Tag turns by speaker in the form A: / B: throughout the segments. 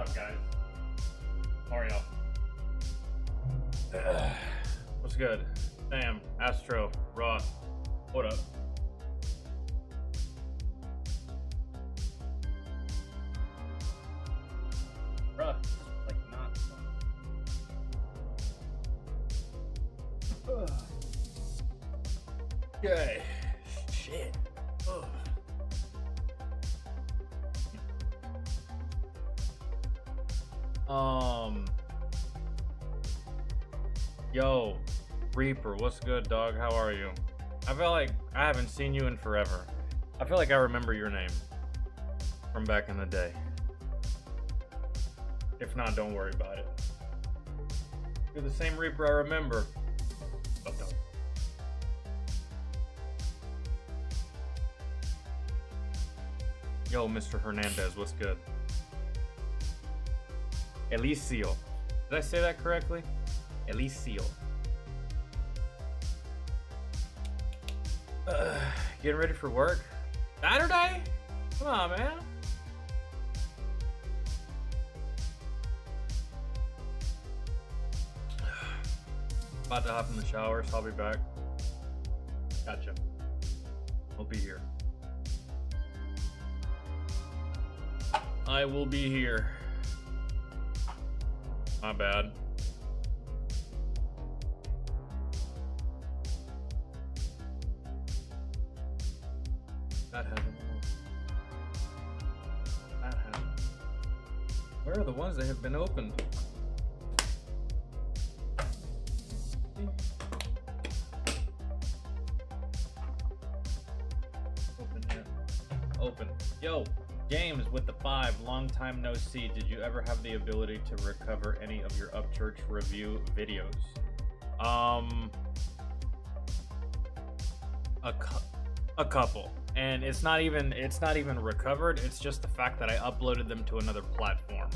A: up, guys? How are y'all? What's good? Sam, Astro, Ross, what up? Bruh, like not. Okay. Shit. Ugh. Yo, Reaper, what's good, dog? How are you? I feel like I haven't seen you in forever. I feel like I remember your name from back in the day. If not, don't worry about it. You're the same Reaper I remember. But no. Yo, Mr. Hernandez, what's good? Elicio. Did I say that correctly? Elicio. Getting ready for work? Saturday? Come on, man. About to hop in the shower, so I'll be back. Gotcha. I'll be here. I will be here. My bad. That hasn't. That hasn't. Where are the ones that have been opened? Open yet? Open. Yo, James with the 5. Long time no see. Did you ever have the ability to recover any of your Upchurch review videos? A couple. And it's not even recovered. It's just the fact that I uploaded them to another platform.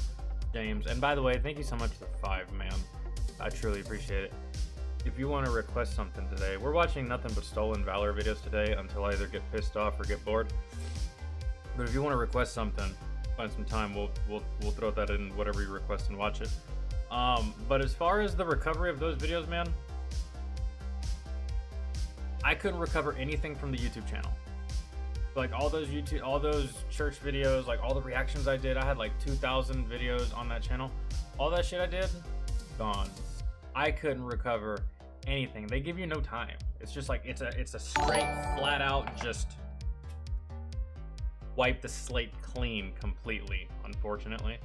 A: James, and by the way, thank you so much for the 5, man. I truly appreciate it. If you want to request something today, we're watching nothing but stolen Valor videos today until I either get pissed off or get bored. But if you want to request something, find some time, we'll throw that in whatever you request and watch it. But as far as the recovery of those videos, man, I couldn't recover anything from the YouTube channel. Like all those church videos, like all the reactions I did, I had like 2,000 videos on that channel. All that shit I did, gone. I couldn't recover anything. They give you no time. It's just like it's a straight, flat out, just wipe the slate clean completely, unfortunately.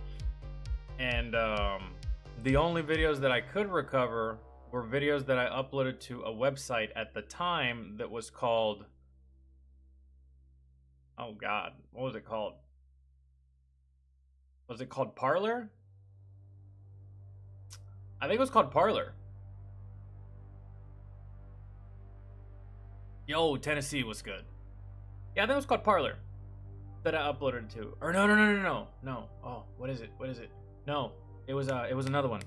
A: And the only videos that I could recover were videos that I uploaded to a website at the time that was called, oh god, what was it called? Was it called Parlor? I think it was called Parlor. Yo, Tennessee was good. Yeah, I think it was called Parlor that I uploaded it to. Or no. Oh, what is it? No, it was another one.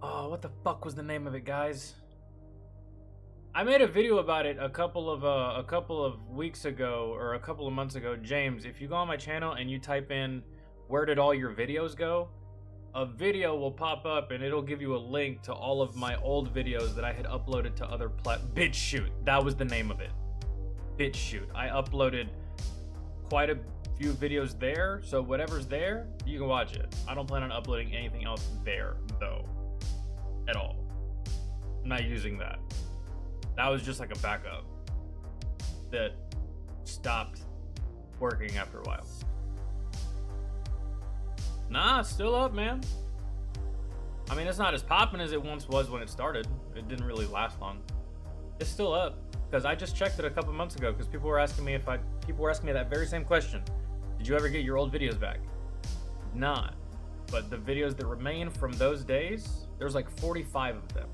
A: Oh, what the fuck was the name of it, guys? I made a video about it a couple of weeks ago or a couple of months ago. James, if you go on my channel and you type in "where did all your videos go," a video will pop up and it'll give you a link to all of my old videos that I had uploaded to other BitChute. That was the name of it. BitChute. I uploaded quite a few videos there, so whatever's there, you can watch it. I don't plan on uploading anything else there, though. At all. I'm not using that. That was just like a backup that stopped working after a while. Nah, it's still up, man. I mean, it's not as popping as it once was when it started. It didn't really last long. It's still up because I just checked it a couple months ago because people were asking me that very same question. Did you ever get your old videos back? Not. But the videos that remain from those days, there's like 45 of them.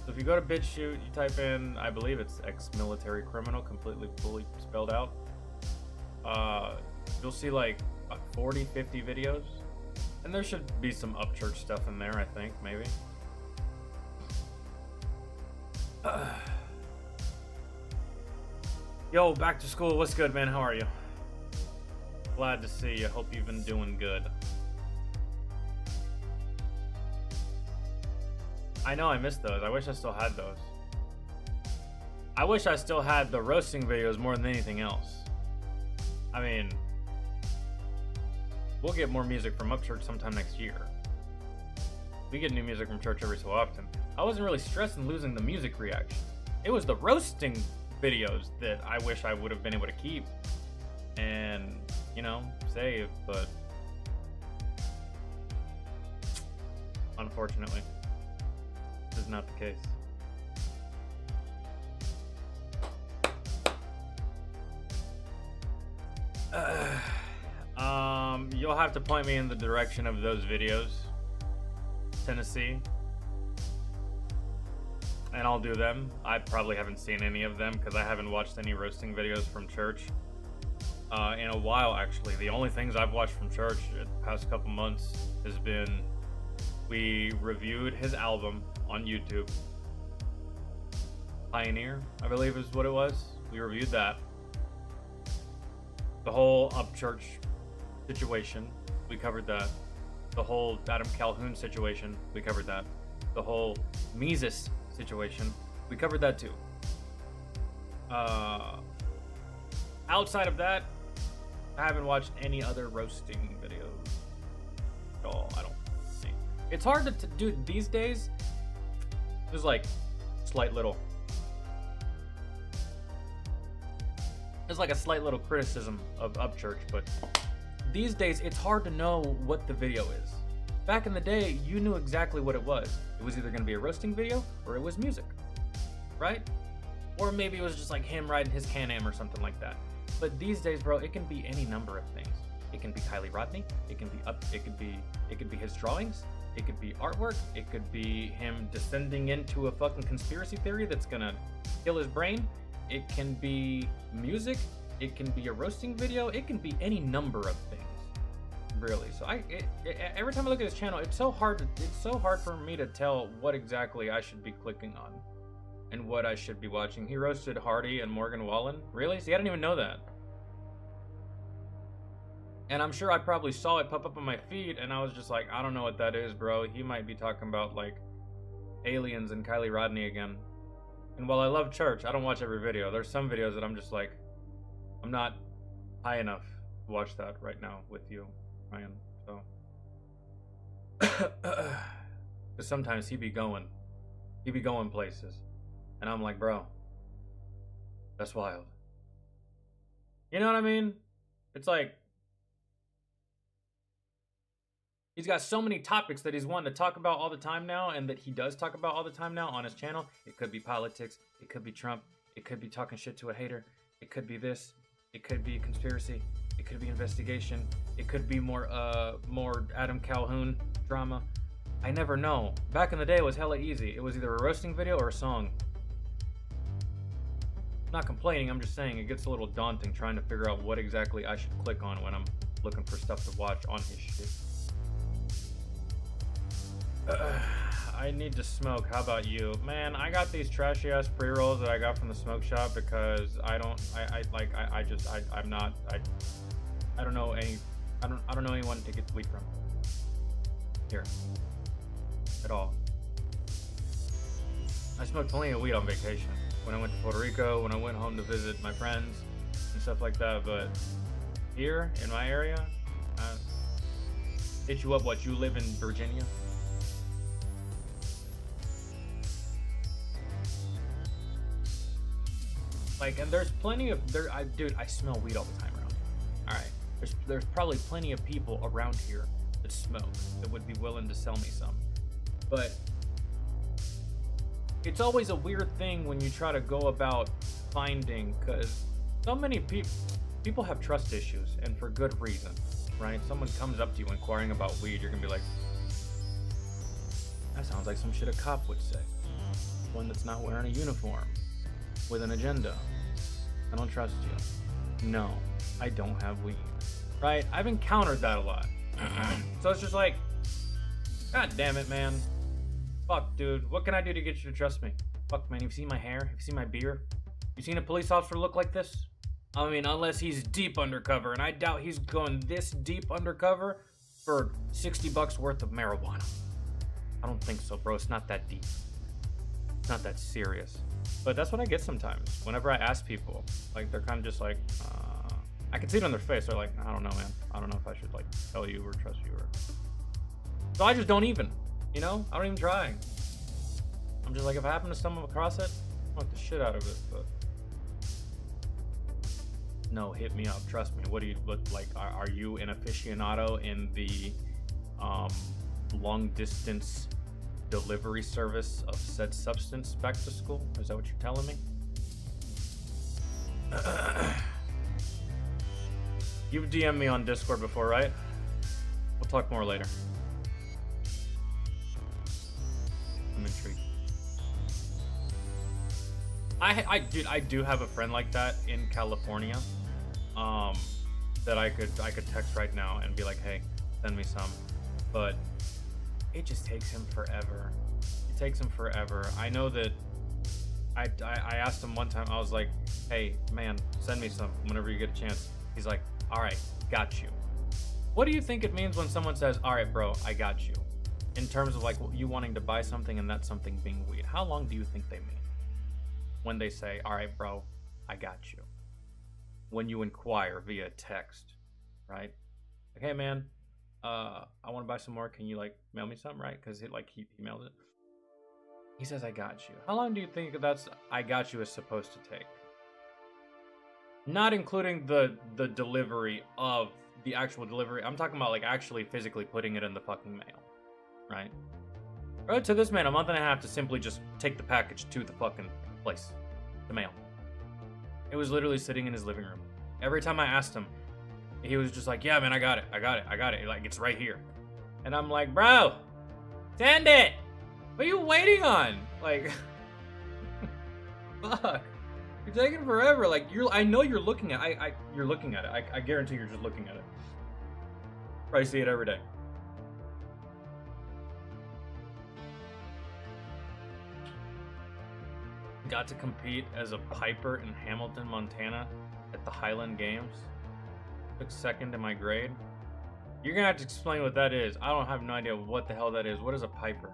A: So if you go to BitChute, you type in, I believe it's ex-military criminal, completely fully spelled out. You'll see like 40, 50 videos. And there should be some Upchurch stuff in there, I think, maybe. Yo, back to school. What's good, man? How are you? Glad to see you. Hope you've been doing good. I know I missed those. I wish I still had those. I wish I still had the roasting videos more than anything else. I mean, we'll get more music from Upchurch sometime next year. We get new music from church every so often. I wasn't really stressing losing the music reaction. It was the roasting videos that I wish I would have been able to keep and, you know, save, but unfortunately, this is not the case. You'll have to point me in the direction of those videos, Tennessee, and I'll do them. I probably haven't seen any of them because I haven't watched any roasting videos from church in a while, actually. The only things I've watched from church the past couple months has been, we reviewed his album on YouTube. Pioneer, I believe is what it was. We reviewed that. The whole Upchurch situation, we covered that. The whole Adam Calhoun situation, we covered that. The whole Mises situation, we covered that too. Outside of that, I haven't watched any other roasting videos at all, I don't think. It's hard to do these days. There's like there's like a slight little criticism of Upchurch, but these days it's hard to know what the video is. Back in the day, you knew exactly what it was. It was either going to be a roasting video or it was music, right? Or maybe it was just like him riding his Can-Am or something like that. But these days, bro, it can be any number of things. It can be Kylie Rodney. It can be his drawings. It could be artwork. It could be him descending into a fucking conspiracy theory that's gonna kill his brain. It can be music. It can be a roasting video. It can be any number of things, really. So every time I look at his channel, it's so hard for me to tell what exactly I should be clicking on and what I should be watching. He roasted Hardy and Morgan Wallen. Really? See, I didn't even know that. And I'm sure I probably saw it pop up on my feed, and I was just like, I don't know what that is, bro. He might be talking about like aliens and Kylie Rodney again. And while I love church, I don't watch every video. There's some videos that I'm just like, I'm not high enough to watch that right now with you, Ryan. So, because sometimes he be going places, and I'm like, bro, that's wild. You know what I mean? It's like, he's got so many topics that he's wanting to talk about all the time now, and that he does talk about all the time now on his channel. It could be politics. It could be Trump. It could be talking shit to a hater. It could be this. It could be conspiracy. It could be investigation. It could be more Adam Calhoun drama. I never know. Back in the day, it was hella easy. It was either a roasting video or a song. I'm not complaining. I'm just saying it gets a little daunting trying to figure out what exactly I should click on when I'm looking for stuff to watch on his shit. I need to smoke. How about you? Man, I got these trashy ass pre-rolls that I got from the smoke shop because I don't know anyone to get weed from here at all. I smoked plenty of weed on vacation when I went to Puerto Rico, when I went home to visit my friends and stuff like that, but here in my area, hit you up. What, you live in Virginia? Like, and there's plenty of dude, I smell weed all the time around here. All right, there's probably plenty of people around here that smoke that would be willing to sell me some, but it's always a weird thing when you try to go about finding, because so many people have trust issues, and for good reason, right? Someone comes up to you inquiring about weed, you're gonna be like, that sounds like some shit a cop would say. One that's not wearing a uniform with an agenda. I don't trust you. No, I don't have weed. Right? I've encountered that a lot. So it's just like, God damn it, man. Fuck, dude. What can I do to get you to trust me? Fuck, man. You've seen my hair? You've seen my beard? You seen a police officer look like this? I mean, unless he's deep undercover, and I doubt he's going this deep undercover for $60 worth of marijuana. I don't think so, bro. It's not that deep. It's not that serious. But that's what I get sometimes. Whenever I ask people, like, they're kind of just like, I can see it on their face. They're like, I don't know, man. I don't know if I should, like, tell you or trust you or... So I just don't even, you know? I don't even try. I'm just like, if I happen to stumble across it, I want the shit out of it, but... No, hit me up. Trust me. What do you look like? Are you an aficionado in the long distance delivery service of said substance back to school? Is that what you're telling me? You've DM'd me on Discord before, right? We'll talk more later. I'm intrigued. Dude, I do have a friend like that in California. That I could text right now and be like, hey, send me some. But it just takes him forever. It takes him forever. I know that I asked him one time, I was like, hey, man, send me some whenever you get a chance. He's like, all right, got you. What do you think it means when someone says, all right, bro, I got you? In terms of like you wanting to buy something and that something being weed. How long do you think they mean when they say, all right, bro, I got you? When you inquire via text, right? Like, hey, man, I want to buy some more. Can you, like, mail me some, right? Because he mailed it. He says, I got you. How long do you think that's I got you is supposed to take? Not including the delivery of the actual delivery. I'm talking about, like, actually physically putting it in the fucking mail, right? It took this man a month and a half to simply just take the package to the fucking place, the mail. It was literally sitting in his living room. Every time I asked him, he was just like, yeah, man, I got it. Like, it's right here. And I'm like, bro, send it. What are you waiting on? Like, fuck. You're taking forever. Like, I know you're looking at you're looking at it. I guarantee you're just looking at it. Probably see it every day. Got to compete as a piper in Hamilton, Montana at the Highland Games. Took second in my grade. You're gonna have to explain what that is. I don't have no idea what the hell that is. What is a piper?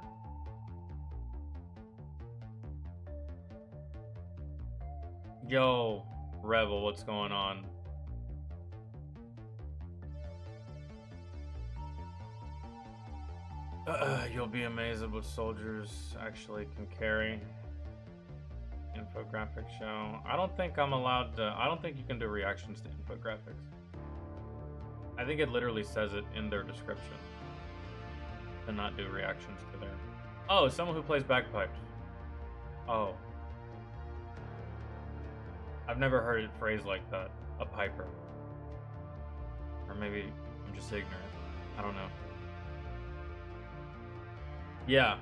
A: Yo, Rebel, what's going on? You'll be amazed at what soldiers actually can carry. Infographic show. I don't think I'm allowed to. I don't think you can do reactions to infographics. I think it literally says it in their description to not do reactions to their. Oh, someone who plays bagpipes. Oh. I've never heard it phrased like that. A piper. Or maybe I'm just ignorant. I don't know. Yeah.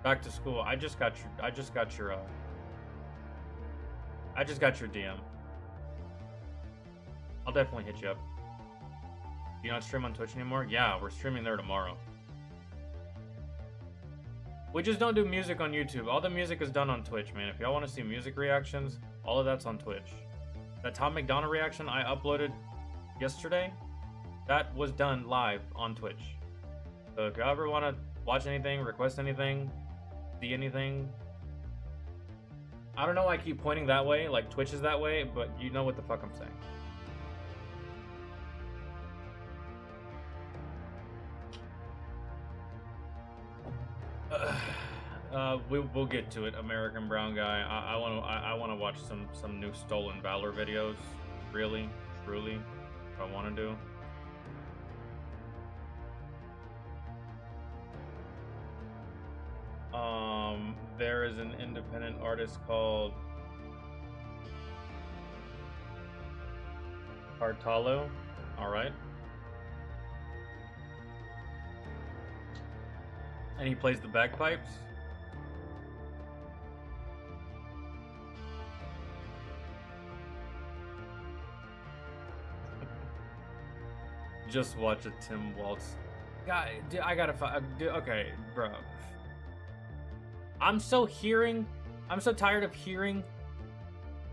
A: Back to school. I just got your DM. I'll definitely hit you up. Do you not stream on Twitch anymore? Yeah, we're streaming there tomorrow. We just don't do music on YouTube. All the music is done on Twitch, man. If y'all want to see music reactions, all of that's on Twitch. That Tom McDonough reaction I uploaded yesterday, that was done live on Twitch. So if you ever want to watch anything, request anything, see anything, I don't know why I keep pointing that way, like Twitch is that way, but you know what the fuck I'm saying. We'll get to it, American Brown Guy. I want to watch some new stolen Valor videos. Really, truly, if I want to do. There is an independent artist called Cartalo. All right. And he plays the bagpipes. Just watch a Tim Waltz. God, I gotta find. Okay, bro. I'm so tired of hearing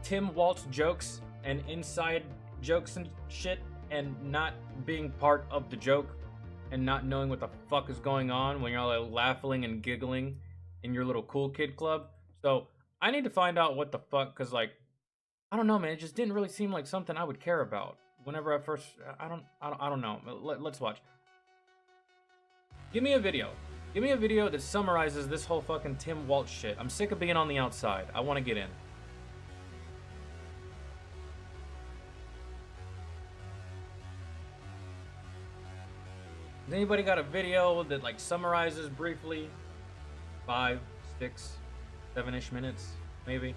A: Tim Waltz jokes and inside jokes and shit and not being part of the joke and not knowing what the fuck is going on when you're all like laughing and giggling in your little cool kid club. So I need to find out what the fuck, cause like I don't know, man. It just didn't really seem like something I would care about. Whenever I first, I don't know. Let's watch. Give me a video. Give me a video that summarizes this whole fucking Tim Waltz shit. I'm sick of being on the outside. I want to get in. Has anybody got a video that like summarizes briefly 5, 6, 7-ish minutes, maybe?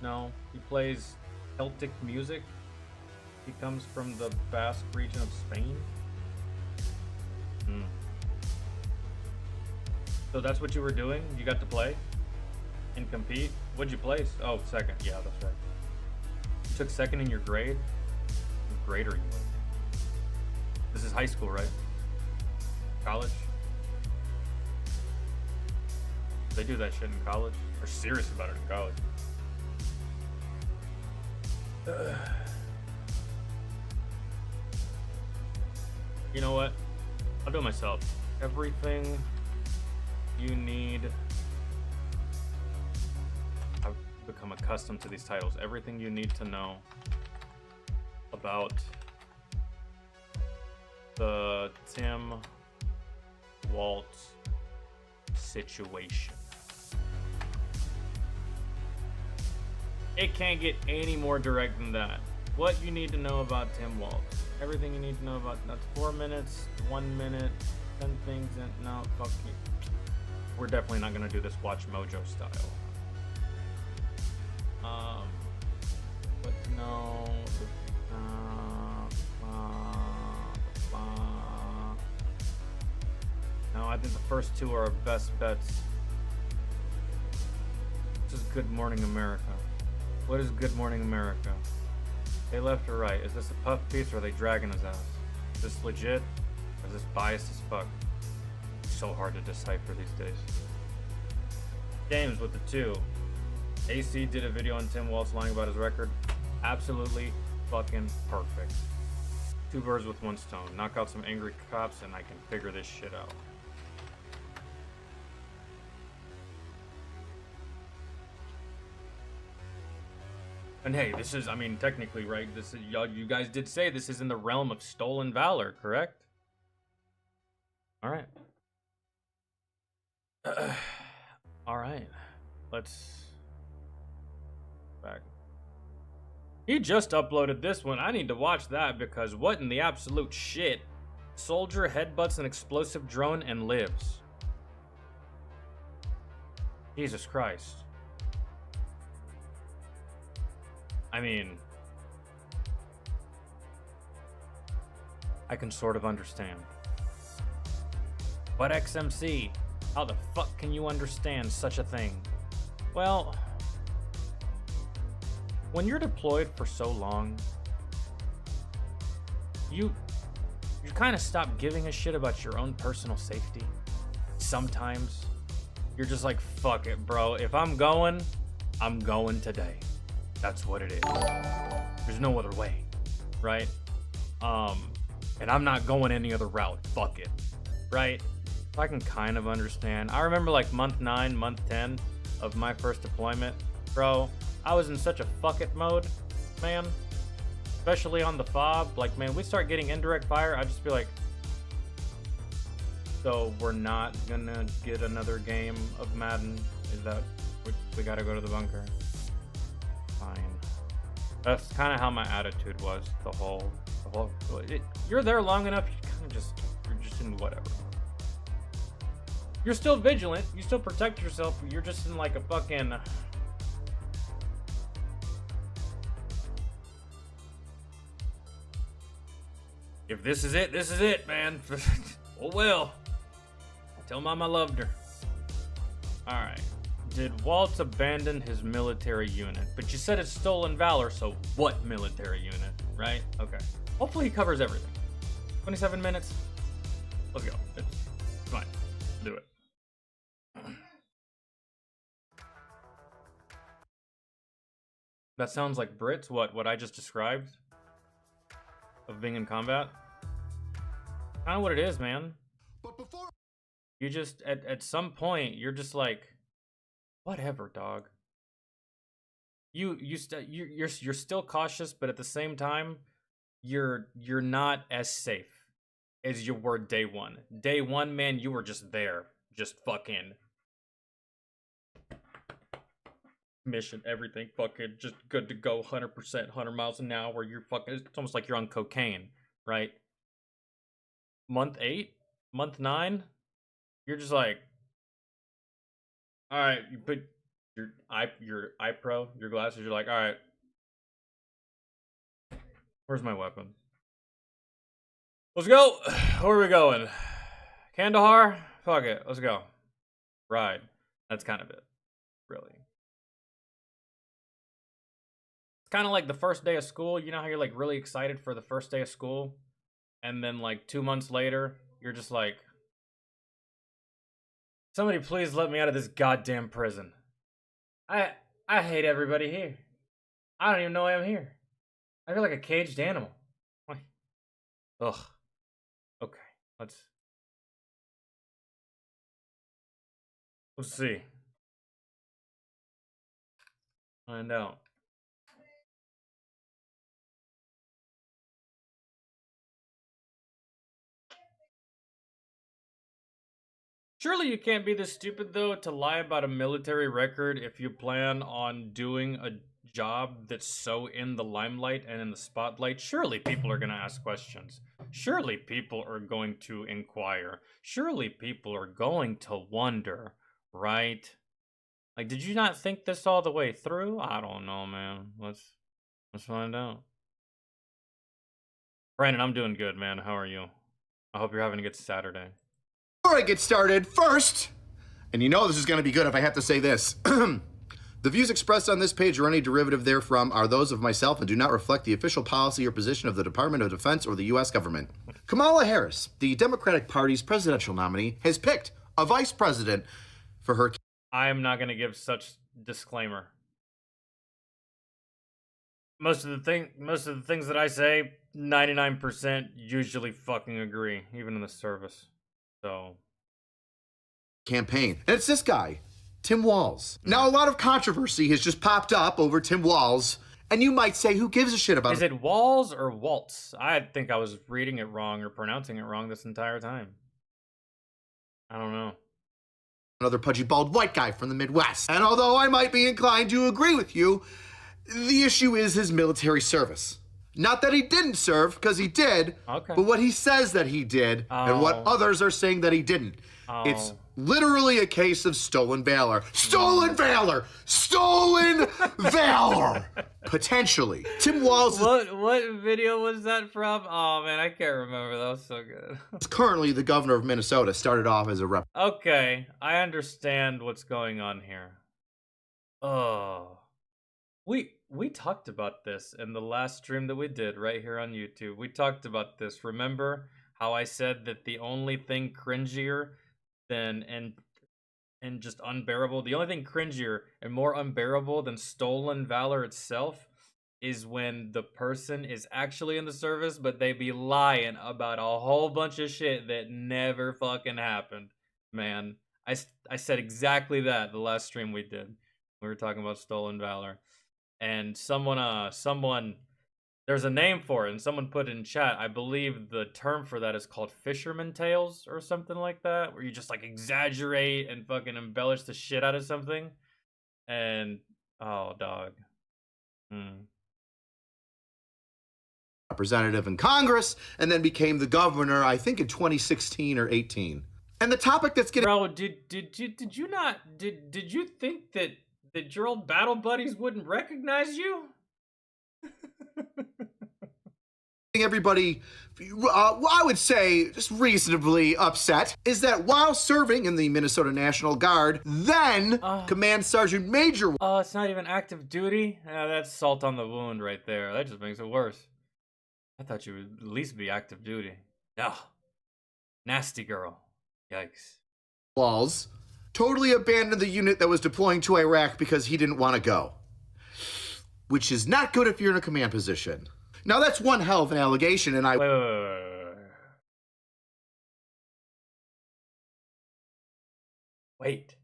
A: No, he plays Celtic music. He comes from the Basque region of Spain. So that's what you were doing? You got to play and compete? What'd you place? Oh, second. Yeah, that's right. You took second in your grade? What grade are you in? This is high school, right? College? They do that shit in college. They're serious about it in college. You know what? I'll do it myself. Everything you need. I've become accustomed to these titles. Everything you need to know about the Tim Waltz situation. It can't get any more direct than that. What you need to know about Tim Waltz. Everything you need to know about. That's 4 minutes, 1 minute, 10 things, and no, fuck you. We're definitely not gonna do this Watch Mojo style. But no. No, I think the first two are our best bets. This is Good Morning America. What is Good Morning America? They left or right? Is this a puff piece or are they dragging his ass? Is this legit? Or is this biased as fuck? It's so hard to decipher these days. James with the 2. AC did a video on Tim Waltz lying about his record. Absolutely fucking perfect. 2 birds with 1 stone. Knock out some angry cops and I can figure this shit out. And hey, this is, I mean, technically, right? This is, you guys did say this is in the realm of stolen valor, correct? All right. All right. Let's back. He just uploaded this one. I need to watch that because what in the absolute shit? Soldier headbutts an explosive drone and lives. Jesus Christ. I mean, I can sort of understand. But XMC, how the fuck can you understand such a thing? Well, when you're deployed for so long, you kind of stop giving a shit about your own personal safety. Sometimes you're just like, fuck it, bro. If I'm going today. That's what it is. There's no other way, right? And I'm not going any other route. Fuck it, right? So I can kind of understand. I remember like month 9, month 10 of my first deployment, bro. I was in such a fuck it mode, man. Especially on the fob. Like, man, we start getting indirect fire. I'd just be like, so we're not gonna get another game of Madden? Is that we gotta go to the bunker? Fine. That's kind of how my attitude was the whole you're there long enough, you're just in whatever. You're still vigilant, you still protect yourself, but you're just in like a fucking if this is it, man. Oh well. Tell mom I loved her. Alright. Did Waltz abandon his military unit? But you said it's stolen valor, so what military unit, right? Okay. Hopefully he covers everything. 27 minutes. Let's go. It's fine. Do it. That sounds like Brits. What I just described? Of being in combat? Kind of what it is, man.
B: But before
A: You just at some point you're just like, whatever, dog. You're still cautious, but at the same time, you're not as safe as you were day one. Day one, man, you were just there, just fucking mission, everything, fucking just good to go, 100%, 100 miles an hour. You're fucking. It's almost like you're on cocaine, right? Month 8, month 9, you're just like, all right, you put your eye pro, your glasses. You're like, all right, where's my weapon? Let's go. Where are we going? Kandahar? Fuck it. Let's go. Ride. That's kind of it, really. It's kind of like the first day of school. You know how you're like really excited for the first day of school, and then like 2 months later, you're just like, somebody please let me out of this goddamn prison. I hate everybody here. I don't even know why I'm here. I feel like a caged animal. Ugh. Okay, let's see. Find out. Surely you can't be this stupid, though, to lie about a military record if you plan on doing a job that's so in the limelight and in the spotlight. Surely people are going to ask questions. Surely people are going to inquire. Surely people are going to wonder, right? Like, did you not think this all the way through? I don't know, man. Let's find out. Brandon, I'm doing good, man. How are you? I hope you're having a good Saturday.
B: Before I get started, first, and you know this is going to be good if I have to say this, the views expressed on this page or any derivative therefrom are those of myself and do not reflect the official policy or position of the Department of Defense or the U.S. government. Kamala Harris, the Democratic Party's presidential nominee, has picked a vice president for her.
A: I am not going to give such disclaimer. Most of the things that I say, 99% usually fucking agree, even in the service. So,
B: Campaign. And it's this guy, Tim Walz. Now, a lot of controversy has just popped up over Tim Walz, and you might say, who gives a shit about
A: Is it Walz or Waltz? I think I was reading it wrong or pronouncing it wrong this entire time. I don't know.
B: Another pudgy, bald white guy from the Midwest. And although I might be inclined to agree with you, the issue is his military service. Not that he didn't serve, because he did,
A: okay,
B: but what he says that he did and what others are saying that he didn't. It's literally a case of stolen valor. Stolen valor! Stolen valor! Potentially. Tim Walz
A: What video was that from? Oh man, I can't remember. That was so good.
B: is currently the governor of Minnesota. Started off as a rep.
A: Okay, I understand what's going on here. Oh. We talked about this in the last stream that we did right here on YouTube. We talked about this. Remember how I said that the only thing cringier than and just unbearable, the only thing cringier and more unbearable than stolen valor itself is when the person is actually in the service, but they be lying about a whole bunch of shit that never fucking happened. Man, I said exactly that the last stream we did. We were talking about stolen valor. And someone, there's a name for it, and someone put it in chat. I believe the term for that is called fisherman tales or something like that, where you just like exaggerate and fucking embellish the shit out of something. And oh, dog.
B: Representative in Congress, and then became the governor, I think in 2016 or 18. And the topic that's getting
A: did you think that your old battle buddies wouldn't recognize you?
B: everybody, I would say, just reasonably upset, is that while serving in the Minnesota National Guard, then Command Sergeant Major...
A: Oh, it's not even active duty? That's salt on the wound right there. That just makes it worse. I thought you would at least be active duty. Yeah. Nasty girl. Yikes.
B: Walz totally abandoned the unit that was deploying to Iraq because he didn't want to go. Which is not good if you're in a command position. Now, that's one hell of an allegation, and
A: Wait. Wait.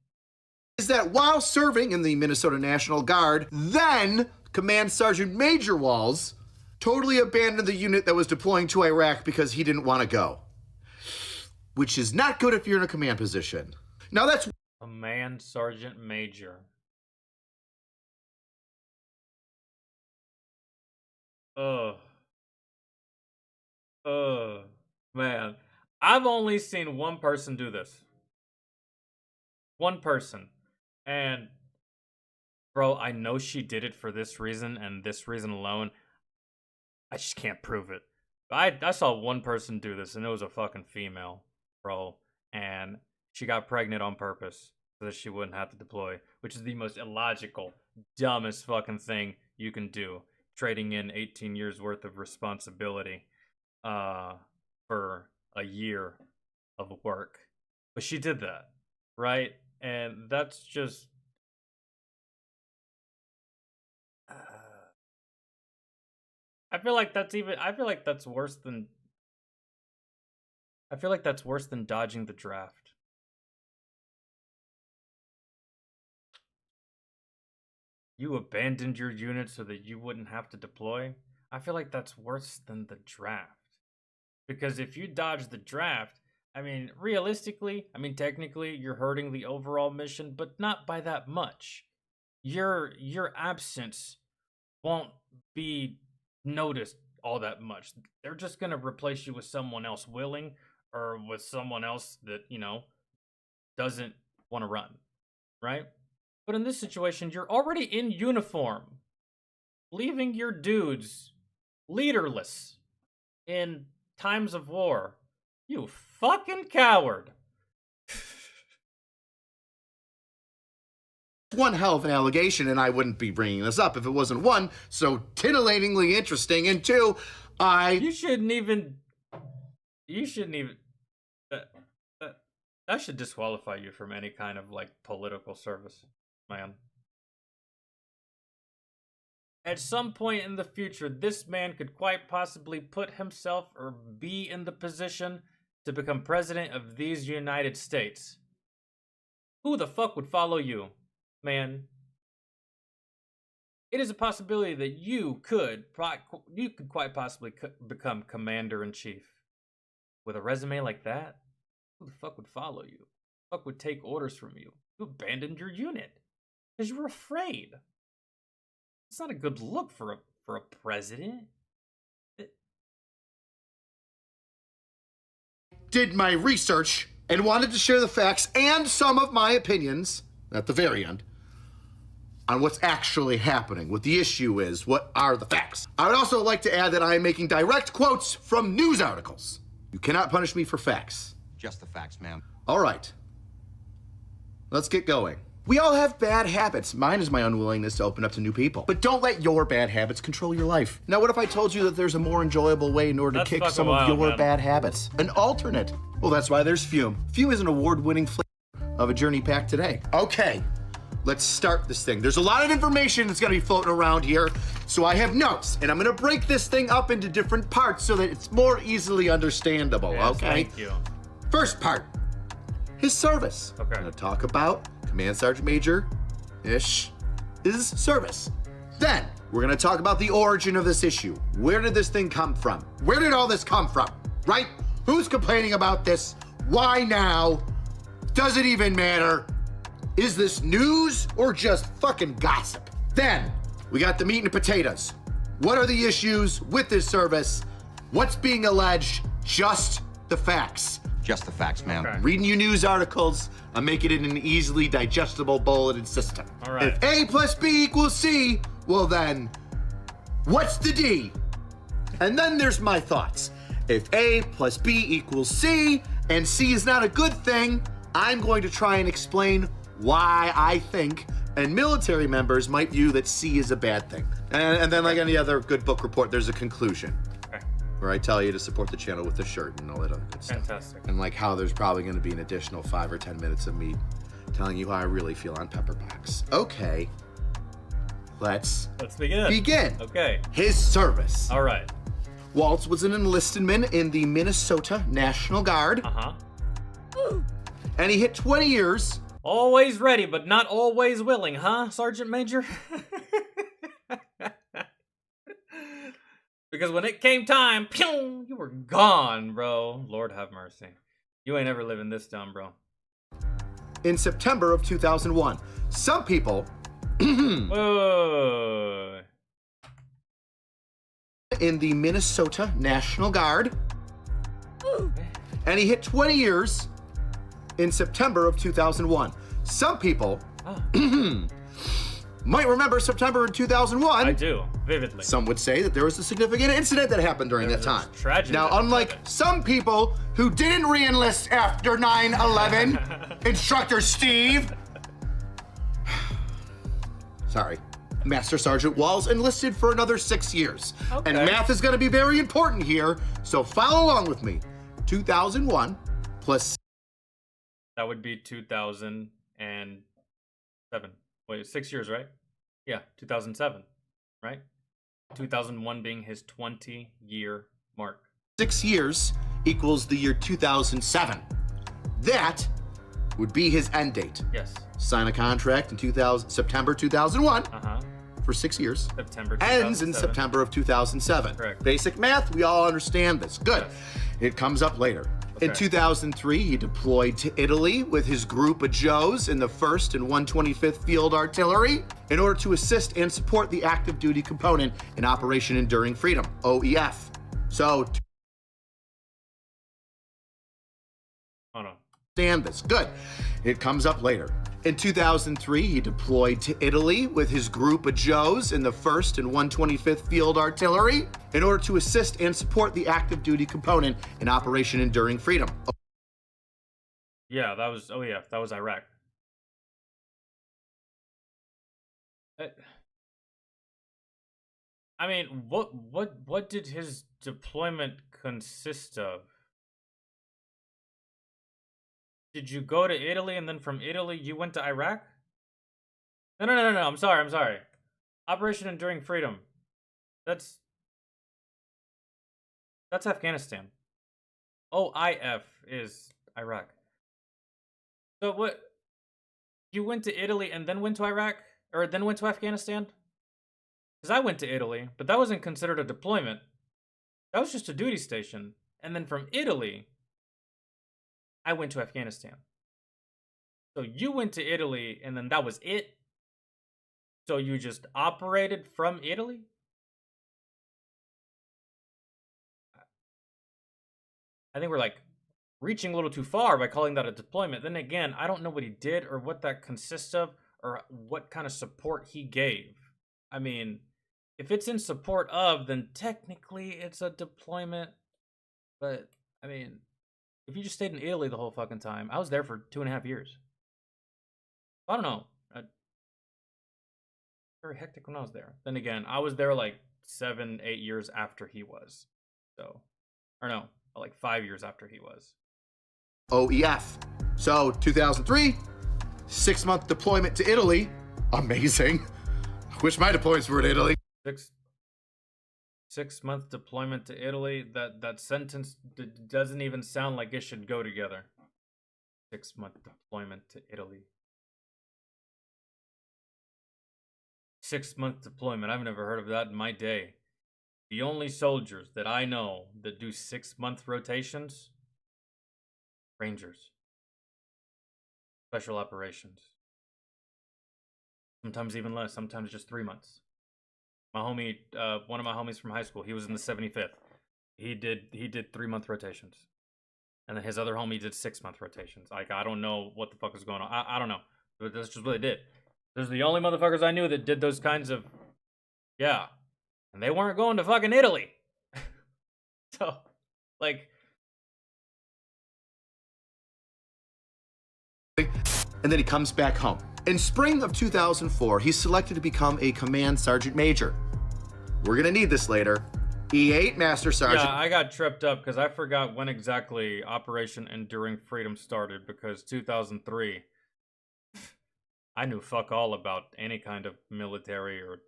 B: Is that while serving in the Minnesota National Guard, then Command Sergeant Major Walls totally abandoned the unit that was deploying to Iraq because he didn't want to go. Which is not good if you're in a command position. Now that's...
A: Command Sergeant Major. Ugh. Man. I've only seen one person do this. One person. And, bro, I know she did it for this reason and this reason alone. I just can't prove it. I saw one person do this, and it was a fucking female, bro. And she got pregnant on purpose so that she wouldn't have to deploy, which is the most illogical, dumbest fucking thing you can do. Trading in 18 years worth of responsibility for a year of work. But she did that, right? And that's just... I feel like that's worse than... I feel like that's worse than dodging the draft. You abandoned your unit so that you wouldn't have to deploy? I feel like that's worse than the draft. Because if you dodge the draft, I mean, realistically, I mean, technically, you're hurting the overall mission, but not by that much. Your absence won't be noticed all that much. They're just going to replace you with someone else willing, or with someone else that, you know, doesn't want to run, right? But in this situation, you're already in uniform, leaving your dudes leaderless in times of war. You fucking coward.
B: One hell of an allegation, and I wouldn't be bringing this up if it wasn't, one, so titillatingly interesting, and two,
A: You shouldn't even... That should disqualify you from any kind of, like, political service, man. At some point in the future, this man could quite possibly put himself or be in the position to become president of these United States. Who the fuck would follow you, man? It is a possibility that you could quite possibly become commander-in-chief. With a resume like that, who the fuck would follow you? Who the fuck would take orders from you? You abandoned your unit because you were afraid. It's not a good look for a president.
B: Did my research and wanted to share the facts and some of my opinions at the very end on what's actually happening, what the issue is, what are the facts. I would also like to add that I am making direct quotes from news articles. You cannot punish me for facts.
C: Just the facts, ma'am.
B: All right. Let's get going. We all have bad habits. Mine is my unwillingness to open up to new people. But don't let your bad habits control your life. Now, what if I told you that there's a more enjoyable way in order to kick some of your bad habits? An alternate. Well, that's why there's Fume. Fume is an award-winning flavor of a journey pack today. Okay, let's start this thing. There's a lot of information that's gonna be floating around here, so I have notes, and I'm gonna break this thing up into different parts so that it's more easily understandable,
A: Yes,
B: okay?
A: thank you.
B: First part, his service.
A: Okay.
B: I'm gonna talk about Command Sergeant Major-ish, his service. Then, we're gonna talk about the origin of this issue. Where did this thing come from? Where did all this come from, right? Who's complaining about this? Why now? Does it even matter? Is this news or just fucking gossip? Then, we got the meat and potatoes. What are the issues with this service? What's being alleged? Just the facts.
C: Just the facts, ma'am.
A: Okay.
B: Reading you news articles, I'm making it an easily digestible bulleted system.
A: All right.
B: If A plus B equals C, well then, what's the D? And then there's my thoughts. If A plus B equals C, and C is not a good thing, I'm going to try and explain why I think, and military members might view that C is a bad thing. And then like any other good book report, there's a conclusion.
A: Okay.
B: Where I tell you to support the channel with the shirt and all that other good stuff.
A: Fantastic.
B: And like how there's probably going to be an additional 5 or 10 minutes of me telling you how I really feel on Pepperbox. Okay, let's
A: begin. Okay.
B: His service.
A: All right.
B: Waltz was an enlistedman in the Minnesota National Guard,
A: Uh-huh.
B: and he hit 20 years
A: Always ready, but not always willing, huh, Sergeant Major? Because when it came time, pew, you were gone, bro. Lord have mercy. You ain't ever living this down, bro.
B: In September of 2001, some people
A: Whoa.
B: in the Minnesota National Guard, and he hit 20 years in September of 2001. Some people might remember September of 2001.
A: I do, vividly.
B: Some would say that there was a significant incident that happened during that time.
A: Tragedy.
B: Now, unlike some people who didn't re-enlist after 9/11, Instructor Steve. Sorry. Master Sergeant Walls enlisted for another 6 years.
A: Okay.
B: And math is going to be very important here, so follow along with me. 2001 plus...
A: That would be 2007. Wait, 6 years, right? Yeah, 2007, right? 2001 being his 20-year mark.
B: 6 years equals the year 2007. That would be his end date.
A: Yes.
B: Sign a contract in September 2001 for 6 years.
A: September 2007.
B: Ends in September of 2007.
A: Correct.
B: Basic math, we all understand this. Good.
A: Yes.
B: It comes up later.
A: Okay.
B: In 2003, he deployed to Italy with his group of Joes in the 1st and 125th Field Artillery in order to assist and support the active duty component in Operation Enduring Freedom, OEF. So,
A: Oh no.
B: understand this. Good. It comes up later. In 2003, he deployed to Italy with his group of Joes in the 1st and 125th Field Artillery in order to assist and support the active duty component in Operation Enduring Freedom.
A: Yeah, that was that was Iraq. I mean, what did his deployment consist of? Did you go to Italy and then from Italy you went to Iraq? No. I'm sorry. Operation Enduring Freedom. That's Afghanistan. OIF is Iraq. So what? You went to Italy and then went to Iraq? Or then went to Afghanistan? Because I went to Italy, but that wasn't considered a deployment. That was just a duty station. And then from Italy, I went to Afghanistan. So you went to Italy and then that was it? So you just operated from Italy? I think we're like reaching a little too far by calling that a deployment. Then again, I don't know what he did or what that consists of or what kind of support he gave. I mean, if it's in support of, then technically it's a deployment. But, I mean, if you just stayed in Italy the whole fucking time, I was there for 2.5 years. I don't know. Very hectic when I was there. Then again, I was there like 7, 8 years after he was. So, or no, like 5 years after he was.
B: OEF. So 2003, 6-month deployment to Italy. Amazing. Wish my deployments were in Italy.
A: 6-month deployment to Italy. That sentence doesn't even sound like it should go together. 6-month deployment to Italy. 6-month deployment. I've never heard of that in my day. The only soldiers that I know that do 6-month rotations, Rangers. Special operations. Sometimes even less, sometimes just 3 months. My homie, one of my homies from high school, he was in the 75th. He did 3-month rotations. And then his other homie did 6-month rotations. Like, I don't know what the fuck is going on. I don't know. But that's just what they did. Those are the only motherfuckers I knew that did those kinds of, yeah. And they weren't going to fucking Italy. So, like.
B: And then he comes back home. In spring of 2004, he's selected to become a command sergeant major. We're gonna need this later. E8 Master Sergeant.
A: Yeah, I got tripped up because I forgot when exactly Operation Enduring Freedom started, because 2003, I knew fuck all about any kind of military or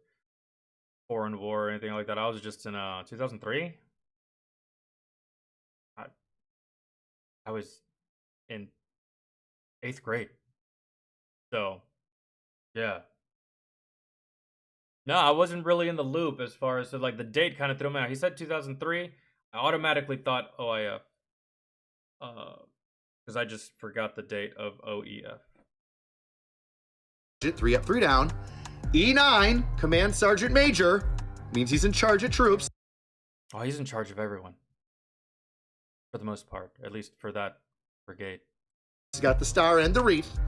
A: foreign war or anything like that. I was just in 2003. I was in 8th grade. So, yeah. No, I wasn't really in the loop as far as, so, like, the date kind of threw me out. He said 2003. I automatically thought OIF. Because I just forgot the date of OEF.
B: 3 up, 3 down. E9, Command Sergeant Major, means he's in charge of troops.
A: Oh, he's in charge of everyone. For the most part, at least for that brigade.
B: He's got the star and the wreath.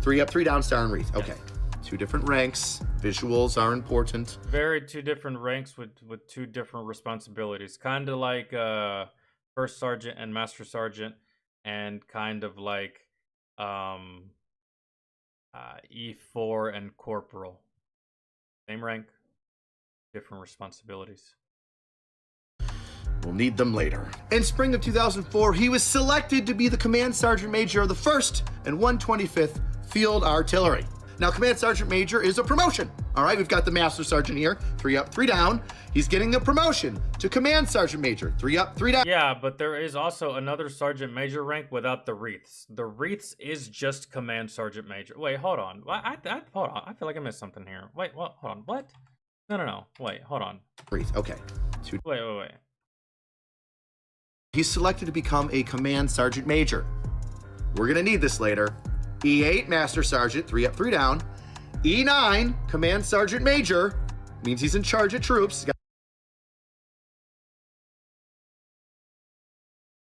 B: 3 up, 3 down, star and wreath. Okay.
A: Yes.
B: 2 different ranks. Visuals are important.
A: Very two different ranks with two different responsibilities. Kind of like first sergeant and master sergeant, and kind of like E4 and corporal. Same rank, different responsibilities.
B: We'll need them later. In spring of 2004, he was selected to be the Command Sergeant Major of the 1st and 125th Field Artillery. Now, Command Sergeant Major is a promotion. All right, we've got the Master Sergeant here, 3 up, 3 down. He's getting a promotion to Command Sergeant Major, 3 up, 3 down.
A: Yeah, but there is also another Sergeant Major rank without the wreaths. The wreaths is just Command Sergeant Major. Wait, hold on. Hold on. I feel like I missed something here. Wait, what? Hold on. What? No. Wait, hold on.
B: Wreath, okay.
A: Wait.
B: He's selected to become a Command Sergeant Major. We're gonna need this later. E8, Master Sergeant, 3 up, 3 down. E9, Command Sergeant Major, means he's in charge of troops.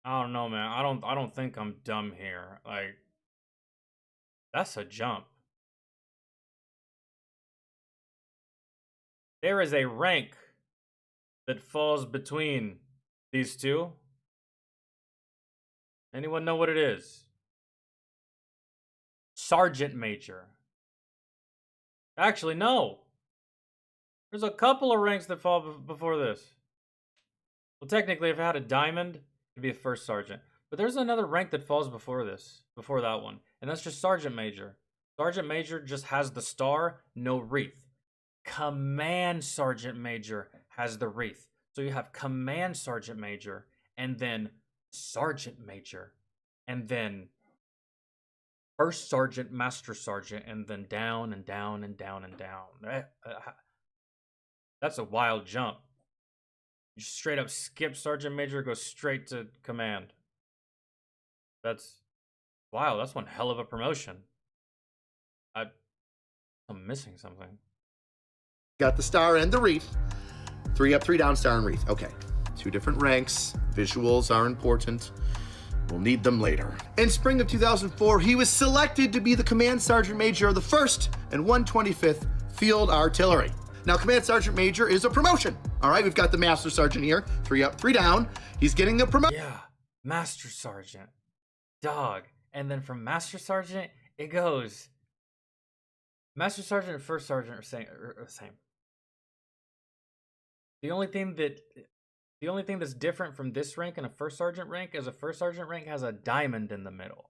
A: I don't know, man. I don't think I'm dumb here. Like, that's a jump. There is a rank that falls between these two. Anyone know what it is? Sergeant Major. Actually, no. There's a couple of ranks that fall before this. Well, technically, if I had a diamond, it'd be a first sergeant. But there's another rank that falls before this, before that one. And that's just Sergeant Major. Sergeant Major just has the star, no wreath. Command Sergeant Major has the wreath. So you have Command Sergeant Major, and then Sergeant Major, and then First Sergeant, Master Sergeant, and then down and down and down and down. That's a wild jump. You straight up skip Sergeant Major, go straight to Command. Wow, that's one hell of a promotion. I'm missing something.
B: Got the star and the wreath. 3 up, 3 down, star and wreath. Okay. 2 different ranks. Visuals are important. We'll need them later. In spring of 2004, he was selected to be the Command Sergeant Major of the 1st and 125th Field Artillery. Now, Command Sergeant Major is a promotion. All right, we've got the Master Sergeant here, 3 up, 3 down. He's getting a promotion.
A: Yeah, Master Sergeant. Dog. And then from Master Sergeant, it goes. Master Sergeant and First Sergeant are the same. The only thing that's different from this rank and a First Sergeant rank is a First Sergeant rank has a diamond in the middle.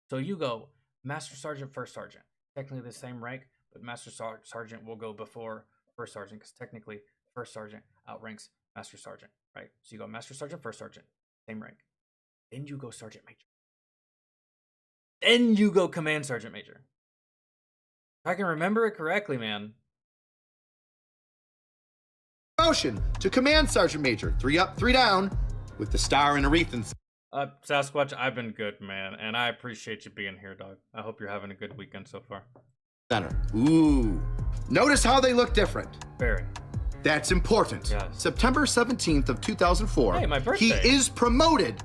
A: So you go Master Sergeant, First Sergeant. Technically the same rank, but Master Sergeant will go before First Sergeant because technically First Sergeant outranks Master Sergeant, right? So you go Master Sergeant, First Sergeant, same rank. Then you go Sergeant Major. Then you go Command Sergeant Major. If I can remember it correctly, man.
B: Promotion to Command Sergeant Major, 3 up, 3 down, with the star and a wreath.
A: Sasquatch, I've been good, man, and I appreciate you being here, dog. I hope you're having a good weekend so far.
B: Center. Ooh. Notice how they look different.
A: Very.
B: That's important.
A: Yes.
B: September 17th of 2004.
A: Hey, my birthday.
B: He is promoted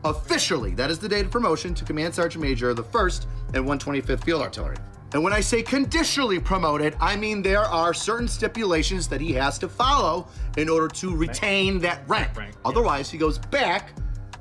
B: officially. That is the date of promotion to Command Sergeant Major of the 1st and 125th Field Artillery. And when I say conditionally promoted, I mean there are certain stipulations that he has to follow in order to retain that rank. Otherwise, he goes back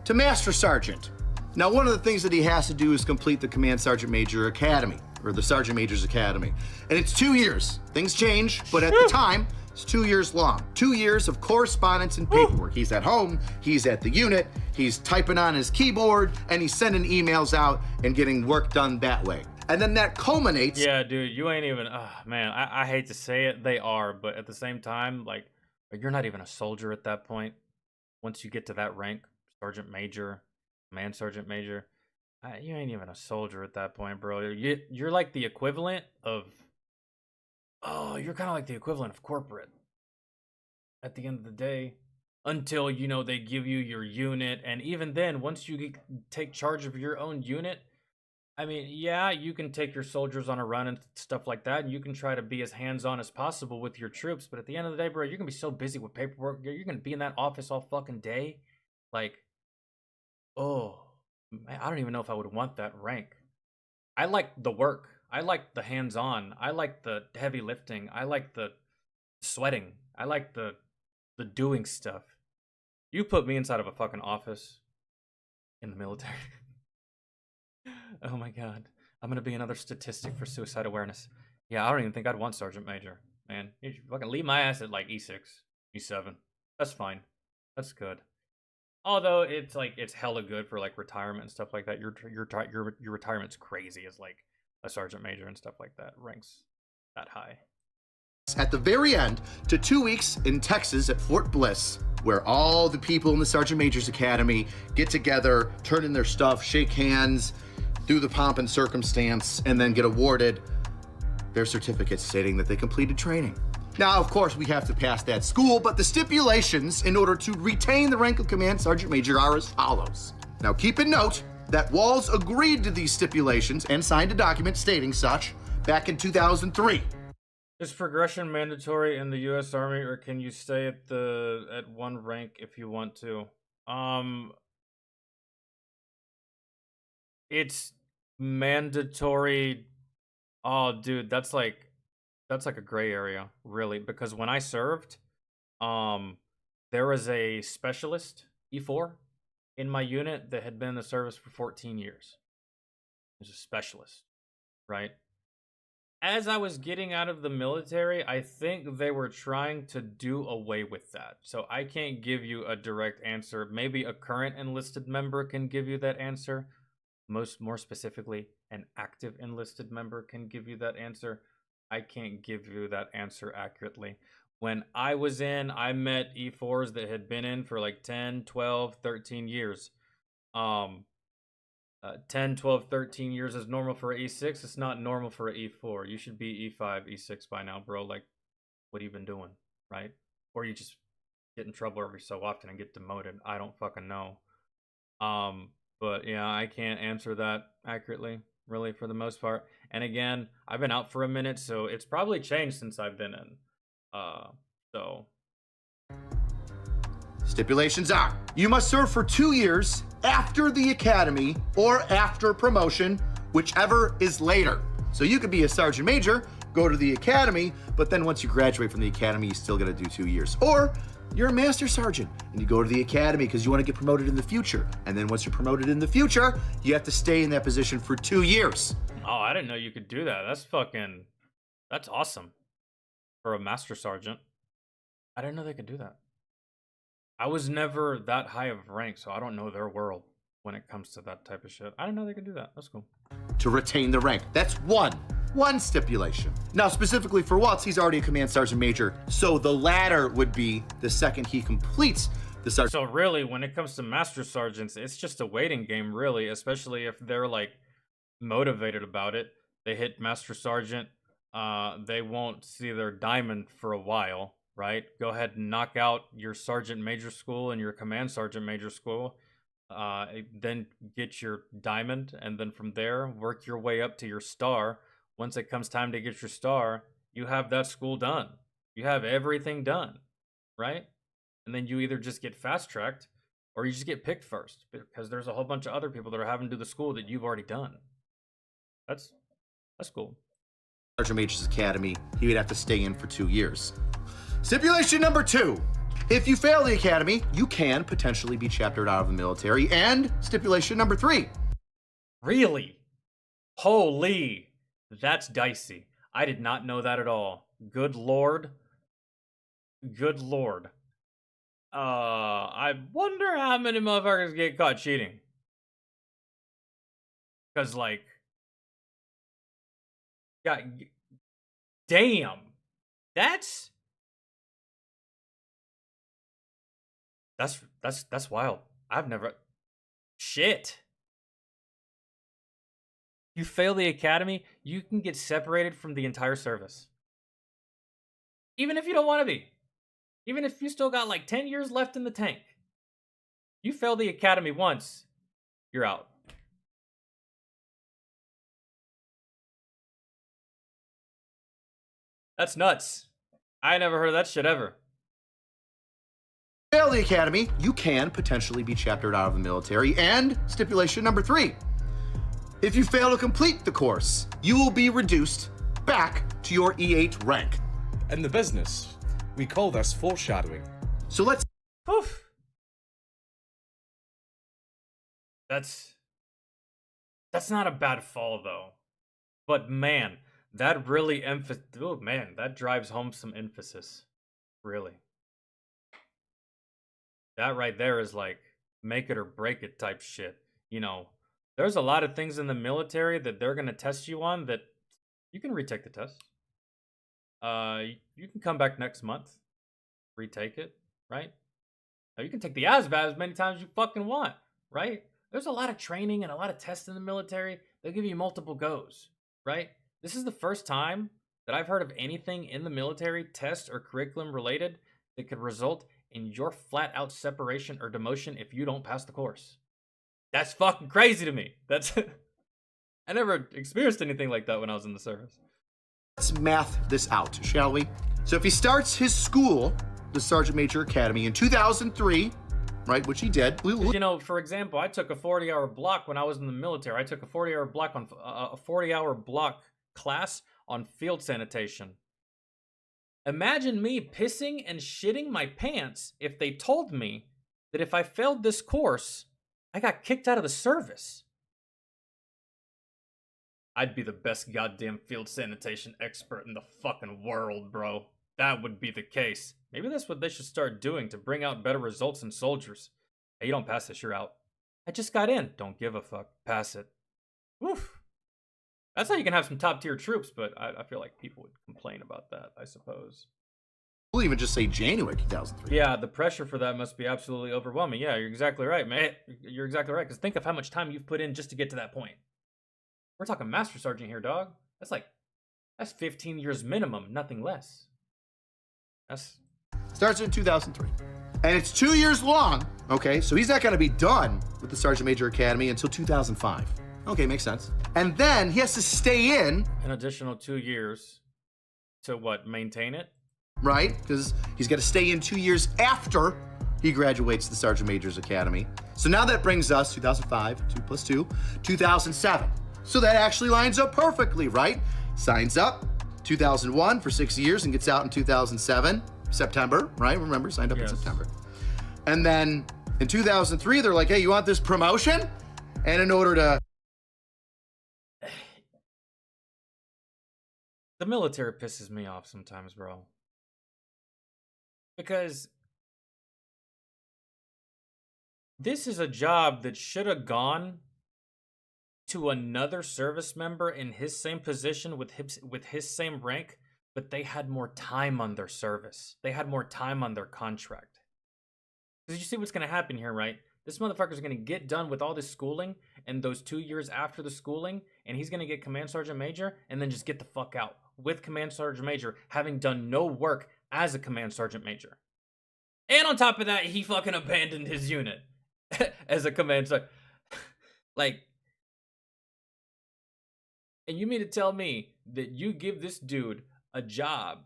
B: to Master Sergeant. Now, one of the things that he has to do is complete the Command Sergeant Major Academy, or the Sergeant Major's Academy. And it's 2 years. Things change, but at the time, it's 2 years long. 2 years of correspondence and paperwork. He's at home, he's at the unit, he's typing on his keyboard, and he's sending emails out and getting work done that way. And then that culminates.
A: Yeah, dude, you ain't even. Man, I hate to say it, they are, but at the same time, like, you're not even a soldier at that point. Once you get to that rank, Sergeant Major, Command Sergeant Major, You ain't even a soldier at that point, bro. You're like the equivalent of. Oh, you're kind of like the equivalent of corporate. At the end of the day, until they give you your unit, and even then, once you take charge of your own unit, I mean, yeah, you can take your soldiers on a run and stuff like that, and you can try to be as hands-on as possible with your troops. But at the end of the day, bro, you're gonna be so busy with paperwork. You're gonna be in that office all fucking day, like, oh, man, I don't even know if I would want that rank. I like the work. I like the hands-on. I like the heavy lifting. I like the sweating. I like the doing stuff. You put me inside of a fucking office in the military. Oh my god. I'm gonna be another statistic for suicide awareness. Yeah, I don't even think I'd want Sergeant Major. Man, you should fucking leave my ass at like E6, E7. That's fine. That's good. Although it's hella good for like retirement and stuff like that. Your retirement's crazy as like a sergeant major and stuff like that. Ranks that high.
B: At the very end to 2 weeks in Texas at Fort Bliss, where all the people in the Sergeant Major's Academy get together, turn in their stuff, shake hands, do the pomp and circumstance, and then get awarded their certificates stating that they completed training. Now, of course, we have to pass that school, but the stipulations in order to retain the rank of Command Sergeant Major are as follows. Now, keep in note that Walls agreed to these stipulations and signed a document stating such back in 2003.
A: Is progression mandatory in the U.S. Army, or can you stay at one rank if you want to? It's mandatory. Oh, dude, that's like a gray area, really, because when I served, there was a specialist E4 in my unit that had been in the service for 14 years. There's a specialist, right? As I was getting out of the military, I think they were trying to do away with that. So I can't give you a direct answer. Maybe a current enlisted member can give you that answer. More specifically, an active enlisted member can give you that answer. I can't give you that answer accurately. When I was in, I met E4s that had been in for like 10, 12, 13 years. 10, 12, 13 years is normal for E6. It's not normal for E4. You should be E5, E6 by now, bro. Like, what have you been doing, right? Or you just get in trouble every so often and get demoted. I don't fucking know. But yeah, I can't answer that accurately, really, for the most part. And again, I've been out for a minute, so it's probably changed since I've been in. So
B: Stipulations are, you must serve for 2 years after the academy or after promotion, whichever is later. So you could be a sergeant major, go to the academy, but then once you graduate from the academy, you still gotta do 2 years. Or you're a master sergeant and you go to the academy because you want to get promoted in the future. And then once you're promoted in the future, you have to stay in that position for 2 years.
A: Oh, I didn't know you could do that. That's awesome. For a master sergeant. I didn't know they could do that. I was never that high of rank, so I don't know their world when it comes to that type of shit. I didn't know they could do that. That's cool.
B: To retain the rank. That's one stipulation. Now, specifically for Waltz, he's already a command sergeant major, so the latter would be the second he completes the sergeant.
A: So really, when it comes to master sergeants, it's just a waiting game, really, especially if they're like motivated about it. They hit master sergeant, they won't see their diamond for a while, right? Go ahead and knock out your sergeant major school and your command sergeant major school. Then get your diamond, and then from there, work your way up to your star. Once it comes time to get your star, you have that school done. You have everything done, right? And then you either just get fast-tracked, or you just get picked first, because there's a whole bunch of other people that are having to do the school that you've already done. That's cool.
B: Sergeant Major's Academy, he would have to stay in for 2 years. Stipulation number 2. If you fail the academy, you can potentially be chaptered out of the military. And stipulation number 3.
A: Really? Holy. That's dicey. I did not know that at all. Good lord. Good lord. I wonder how many motherfuckers get caught cheating. Because, like, God, damn. That's wild. I've never... Shit. You fail the academy, you can get separated from the entire service. Even if you don't want to be. Even if you still got like 10 years left in the tank. You fail the academy once, you're out. That's nuts. I never heard of that shit ever.
B: Fail the academy, you can potentially be chaptered out of the military. And stipulation number 3, if you fail to complete the course, you will be reduced back to your E8 rank.
D: In the business, we call this foreshadowing.
B: So let's...
A: Oof. That's not a bad fall though. But man, that really that drives home some emphasis. Really. That right there is like make it or break it type shit. You know, there's a lot of things in the military that they're going to test you on that you can retake the test. You can come back next month, retake it, right? Now you can take the ASVAB as many times as you fucking want, right? There's a lot of training and a lot of tests in the military. They'll give you multiple goes, right? This is the first time that I've heard of anything in the military, test or curriculum related, that could result in your flat out separation or demotion if you don't pass the course. That's fucking crazy to me. I never experienced anything like that when I was in the service.
B: Let's math this out, shall we? So if he starts his school, the Sergeant Major Academy, in 2003, right, which he did.
A: You know, for example, I took a 40-hour block when I was in the military. I took a 40-hour block on a 40-hour block class on field sanitation. Imagine me pissing and shitting my pants if they told me that if I failed this course, I got kicked out of the service. I'd be the best goddamn field sanitation expert in the fucking world, bro. That would be the case. Maybe that's what they should start doing to bring out better results in soldiers. Hey, you don't pass this, you're out. I just got in. Don't give a fuck. Pass it. Woof. That's how you can have some top tier troops, but I feel like people would complain about that, I suppose.
B: We'll even just say January 2003.
A: Yeah, the pressure for that must be absolutely overwhelming. Yeah, you're exactly right, man. You're exactly right, because think of how much time you've put in just to get to that point. We're talking Master Sergeant here, dog. That's 15 years minimum, nothing less.
B: Starts in 2003. And it's 2 years long, okay? So he's not going to be done with the Sergeant Major Academy until 2005. Okay, makes sense. And then he has to stay in.
A: An additional 2 years to what, maintain it?
B: Right? Because he's got to stay in 2 years after he graduates the Sergeant Major's Academy. So now that brings us 2005, 2 plus 2, 2007. So that actually lines up perfectly, right? Signs up 2001 for 6 years and gets out in 2007, September, right? Remember, signed up in September. And then in 2003, they're like, hey, you want this promotion? And in order to...
A: The military pisses me off sometimes, bro. Because this is a job that should have gone to another service member in his same position with his same rank, but they had more time on their service. They had more time on their contract. Because you see what's going to happen here, right? This motherfucker's going to get done with all this schooling and those 2 years after the schooling, and he's going to get Command Sergeant Major and then just get the fuck out with Command Sergeant Major, having done no work as a Command Sergeant Major. And on top of that, he fucking abandoned his unit as a Command Sergeant. Like, and you mean to tell me that you give this dude a job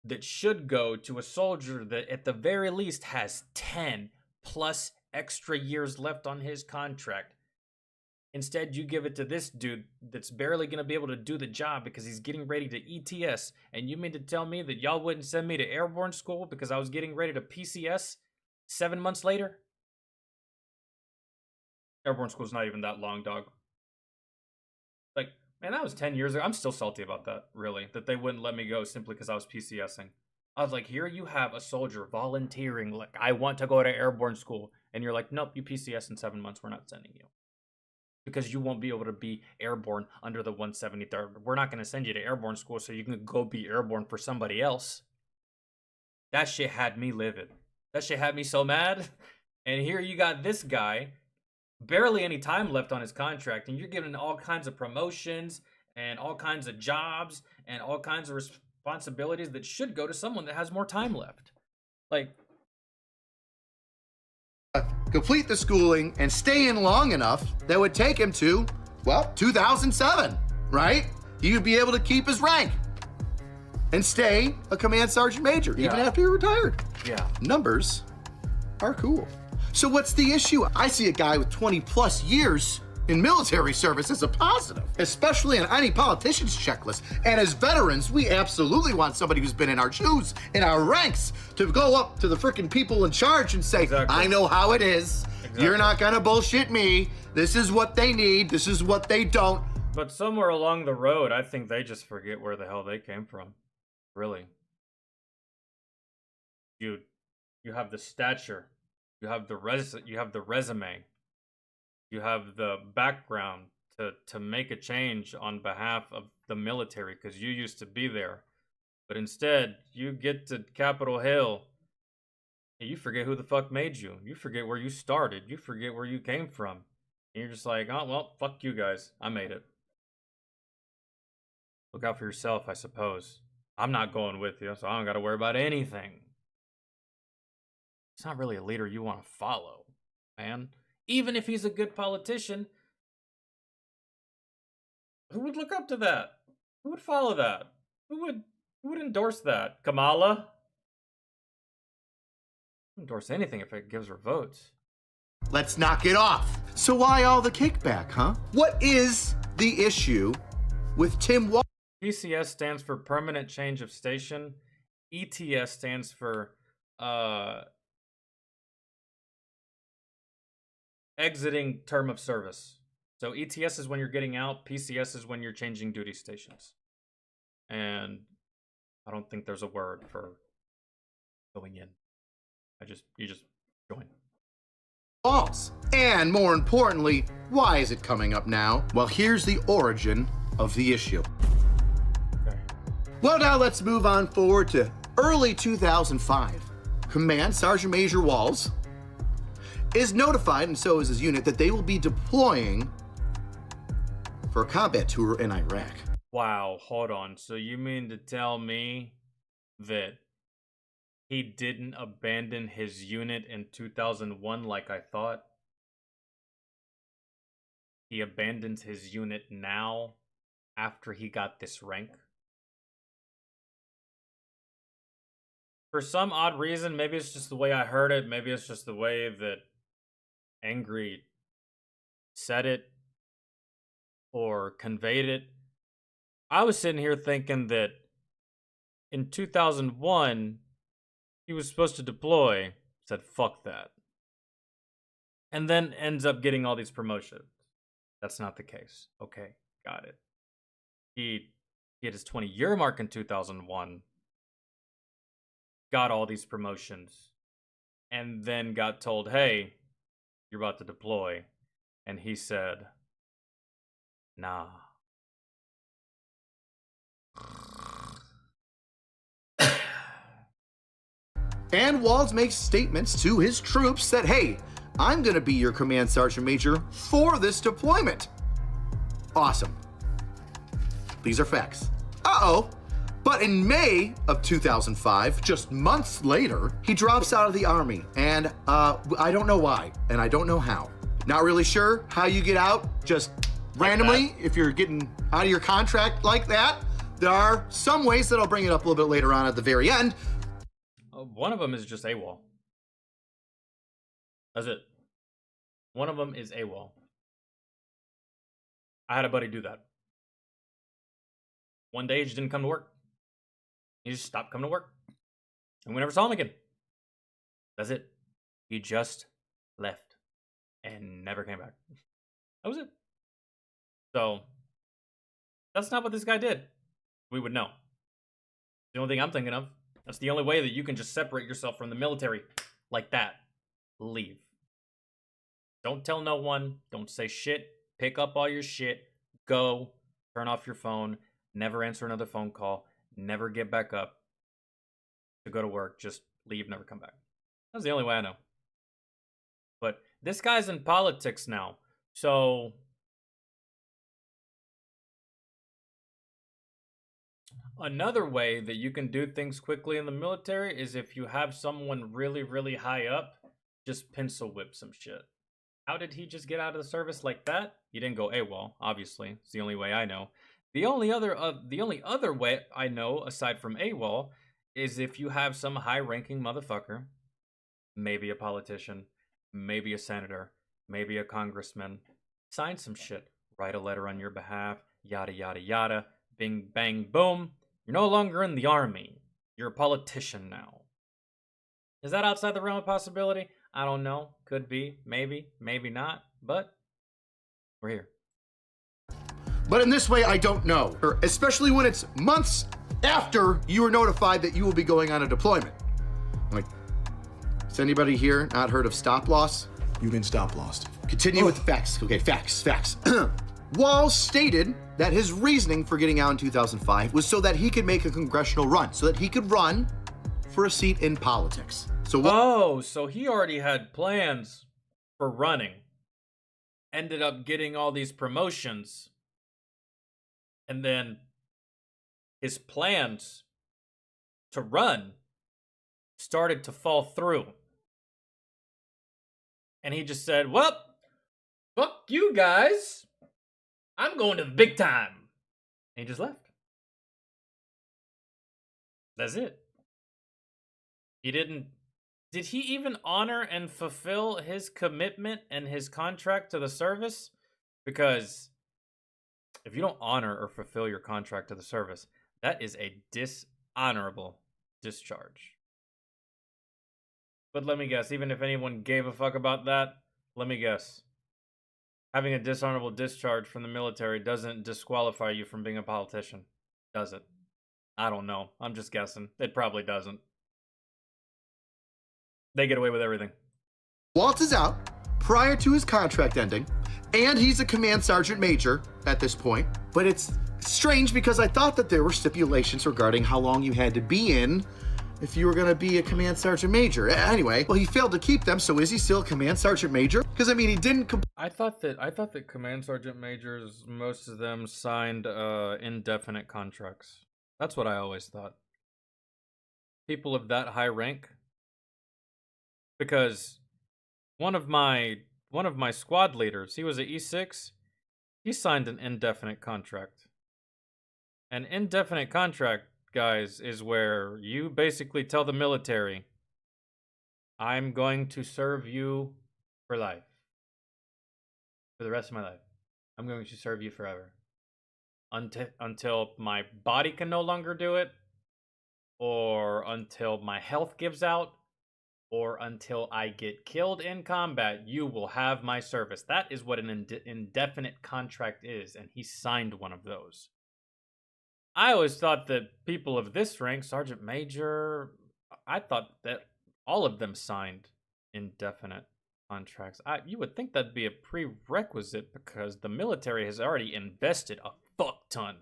A: that should go to a soldier that at the very least has 10 plus extra years left on his contract. Instead, you give it to this dude that's barely going to be able to do the job because he's getting ready to ETS. And you mean to tell me that y'all wouldn't send me to airborne school because I was getting ready to PCS 7 months later? Airborne school's not even that long, dog. Like, man, that was 10 years ago. I'm still salty about that, really, that they wouldn't let me go simply because I was PCSing. I was like, here you have a soldier volunteering, like, I want to go to airborne school. And you're like, nope, you PCS in 7 months. We're not sending you. Because you won't be able to be airborne under the 173rd. We're not going to send you to airborne school so you can go be airborne for somebody else. That shit had me livid. That shit had me so mad. And here you got this guy barely any time left on his contract, and you're giving all kinds of promotions and all kinds of jobs and all kinds of responsibilities that should go to someone that has more time left. Like,
B: complete the schooling and stay in long enough that would take him to, well, 2007, right? He'd be able to keep his rank and stay a command sergeant major even
A: Yeah.
B: after he retired.
A: yeah.
B: Numbers are cool. So what's the issue? I see a guy with 20 plus years in military service as a positive, especially on any politician's checklist. And as veterans, we absolutely want somebody who's been in our shoes, in our ranks, to go up to the freaking people in charge and say,
A: Exactly.
B: I know how it is.
A: Exactly.
B: You're not gonna bullshit me. This is what they need. This is what they don't.
A: But somewhere along the road, I think they just forget where the hell they came from. Really. You have the stature. You have the resume. You have the background to make a change on behalf of the military because you used to be there. But instead, you get to Capitol Hill and you forget who the fuck made you. You forget where you started. You forget where you came from. And you're just like, oh, well, fuck you guys. I made it. Look out for yourself, I suppose. I'm not going with you, so I don't got to worry about anything. It's not really a leader you want to follow, man. Even if he's a good politician, who would look up to that? Who would follow that? Who would endorse that? Kamala? Endorse anything if it gives her votes.
B: Let's knock it off. So why all the kickback, huh? What is the issue with Tim Walz?
A: PCS stands for Permanent Change of Station. ETS stands for exiting term of service. So ETS is when you're getting out, PCS is when you're changing duty stations. And I don't think there's a word for going in. You just join.
B: False. And more importantly, why is it coming up now? Well, here's the origin of the issue.
A: Okay.
B: Well, now let's move on forward to early 2005. Command Sergeant Major Walz is notified, and so is his unit, that they will be deploying for a combat tour in Iraq.
A: Wow, hold on. So you mean to tell me that he didn't abandon his unit in 2001 like I thought? He abandons his unit now after he got this rank? For some odd reason, maybe it's just the way I heard it, maybe it's just the way that Angry said it or conveyed it. I was sitting here thinking that in 2001, he was supposed to deploy, said fuck that, and then ends up getting all these promotions. That's not the case. Okay, got it. He hit his 20-year mark in 2001, got all these promotions, and then got told, hey, you're about to deploy. And he said, nah.
B: And Walz makes statements to his troops that, hey, I'm gonna be your Command Sergeant Major for this deployment. Awesome. These are facts. Uh-oh. But in May of 2005, just months later, he drops out of the Army. And I don't know why, and I don't know how. Not really sure how you get out, just randomly, if you're getting out of your contract like that. There are some ways that I'll bring it up a little bit later on at the very end.
A: One of them is just AWOL. That's it. One of them is AWOL. I had a buddy do that. One day he just didn't come to work. He just stopped coming to work. And we never saw him again. That's it. He just left and never came back. That was it. So, that's not what this guy did. We would know. The only thing I'm thinking of, that's the only way that you can just separate yourself from the military like that. Leave. Don't tell no one. Don't say shit. Pick up all your shit. Go. Turn off your phone. Never answer another phone call. Never get back up to go to work. Just leave, never come back. That's the only way I know. But This guy's in politics now. So another way that you can do things quickly in the military is if you have someone really, really high up, just pencil whip some shit. How did he just get out of the service like that? He didn't go AWOL, obviously. It's the only way I know. The only other way I know, aside from AWOL, is if you have some high-ranking motherfucker, maybe a politician, maybe a senator, maybe a congressman, sign some shit, write a letter on your behalf, yada, yada, yada, bing, bang, boom. You're no longer in the army. You're a politician now. Is that outside the realm of possibility? I don't know. Could be. Maybe. Maybe not. But we're here.
B: But in this way, I don't know. Especially when it's months after you were notified that you will be going on a deployment. Like, has anybody here not heard of stop loss?
D: You've been stop lost.
B: Continue with the facts. Okay, facts. Walls stated that his reasoning for getting out in 2005 was so that he could make a congressional run, so that he could run for a seat in politics.
A: So he already had plans for running. Ended up getting all these promotions. And then his plans to run started to fall through. And he just said, well, fuck you guys. I'm going to the big time. And he just left. That's it. He didn't... Did he even honor and fulfill his commitment and his contract to the service? Because if you don't honor or fulfill your contract to the service, that is a dishonorable discharge. But let me guess, even if anyone gave a fuck about that, let me guess. Having a dishonorable discharge from the military doesn't disqualify you from being a politician, does it? I don't know. I'm just guessing. It probably doesn't. They get away with everything.
B: Walt is out prior to his contract ending, and he's a command sergeant major at this point. But it's strange because I thought that there were stipulations regarding how long you had to be in if you were going to be a command sergeant major. Anyway, well, he failed to keep them, so is he still a command sergeant major? Because, I mean, he didn't...
A: I thought that command sergeant majors, most of them signed indefinite contracts. That's what I always thought. People of that high rank... Because one of my squad leaders, he was an E6, he signed an indefinite contract. An indefinite contract, guys, is where you basically tell the military, I'm going to serve you for life. For the rest of my life. I'm going to serve you forever. Until my body can no longer do it, or until my health gives out, or until I get killed in combat, you will have my service. That is what an indefinite contract is, and he signed one of those. I always thought that people of this rank, Sergeant Major, I thought that all of them signed indefinite contracts. You would think that'd be a prerequisite because the military has already invested a fuck ton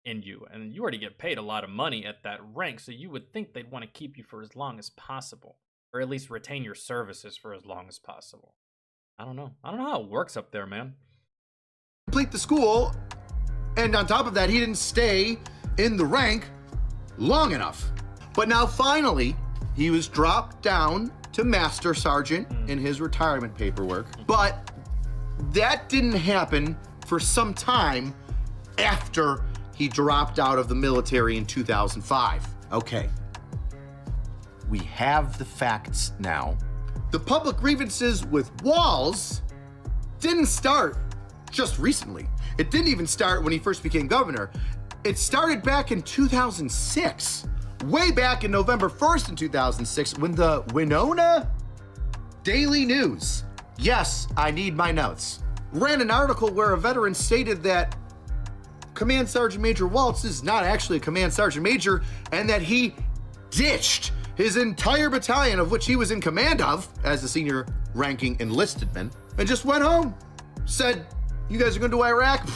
A: in you, and you already get paid a lot of money at that rank, so you would think they'd want to keep you for as long as possible. Or at least retain your services for as long as possible. I don't know. I don't know how it works up there, man.
B: Complete the school, and on top of that, he didn't stay in the rank long enough. But now finally, he was dropped down to Master Sergeant in his retirement paperwork. But that didn't happen for some time after he dropped out of the military in 2005. Okay. We have the facts now. The public grievances with Walls didn't start just recently. It didn't even start when he first became governor. It started back in 2006. Way back in November 1st in 2006 when the Winona Daily News, yes, I need my notes, ran an article where a veteran stated that Command Sergeant Major Waltz is not actually a Command Sergeant Major and that he ditched his entire battalion, of which he was in command of as the senior ranking enlisted man, and just went home. Said, you guys are going to Iraq?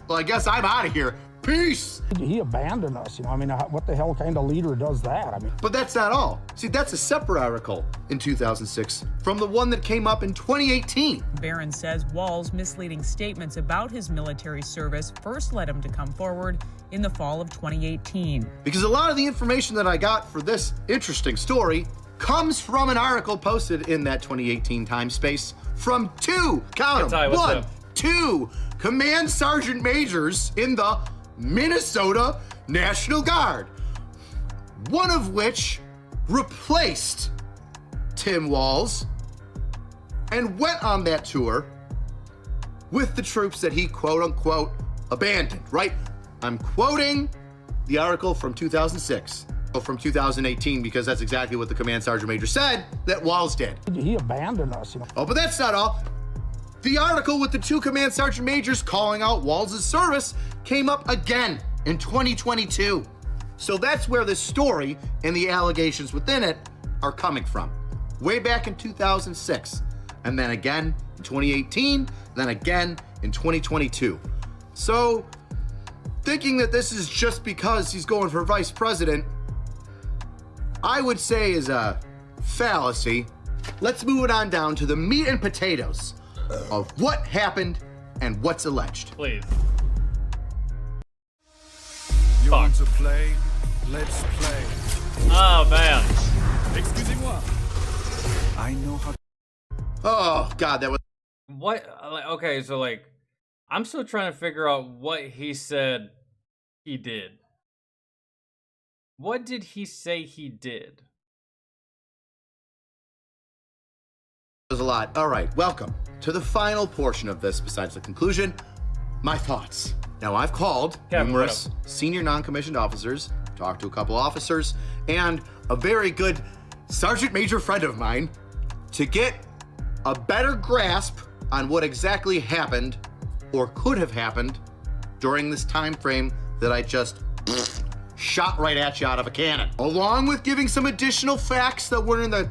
B: Well, I guess I'm out of here. Peace!
E: He abandoned us, you know. I mean, what the hell kind of leader does that? I mean,
B: But that's not all. See, that's a separate article in 2006 from the one that came up in 2018.
F: Barron says Wall's misleading statements about his military service first led him to come forward in the fall of 2018.
B: Because a lot of the information that I got for this interesting story comes from an article posted in that 2018 time space from two, count
A: Ty,
B: them,
A: what's
B: one,
A: up?
B: two command sergeant majors in the Minnesota National Guard, one of which replaced Tim Walz and went on that tour with the troops that he quote unquote abandoned, right? I'm quoting the article from 2006, or from 2018, because that's exactly what the command sergeant major said that Walz did.
E: he abandoned us, you know.
B: Oh, but that's not all. The article with the two command sergeant majors calling out Walz's service came up again in 2022. So that's where this story and the allegations within it are coming from. Way back in 2006, and then again in 2018, then again in 2022. So thinking that this is just because he's going for vice president, I would say is a fallacy. Let's move it on down to the meat and potatoes of what happened and what's alleged.
A: Please.
G: You
A: Fuck.
G: want to play? Let's play.
A: Oh, man.
G: Excusez-moi. I know how.
B: Oh, God, that was.
A: What? Okay, so, like, I'm still trying to figure out what he said he did. What did he say he did?
B: Was a lot. All right, welcome to the final portion of this, besides the conclusion, my thoughts. Now, I've called
A: Kevin,
B: numerous senior non-commissioned officers, talked to a couple officers, and a very good sergeant major friend of mine to get a better grasp on what exactly happened or could have happened during this time frame that I just shot right at you out of a cannon, along with giving some additional facts that were in the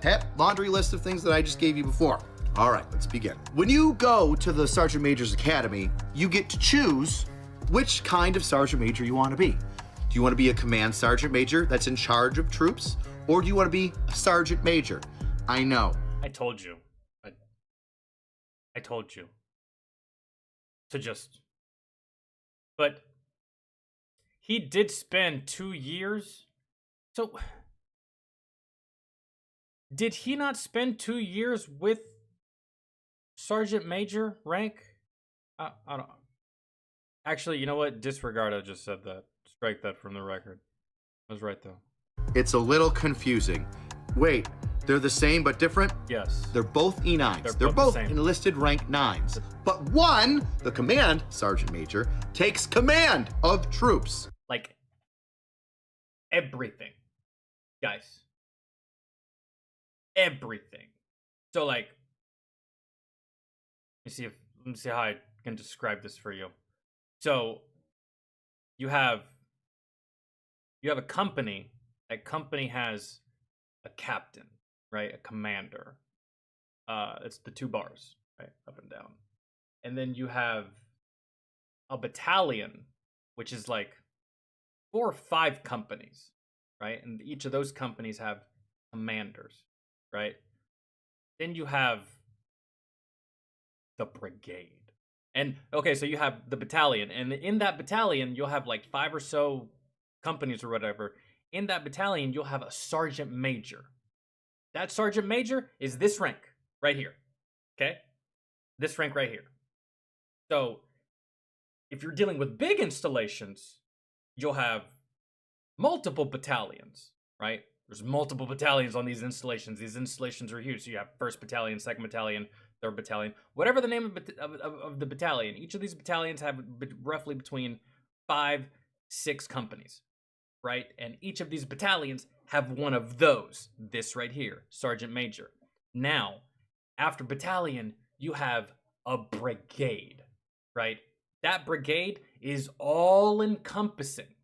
B: tap laundry list of things that I just gave you before. All right, let's begin. When you go to the Sergeant Major's Academy, you get to choose which kind of Sergeant Major you want to be. Do you want to be a Command Sergeant Major that's in charge of troops, or do you want to be a Sergeant Major? I know.
A: I told you. I told you. To just... But... he did spend 2 years. So, did he not spend 2 years with Sergeant Major rank? I don't. Actually, you know what? Disregard. I just said that. Strike that from the record. I was right though.
B: It's a little confusing. Wait, they're the same but different?
A: Yes.
B: They're both E9s.
A: They're
B: both
A: both the same.
B: enlisted rank 9s. But one, the Command Sergeant Major, takes command of troops.
A: Like everything, guys. Everything. So like, let me see how I can describe this for you. So you have a company. That company has a captain, right? A commander. It's the two bars, right? Up and down. And then you have a battalion, which is like 4 or 5 companies, right? And each of those companies have commanders, right? Then you have the brigade. And okay, so you have the battalion, and in that battalion, you'll have like 5 or so companies or whatever. In that battalion, you'll have a sergeant major. That sergeant major is this rank right here. Okay? This rank right here. So if you're dealing with big installations, you'll have multiple battalions, right? There's multiple battalions on these installations. These installations are huge. So you have 1st Battalion, 2nd Battalion, 3rd Battalion, whatever the name of the battalion. Each of these battalions have roughly between 5, 6 companies, right? And each of these battalions have one of those. This right here, Sergeant Major. Now, after battalion, you have a brigade, right? That brigade is all encompassing.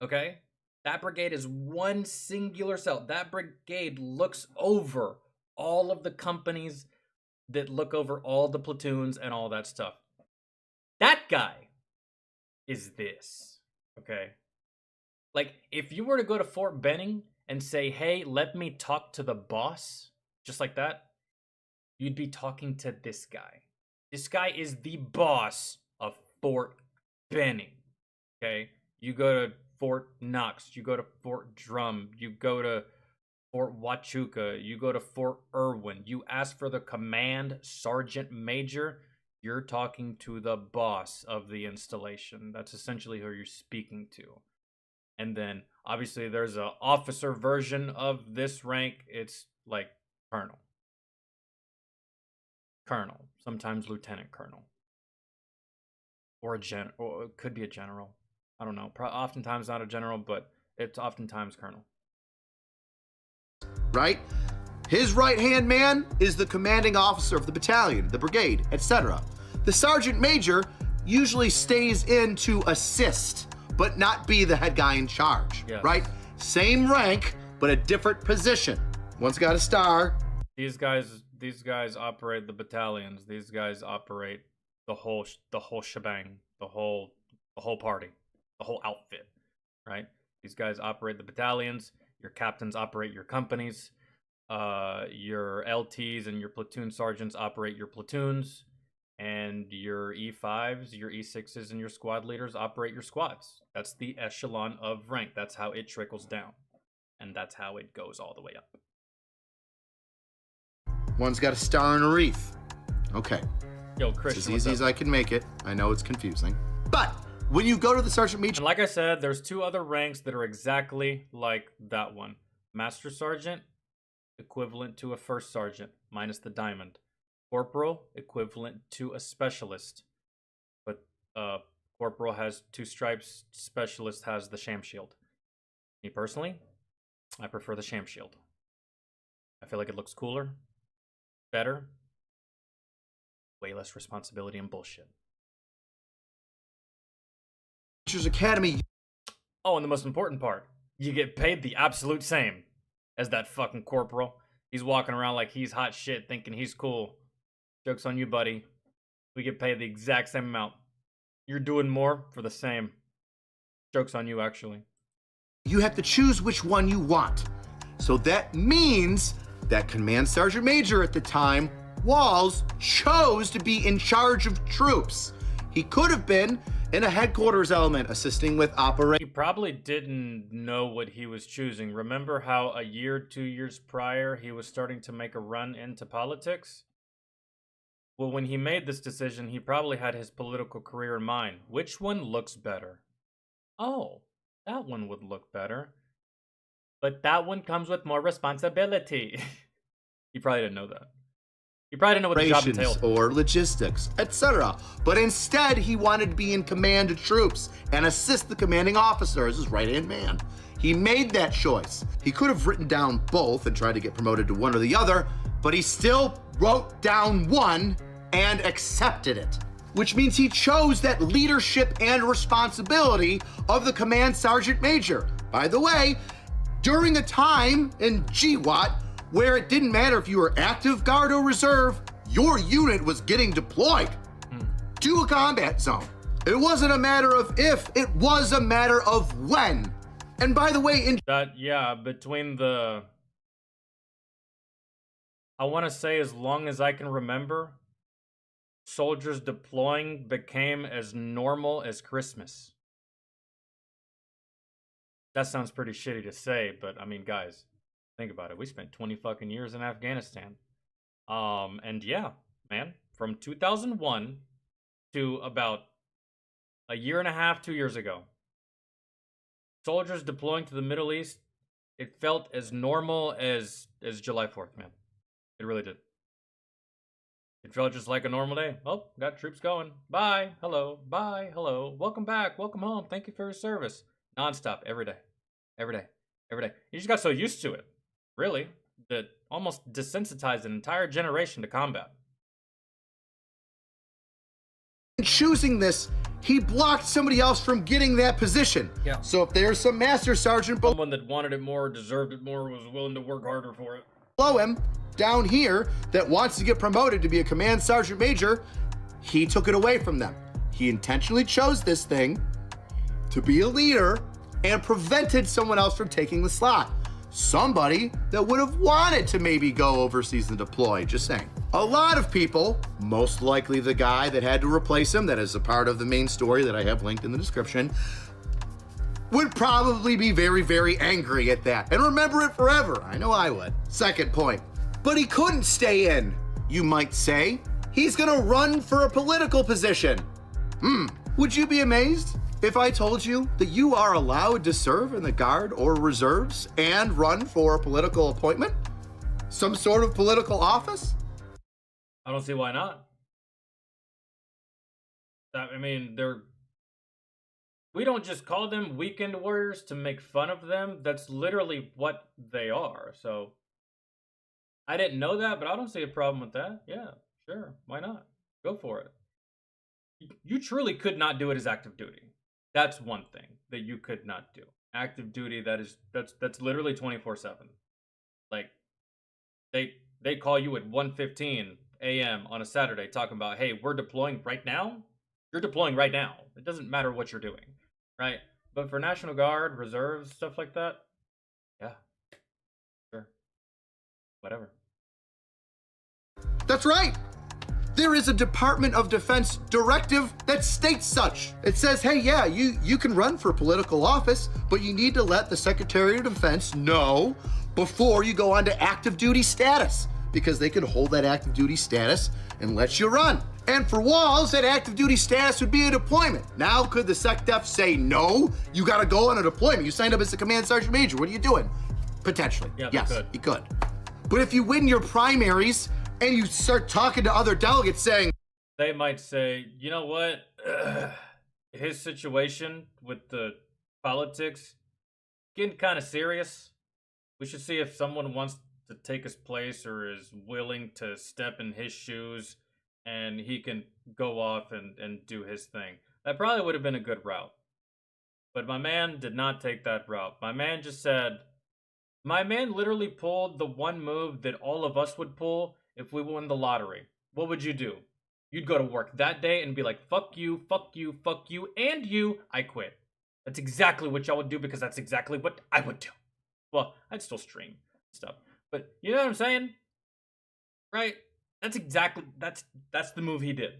A: Okay? That brigade is one singular cell. That brigade looks over all of the companies that look over all the platoons and all that stuff. That guy is this, okay? Like, if you were to go to Fort Benning and say, hey, let me talk to the boss, just like that, you'd be talking to this guy. This guy is the boss of Fort Benning, okay? You go to Fort Knox, you go to Fort Drum, you go to Fort Huachuca, you go to Fort Irwin, you ask for the command sergeant major, you're talking to the boss of the installation. That's essentially who you're speaking to. And then, obviously, there's an officer version of this rank. It's like colonel. Colonel. Sometimes lieutenant colonel. Or a general. Or it could be a general. I don't know. Oftentimes not a general, but it's oftentimes colonel.
B: Right? His right-hand man is the commanding officer of the battalion, the brigade, etc. The sergeant major usually stays in to assist, but not be the head guy in charge, right? Same rank, but a different position. One's got a star.
A: These guys operate the battalions. These guys operate the whole shebang, the whole party, the whole outfit, right? These guys operate the battalions. Your captains operate your companies. Your LTs and your platoon sergeants operate your platoons. And your E5s, your E6s, and your squad leaders operate your squads. That's the echelon of rank. That's how it trickles down. And that's how it goes all the way up.
B: One's got a star and a wreath. Okay.
A: Yo, Christian,
B: it's as easy as I can make it. I know it's confusing. But when you go to the sergeant major...
A: And like I said, there's two other ranks that are exactly like that one. Master Sergeant, equivalent to a first sergeant, minus the diamond. Corporal, equivalent to a specialist. But corporal has 2 stripes, specialist has the sham shield. Me personally, I prefer the sham shield. I feel like it looks cooler, better, way less responsibility and bullshit.
B: Academy.
A: Oh, and the most important part, you get paid the absolute same as that fucking corporal. He's walking around like he's hot shit, thinking he's cool. Joke's on you, buddy. We get paid the exact same amount. You're doing more for the same. Joke's on you, actually.
B: You have to choose which one you want. So that means that Command Sergeant Major at the time, Walls, chose to be in charge of troops. He could have been in a headquarters element assisting with operations.
A: He probably didn't know what he was choosing. Remember how a year, 2 years prior, he was starting to make a run into politics? Well, when he made this decision, he probably had his political career in mind. Which one looks better? Oh, that one would look better. But that one comes with more responsibility. He probably didn't know that. He probably didn't know what the job entailed.
B: Or logistics, etc. But instead, he wanted to be in command of troops and assist the commanding officer as his right-hand man. He made that choice. He could have written down both and tried to get promoted to one or the other, but he still wrote down one and accepted it, which means he chose that leadership and responsibility of the Command Sergeant Major. By the way, during a time in GWAT where it didn't matter if you were active, guard, or reserve, your unit was getting deployed to a combat zone. It wasn't a matter of if, it was a matter of when. And by the way,
A: between the, I want to say as long as I can remember, soldiers deploying became as normal as Christmas. That sounds pretty shitty to say, but I mean, guys, think about it. We spent 20 fucking years in Afghanistan. And yeah, man, from 2001 to about a year and a half, 2 years ago, soldiers deploying to the Middle East, it felt as normal as July 4th, man. It really did. It felt just like a normal day. Oh, got troops going. Bye. Hello. Bye. Hello. Welcome back. Welcome home. Thank you for your service. Nonstop. Every day. Every day. Every day. You just got so used to it, really, that almost desensitized an entire generation to combat.
B: in choosing this, he blocked somebody else from getting that position.
A: Yeah.
B: So if there's some master sergeant
A: Someone that wanted it more, deserved it more, was willing to work harder for it.
B: below him, down here, that wants to get promoted to be a command sergeant major, he took it away from them. He intentionally chose this thing to be a leader and prevented someone else from taking the slot. Somebody that would have wanted to maybe go overseas and deploy, just saying. A lot of people, most likely the guy that had to replace him, that is a part of the main story that I have linked in the description, would probably be very, very angry at that and remember it forever. I know I would. Second point, but he couldn't stay in, you might say. He's gonna run for a political position. Would you be amazed if I told you that you are allowed to serve in the Guard or Reserves and run for a political appointment? Some sort of political office?
A: I don't see why not. I mean, we don't just call them weekend warriors to make fun of them. That's literally what they are. So I didn't know that, but I don't see a problem with that. Yeah, sure. Why not? Go for it. You truly could not do it as active duty. That's one thing that you could not do. Active duty, that's literally 24/7. Like they call you at 1:15 a.m. on a Saturday talking about, hey, we're deploying right now. You're deploying right now. It doesn't matter what you're doing, right? But for National Guard, reserves, stuff like that, yeah, sure, whatever.
B: That's right. There is a Department of Defense directive that states such. It says, hey, yeah, you can run for political office, but you need to let the Secretary of Defense know before you go on to active duty status, because they can hold that active duty status and let you run. And for Walls, that active duty status would be a deployment. Now, could the SecDef say, no, you gotta go on a deployment? You signed up as a Command Sergeant Major, what are you doing? Potentially,
A: Yeah,
B: yes, he could. But if you win your primaries and you start talking to other delegates saying,
A: They might say, you know what? His situation with the politics getting kind of serious. We should see if someone wants to take his place or is willing to step in his shoes and he can go off and do his thing. That probably would have been a good route. But my man did not take that route. My man literally pulled the one move that all of us would pull if we won the lottery. What would you do? You'd go to work that day and be like, fuck you, fuck you, fuck you, and you, I quit. That's exactly what y'all would do, because that's exactly what I would do. Well, I'd still stream stuff. But you know what I'm saying? Right? That's the move he did.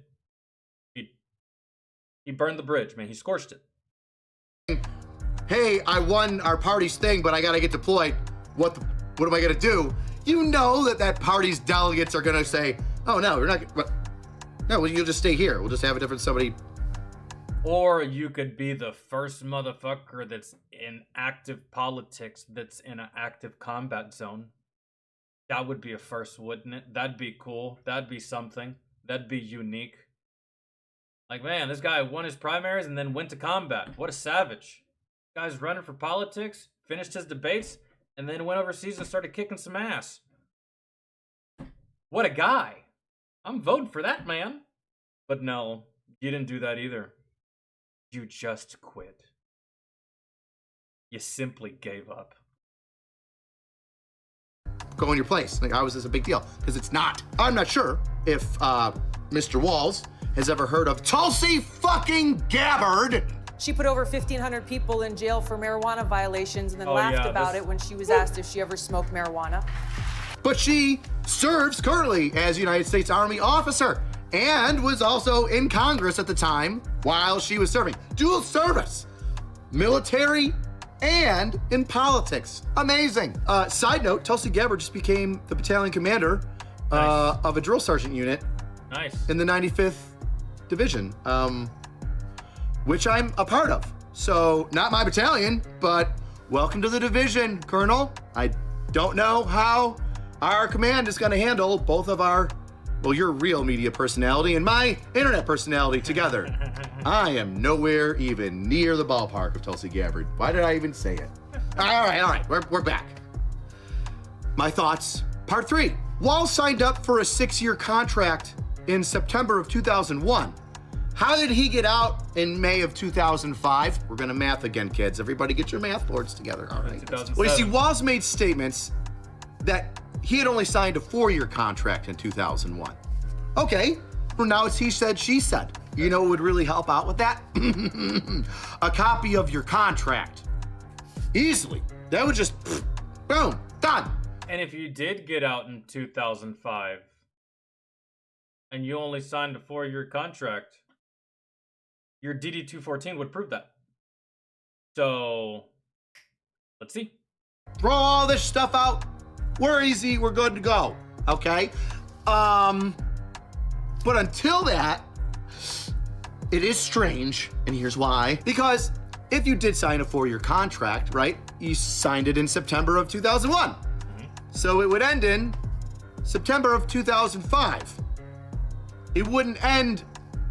A: He burned the bridge, man. He scorched it.
B: hey, I won our party's thing, but I gotta get deployed. What am I gonna do? You know that party's delegates are gonna say, oh no, we're not, no, well, you'll just stay here. We'll just have a different somebody.
A: Or you could be the first motherfucker that's in active politics, that's in an active combat zone. That would be a first, wouldn't it? That'd be cool. That'd be something. That'd be unique. Like, man, this guy won his primaries and then went to combat. What a savage. This guy's running for politics, finished his debates, and then went overseas and started kicking some ass. What a guy. I'm voting for that man. But no, you didn't do that either. You just quit. You simply gave up.
B: Go in your place. Like, how is this a big deal? Because it's not. I'm not sure if Mr. Walls has ever heard of Tulsi fucking Gabbard.
H: She put over 1,500 people in jail for marijuana violations and then laughed about it when she was asked if she ever smoked marijuana.
B: But she serves currently as a United States Army officer and was also in Congress at the time while she was serving. Dual service, military and in politics. Amazing. Side note, Tulsi Gabbard just became the battalion commander of a drill sergeant unit in the 95th Division, which I'm a part of. So not my battalion, but welcome to the division, Colonel. I don't know how our command is gonna handle both of our, well, your real media personality and my internet personality together. I am nowhere even near the ballpark of Tulsi Gabbard. Why did I even say it? All right, we're back. My thoughts, part 3. Walls signed up for a 6-year contract in September of 2001. How did he get out in May of 2005? We're gonna math again, kids. Everybody get your math boards together, all right? Well, you see, Walls made statements that he had only signed a 4-year contract in 2001. Okay, well now it's he said, she said. You know what would really help out with that? A copy of your contract. Easily. That would just, boom, done.
A: And if you did get out in 2005 and you only signed a 4-year contract, your DD-214 would prove that. So, let's see.
B: Throw all this stuff out. We're easy. We're good to go. Okay? But until that, it is strange, and here's why. Because if you did sign a 4-year contract, right, you signed it in September of 2001. So it would end in September of 2005. It wouldn't end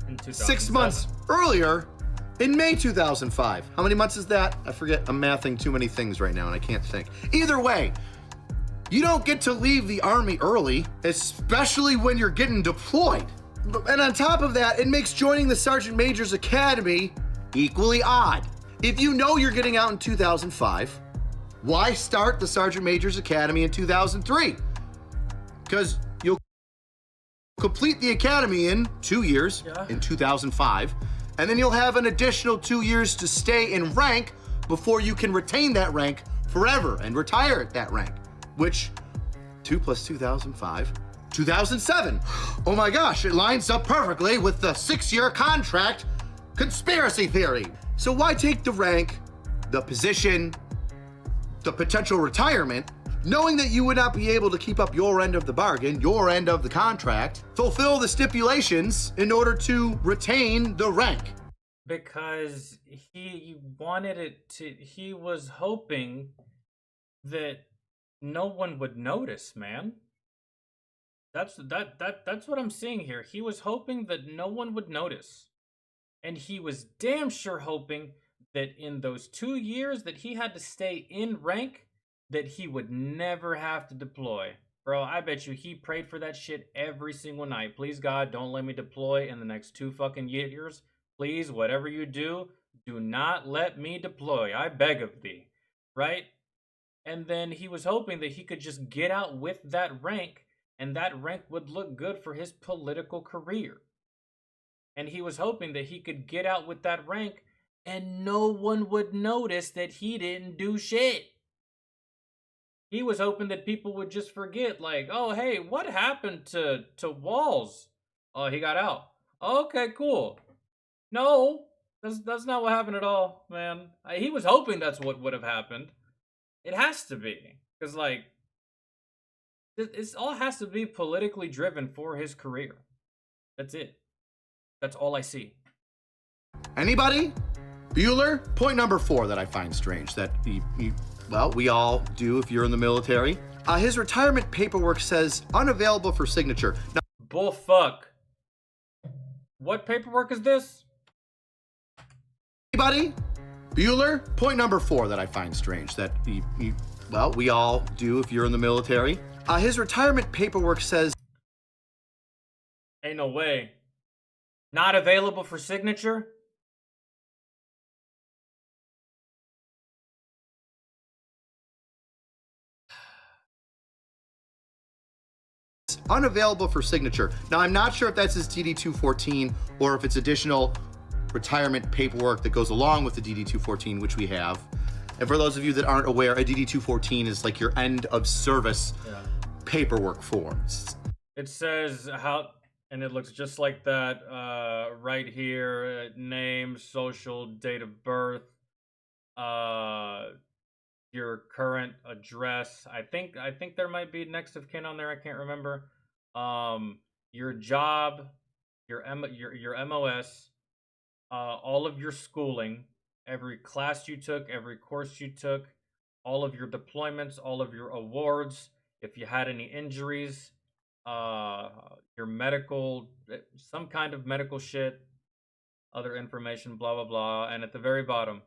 A: In
B: 6 months earlier in May 2005. How many months is that? I forget. I'm mathing too many things right now and I can't think. Either way, you don't get to leave the Army early, especially when you're getting deployed. And on top of that, it makes joining the Sergeant Major's Academy equally odd. If you know you're getting out in 2005, why start the Sergeant Major's Academy in 2003? Because you'll complete the academy in 2 years, in 2005, and then you'll have an additional 2 years to stay in rank before you can retain that rank forever and retire at that rank, which 2 plus 2005, 2007. Oh my gosh, it lines up perfectly with the 6-year contract conspiracy theory. So why take the rank, the position, the potential retirement, knowing that you would not be able to keep up your end of the bargain, your end of the contract, fulfill the stipulations in order to retain the rank?
A: Because he wanted it to, he was hoping that no one would notice, man. That's what I'm seeing here. He was hoping that no one would notice. And he was damn sure hoping that in those 2 years that he had to stay in rank, that he would never have to deploy. Bro, I bet you he prayed for that shit every single night. Please, God, don't let me deploy in the next 2 fucking years. Please, whatever you do, do not let me deploy. I beg of thee. Right? And then he was hoping that he could just get out with that rank, and that rank would look good for his political career. And he was hoping that he could get out with that rank and no one would notice that he didn't do shit. He was hoping that people would just forget, like, oh, hey, what happened to Walls? Oh, he got out. Okay, cool. No, that's not what happened at all, man. He was hoping that's what would have happened. It has to be. Because, like, it all has to be politically driven for his career. That's it. That's all I see.
B: Anybody? Bueller? Point number 4 that I find strange, that well, we all do if you're in the military. His retirement paperwork says unavailable for signature. Now,
A: bullfuck. What paperwork is this?
B: anybody? Bueller? Point number 4 that I find strange, that well, we all do if you're in the military. His retirement paperwork says
A: ain't no way. Not available for signature?
B: unavailable for signature. Now, I'm not sure if that's his DD-214 or if it's additional retirement paperwork that goes along with the DD-214, which we have. And for those of you that aren't aware, a DD-214 is like your end of service paperwork forms.
A: It says how, and it looks just like that right here. Name, social, date of birth, your current address. I think there might be next of kin on there. I can't remember. Your job, your MOS, all of your schooling, every class you took, every course you took, all of your deployments, all of your awards, if you had any injuries, your medical, some kind of medical shit, other information, blah, blah, blah. And at the very bottom,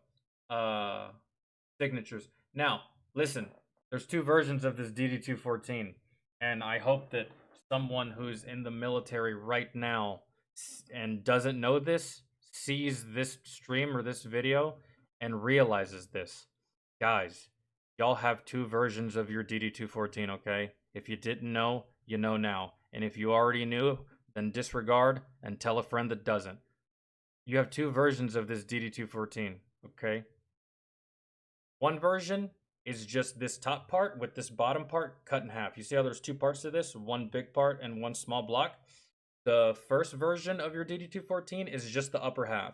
A: signatures. Now, listen, there's two versions of this DD-214, and I hope that someone who's in the military right now and doesn't know this sees this stream or this video and realizes this. Guys, y'all have two versions of your DD-214, okay? If you didn't know, you know now. And if you already knew, then disregard and tell a friend that doesn't. you have two versions of this DD-214, okay? One version is just this top part with this bottom part cut in half. You see how there's two parts to this? One big part and one small block? The first version of your DD-214 is just the upper half.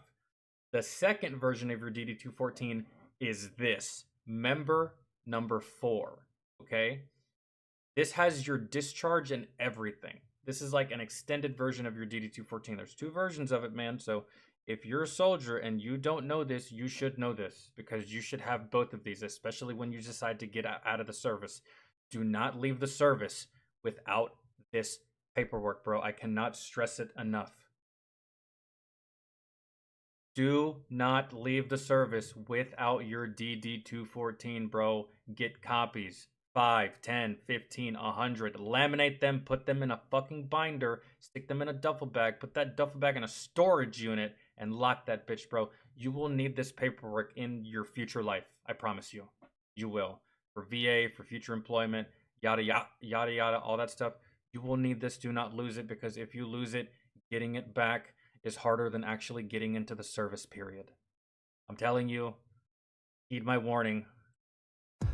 A: The second version of your DD-214 is this, member number 4, okay? This has your discharge and everything. This is like an extended version of your DD-214. There's two versions of it, man. So if you're a soldier and you don't know this, you should know this because you should have both of these, especially when you decide to get out of the service. Do not leave the service without this paperwork, bro. I cannot stress it enough. Do not leave the service without your DD-214, bro. Get copies. 5, 10, 15, 100. Laminate them, put them in a fucking binder, stick them in a duffel bag, put that duffel bag in a storage unit, and lock that bitch, bro. You will need this paperwork in your future life. I promise you. You will. For VA, for future employment, yada, yada, yada, yada, all that stuff. You will need this. Do not lose it, because if you lose it, getting it back is harder than actually getting into the service period. I'm telling you, heed my warning.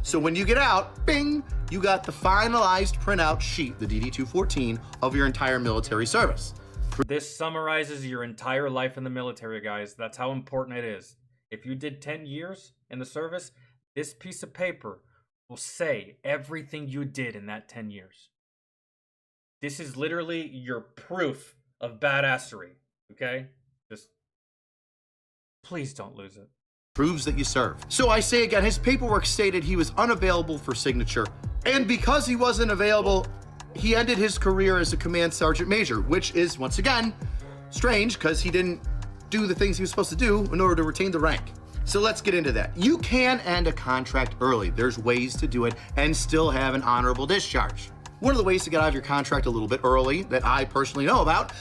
B: So when you get out, bing, you got the finalized printout sheet, the DD-214, of your entire military service.
A: This summarizes your entire life in the military, guys. That's how important it is. If you did 10 years in the service, this piece of paper will say everything you did in that 10 years. This is literally your proof of badassery, okay? Just please don't lose it.
B: Proves that you served. So I say again, his paperwork stated he was unavailable for signature, and because he wasn't available, he ended his career as a command sergeant major, which is, once again, strange because he didn't do the things he was supposed to do in order to retain the rank. So let's get into that. You can end a contract early. There's ways to do it and still have an honorable discharge. One of the ways to get out of your contract a little bit early that I personally know about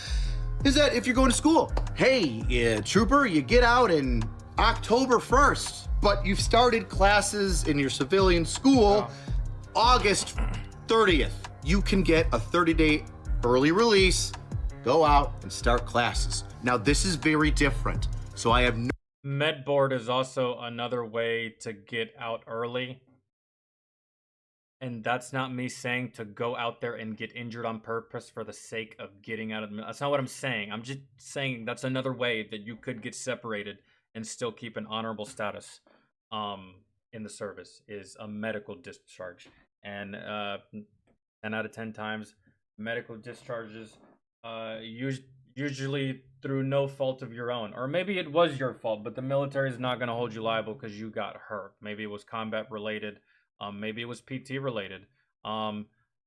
B: is that if you're going to school, hey, trooper, you get out in October 1st, but you've started classes in your civilian school August 30th. You can get a 30-day early release, go out and start classes. Now, this is very different. So I have no...
A: Med board is also another way to get out early. And that's not me saying to go out there and get injured on purpose for the sake of getting out of the... That's not what I'm saying. I'm just saying that's another way that you could get separated and still keep an honorable status in the service, is a medical discharge. And 10 out of 10 times, medical discharges, usually through no fault of your own. Or maybe it was your fault, but the military is not going to hold you liable because you got hurt. Maybe it was combat related. Maybe it was PT related.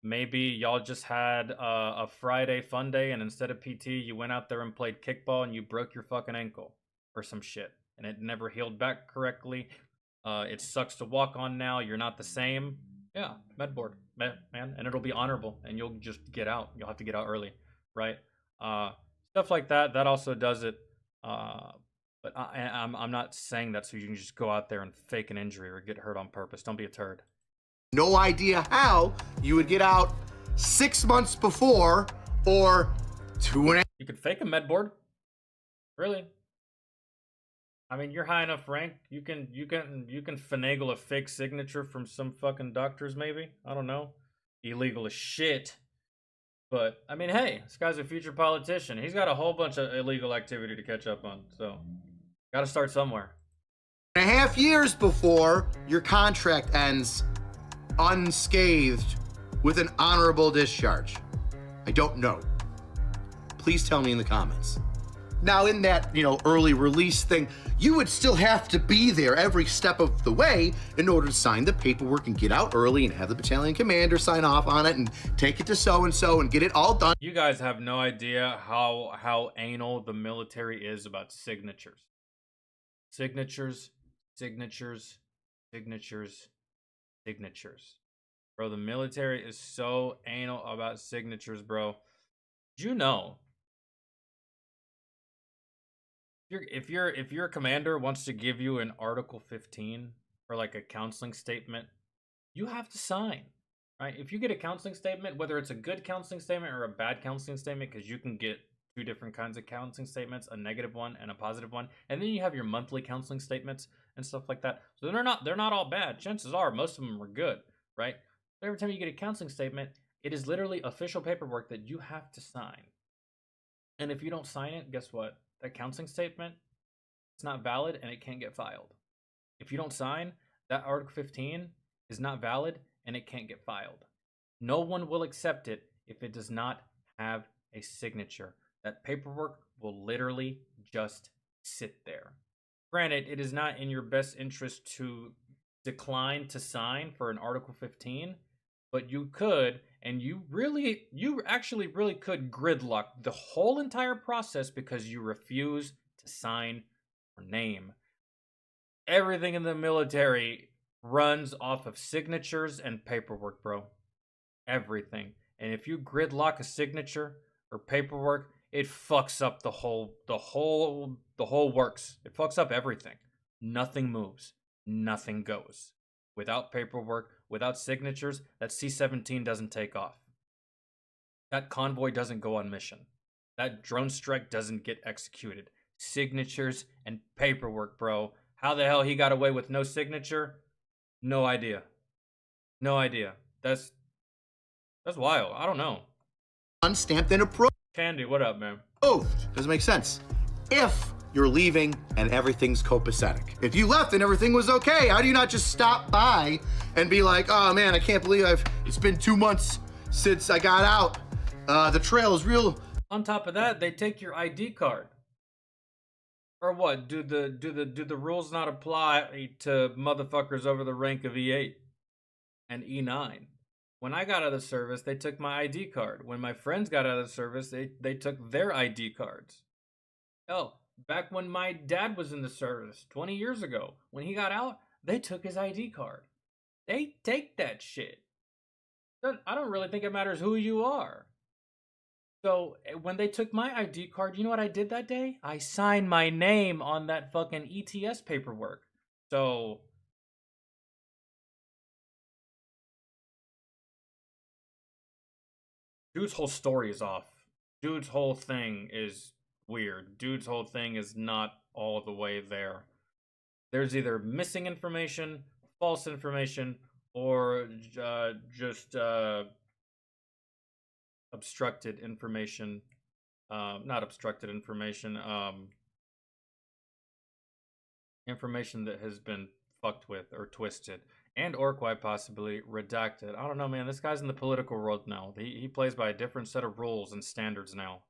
A: Maybe y'all just had a Friday fun day, and instead of PT, you went out there and played kickball and you broke your fucking ankle or some shit, and it never healed back correctly. It sucks to walk on now. You're not the same. Yeah, med board, man, and it'll be honorable, and you'll just get out. You'll have to get out early, right? Stuff like that. That also does it. But I'm not saying that so you can just go out there and fake an injury or get hurt on purpose. Don't be a turd.
B: No idea how you would get out 6 months before or 2.5.
A: You could fake a med board. Really? I mean, you're high enough rank. You can finagle a fake signature from some fucking doctors, maybe. I don't know. Illegal as shit. But I mean, hey, this guy's a future politician. He's got a whole bunch of illegal activity to catch up on. So, gotta start somewhere.
B: 2.5 years before your contract ends unscathed with an honorable discharge. I don't know. Please tell me in the comments. Now, in that, early release thing, you would still have to be there every step of the way in order to sign the paperwork and get out early and have the battalion commander sign off on it and take it to so-and-so and get it all done.
A: You guys have no idea how anal the military is about signatures. Signatures. Bro, the military is so anal about signatures, bro. Did you know? If your commander wants to give you an Article 15 or like a counseling statement, you have to sign, right? If you get a counseling statement, whether it's a good counseling statement or a bad counseling statement, because you can get two different kinds of counseling statements, a negative one and a positive one. And then you have your monthly counseling statements and stuff like that. So they're not all bad. Chances are most of them are good, right? But every time you get a counseling statement, it is literally official paperwork that you have to sign. And if you don't sign it, guess what? That counseling statement, it's not valid and it can't get filed. If you don't sign, that Article 15 is not valid and it can't get filed. No one will accept it if it does not have a signature. That paperwork will literally just sit there. Granted, it is not in your best interest to decline to sign for an Article 15, but you could, and you actually really could gridlock the whole entire process because you refuse to sign or name. Everything in the military runs off of signatures and paperwork, bro. Everything. And if you gridlock a signature or paperwork, it fucks up the whole works. It fucks up everything. Nothing moves. Nothing goes. Without paperwork, without signatures, that C-17 doesn't take off. That convoy doesn't go on mission. That drone strike doesn't get executed. Signatures and paperwork, bro. How the hell he got away with no signature? No idea. No idea. That's wild. I don't know.
B: Unstamped and approved.
A: Candy, what up, man?
B: Oh, doesn't make sense. If you're leaving and everything's copacetic. If you left and everything was okay, how do you not just stop by and be like, oh man, I can't believe it's been 2 months since I got out. The trail is real.
A: On top of that, they take your ID card. Or what? Do the rules not apply to motherfuckers over the rank of E8 and E9? When I got out of the service, they took my ID card. When my friends got out of the service, they took their ID cards. Hell, back when my dad was in the service 20 years ago, when he got out, they took his ID card. They take that shit. I don't really think it matters who you are. So when they took my ID card, you know what I did that day? I signed my name on that fucking ETS paperwork. So dude's whole story is off. Dude's whole thing is weird. Dude's whole thing is not all the way there. There's either missing information, false information, or just obstructed information. Not obstructed information. Information that has been fucked with or twisted. And or quite possibly redacted. I don't know, man. This guy's in the political world now. He plays by a different set of rules and standards now.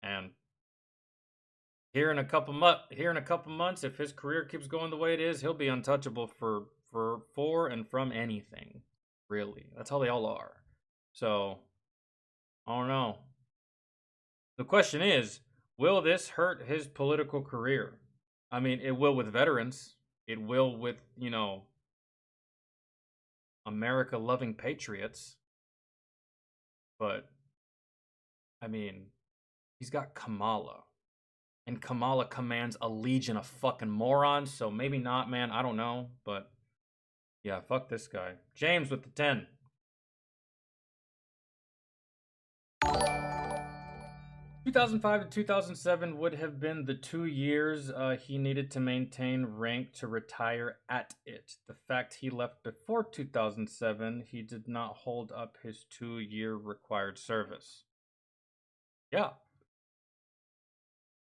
A: And here in a couple months, if his career keeps going the way it is, he'll be untouchable for and from anything. Really, that's how they all are. So I don't know. The question is, will this hurt his political career? I mean, it will with veterans. It will with, America-loving patriots. But, I mean, he's got Kamala. And Kamala commands a legion of fucking morons, so maybe not, man. I don't know. But, yeah, fuck this guy. James with the 10. 2005 to 2007 would have been the 2 years he needed to maintain rank to retire at it. The fact he left before 2007, he did not hold up his 2-year required service. Yeah.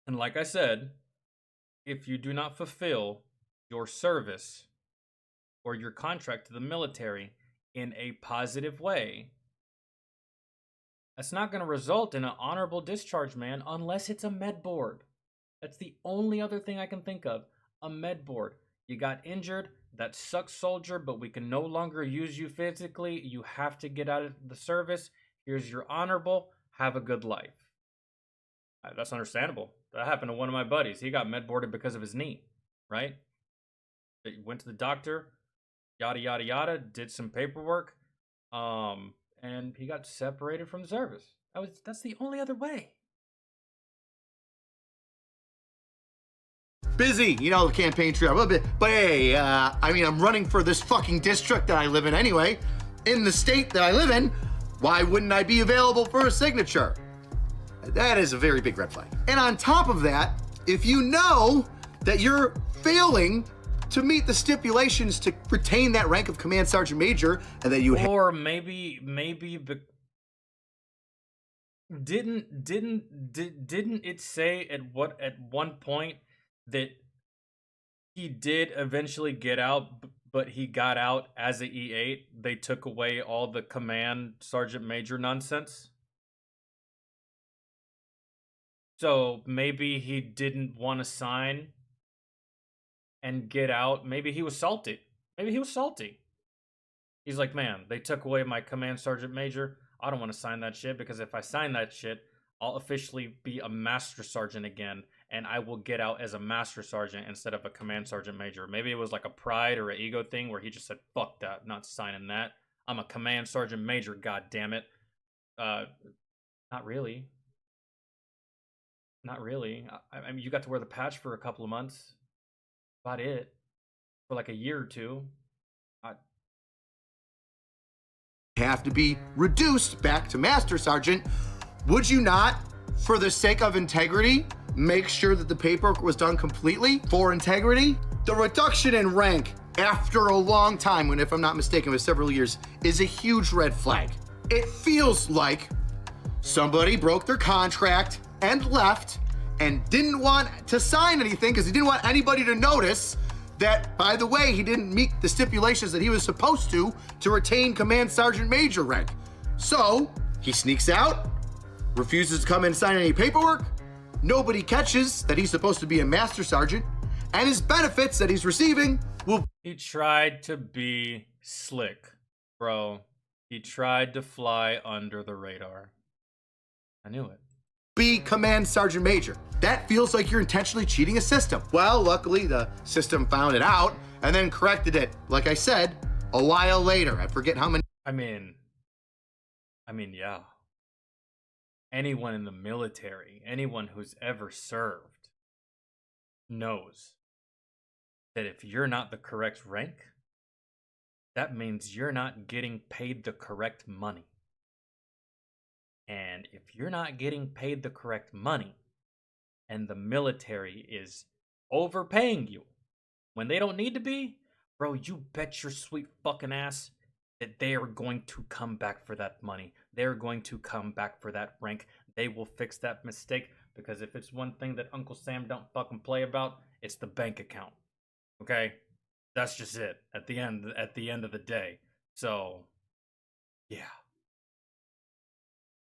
A: And like I said, if you do not fulfill your service or your contract to the military in a positive way, that's not going to result in an honorable discharge, man, unless it's a med board. That's the only other thing I can think of. A med board. You got injured. That sucks, soldier, but we can no longer use you physically. You have to get out of the service. Here's your honorable. Have a good life. That's understandable. That happened to one of my buddies. He got med boarded because of his knee, right? He went to the doctor, yada, yada, yada, did some paperwork, and he got separated from the service. That's the only other way.
B: Busy, the campaign trail a little bit. But hey, I'm running for this fucking district that I live in anyway. In the state that I live in, why wouldn't I be available for a signature? That is a very big red flag. And on top of that, if you know that you're failing to meet the stipulations to retain that rank of command sergeant major, and that you
A: or maybe didn't it say at one point that he did eventually get out, but he got out as a E8? They took away all the command sergeant major nonsense. So maybe he didn't want to sign and get out. Maybe he was salty. He's like, man, they took away my command sergeant major. I don't want to sign that shit, because if I sign that shit, I'll officially be a master sergeant again, and I will get out as a master sergeant instead of a command sergeant major. Maybe it was like a pride or an ego thing where he just said, fuck that, not signing that. I'm a command sergeant major, god damn it. Not really. Not really. I mean, you got to wear the patch for a couple of months. About it. For like a year or two.
B: have to be reduced back to master sergeant, would you not, for the sake of integrity, make sure that the paperwork was done completely for integrity? The reduction in rank after a long time, when if I'm not mistaken, was several years, is a huge red flag. It feels like somebody broke their contract and left and didn't want to sign anything because he didn't want anybody to notice that, by the way, he didn't meet the stipulations that he was supposed to retain command sergeant major rank. So he sneaks out, refuses to come and sign any paperwork. Nobody catches that he's supposed to be a master sergeant, and his benefits that he's receiving will...
A: He tried to be slick, bro. He tried to fly under the radar. I knew it.
B: Be command sergeant major. That feels like you're intentionally cheating a system. Well, luckily the system found it out and then corrected it, like I said, a while later. I forget how many...
A: I mean, yeah. Anyone in the military, anyone who's ever served, knows that if you're not the correct rank, that means you're not getting paid the correct money. And if you're not getting paid the correct money, and the military is overpaying you when they don't need to be, bro, you bet your sweet fucking ass that they are going to come back for that money. They're going to come back for that rank. They will fix that mistake, because if it's one thing that Uncle Sam don't fucking play about, it's the bank account. Okay? That's just it at the end of the day. So, yeah.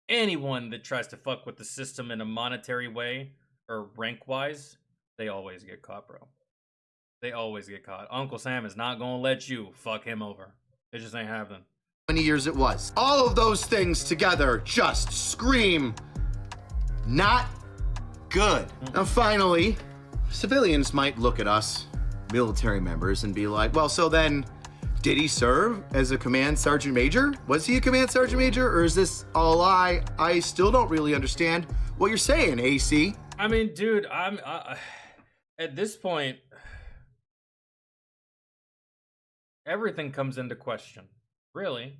A: Anyone that tries to fuck with the system in a monetary way or rank-wise, they always get caught, bro. They always get caught. Uncle Sam is not gonna let you fuck him over. It just ain't happening.
B: How many years it was. All of those things together just scream not good. And finally, civilians might look at us, military members, and be like, well, so then, did he serve as a command sergeant major? Was he a command sergeant major, or is this a lie? I still don't really understand what you're saying, AC.
A: I mean, dude, I'm at this point, everything comes into question. Really.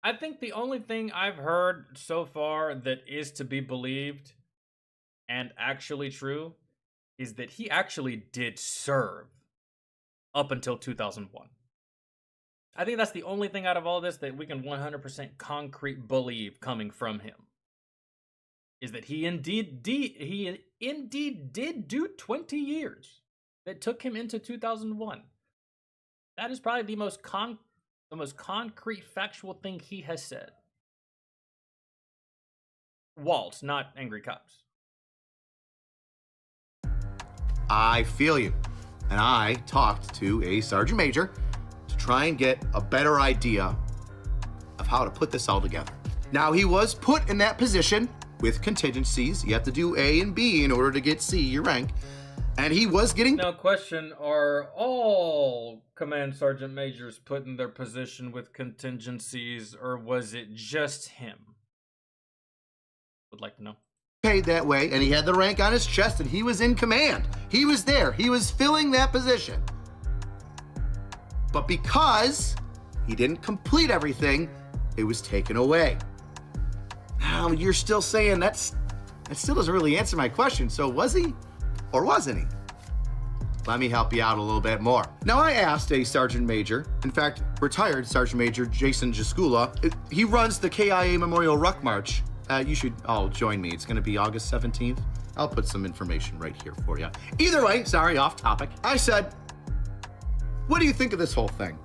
A: I think the only thing I've heard so far that is to be believed and actually true is that he actually did serve up until 2001. I think that's the only thing out of all this that we can 100% concrete believe coming from him. Is that he indeed did do 20 years that took him into 2001. That is probably the most concrete factual thing he has said. Waltz, not angry cops.
B: I feel you. And I talked to a sergeant major to try and get a better idea of how to put this all together. Now, he was put in that position with contingencies. You have to do A and B in order to get C, your rank. And he was getting...
A: Now, question, are all command sergeant majors put in their position with contingencies, or was it just him? Would like to know.
B: Paid that way, and he had the rank on his chest, and he was in command. He was there. He was filling that position. But because he didn't complete everything, it was taken away. Now, you're still saying that's It still doesn't really answer my question. So was he or wasn't he? Let me help you out a little bit more. Now, I asked a sergeant major, in fact, retired Sergeant Major Jason Jaskula. He runs the KIA Memorial Ruck March. You should all join me. It's going to be August 17th. I'll put some information right here for you. Either way, sorry, off topic. I said, what do you think of this whole thing?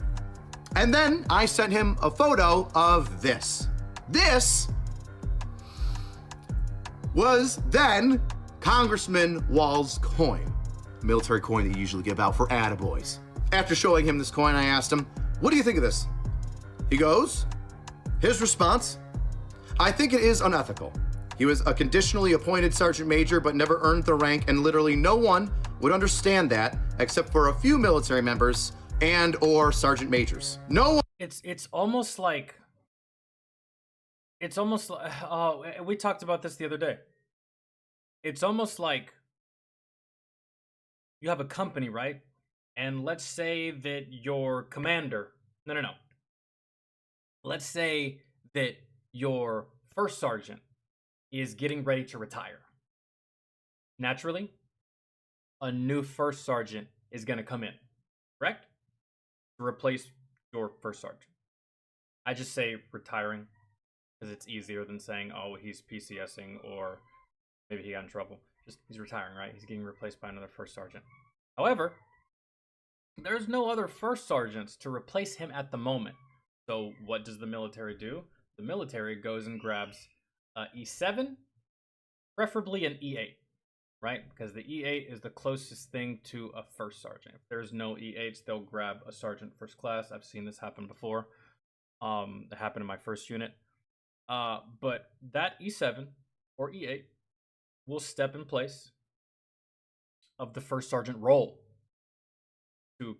B: And then I sent him a photo of this. This was then Congressman Wall's coin. Military coin that you usually give out for attaboys. After showing him this coin, I asked him, what do you think of this? He goes, his response, I think it is unethical. He was a conditionally appointed sergeant major, but never earned the rank, and literally no one would understand that except for a few military members and or sergeant majors. No one.
A: It's almost like oh, we talked about this the other day. It's almost like you have a company, right? And let's say that your commander, no. Let's say that your first sergeant is getting ready to retire. Naturally, a new first sergeant is going to come in, correct? To replace your first sergeant. I just say retiring because it's easier than saying, oh, he's PCSing or maybe he got in trouble. Just he's retiring, right? He's getting replaced by another first sergeant. However, there's no other first sergeants to replace him at the moment. So what does the military do? The military goes and grabs E7, preferably an E8, right? Because the E8 is the closest thing to a first sergeant. If there's no E8s, they'll grab a sergeant first class. I've seen this happen before. It happened in my first unit. But that E7 or E8 will step in place of the first sergeant role to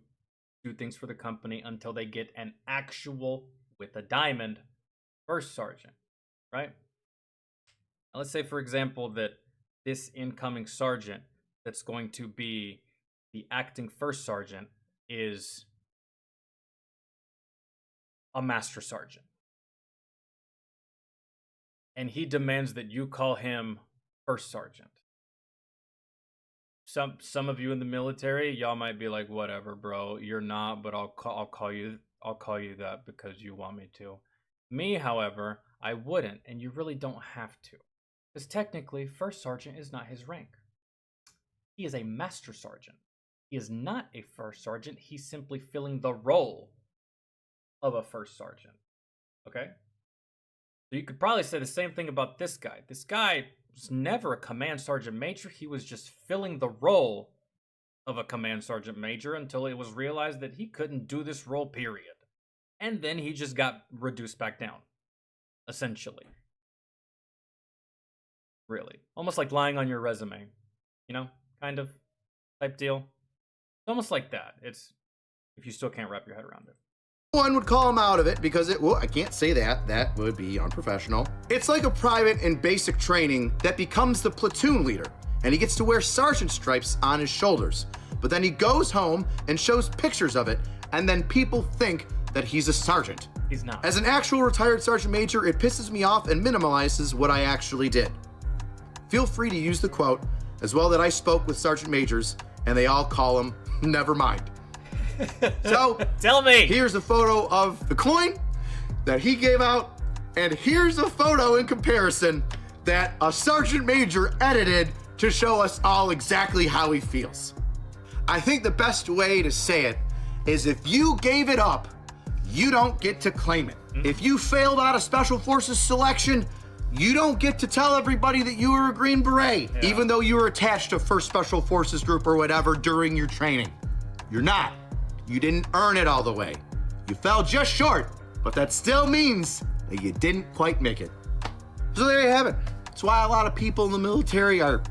A: do things for the company until they get an actual, with a diamond, first sergeant, right? Now, let's say, for example, that this incoming sergeant that's going to be the acting first sergeant is a master sergeant. And he demands that you call him first sergeant. Some of you in the military, y'all might be like, whatever, bro, you're not, but I'll call you that because you want me to. Me, however, I wouldn't, and you really don't have to. Because technically, first sergeant is not his rank. He is a master sergeant. He is not a first sergeant. He's simply filling the role of a first sergeant. Okay? So you could probably say the same thing about this guy. This guy was never a command sergeant major. He was just filling the role of a command sergeant major until it was realized that he couldn't do this role, period. And then he just got reduced back down, essentially. Really. Almost like lying on your resume, you know, kind of type deal. It's almost like that. It's if you still can't wrap your head around it.
B: One would call him out of it because I can't say that. That would be unprofessional. It's like a private in basic training that becomes the platoon leader, and he gets to wear sergeant stripes on his shoulders. But then he goes home and shows pictures of it, and then people think that he's a sergeant.
A: He's not.
B: As an actual retired sergeant major, it pisses me off and minimalizes what I actually did. Feel free to use the quote as well that I spoke with sergeant majors, and they all call him never mind. So,
A: tell me.
B: Here's a photo of the coin that he gave out, and here's a photo in comparison that a sergeant major edited to show us all exactly how he feels. I think the best way to say it is if you gave it up, you don't get to claim it. Mm-hmm. If you failed out of Special Forces selection, you don't get to tell everybody that you were a Green Beret, even though you were attached to 1st Special Forces Group or whatever during your training. You're not. You didn't earn it all the way. You fell just short, but that still means that you didn't quite make it. So there you have it. That's why a lot of people in the military are,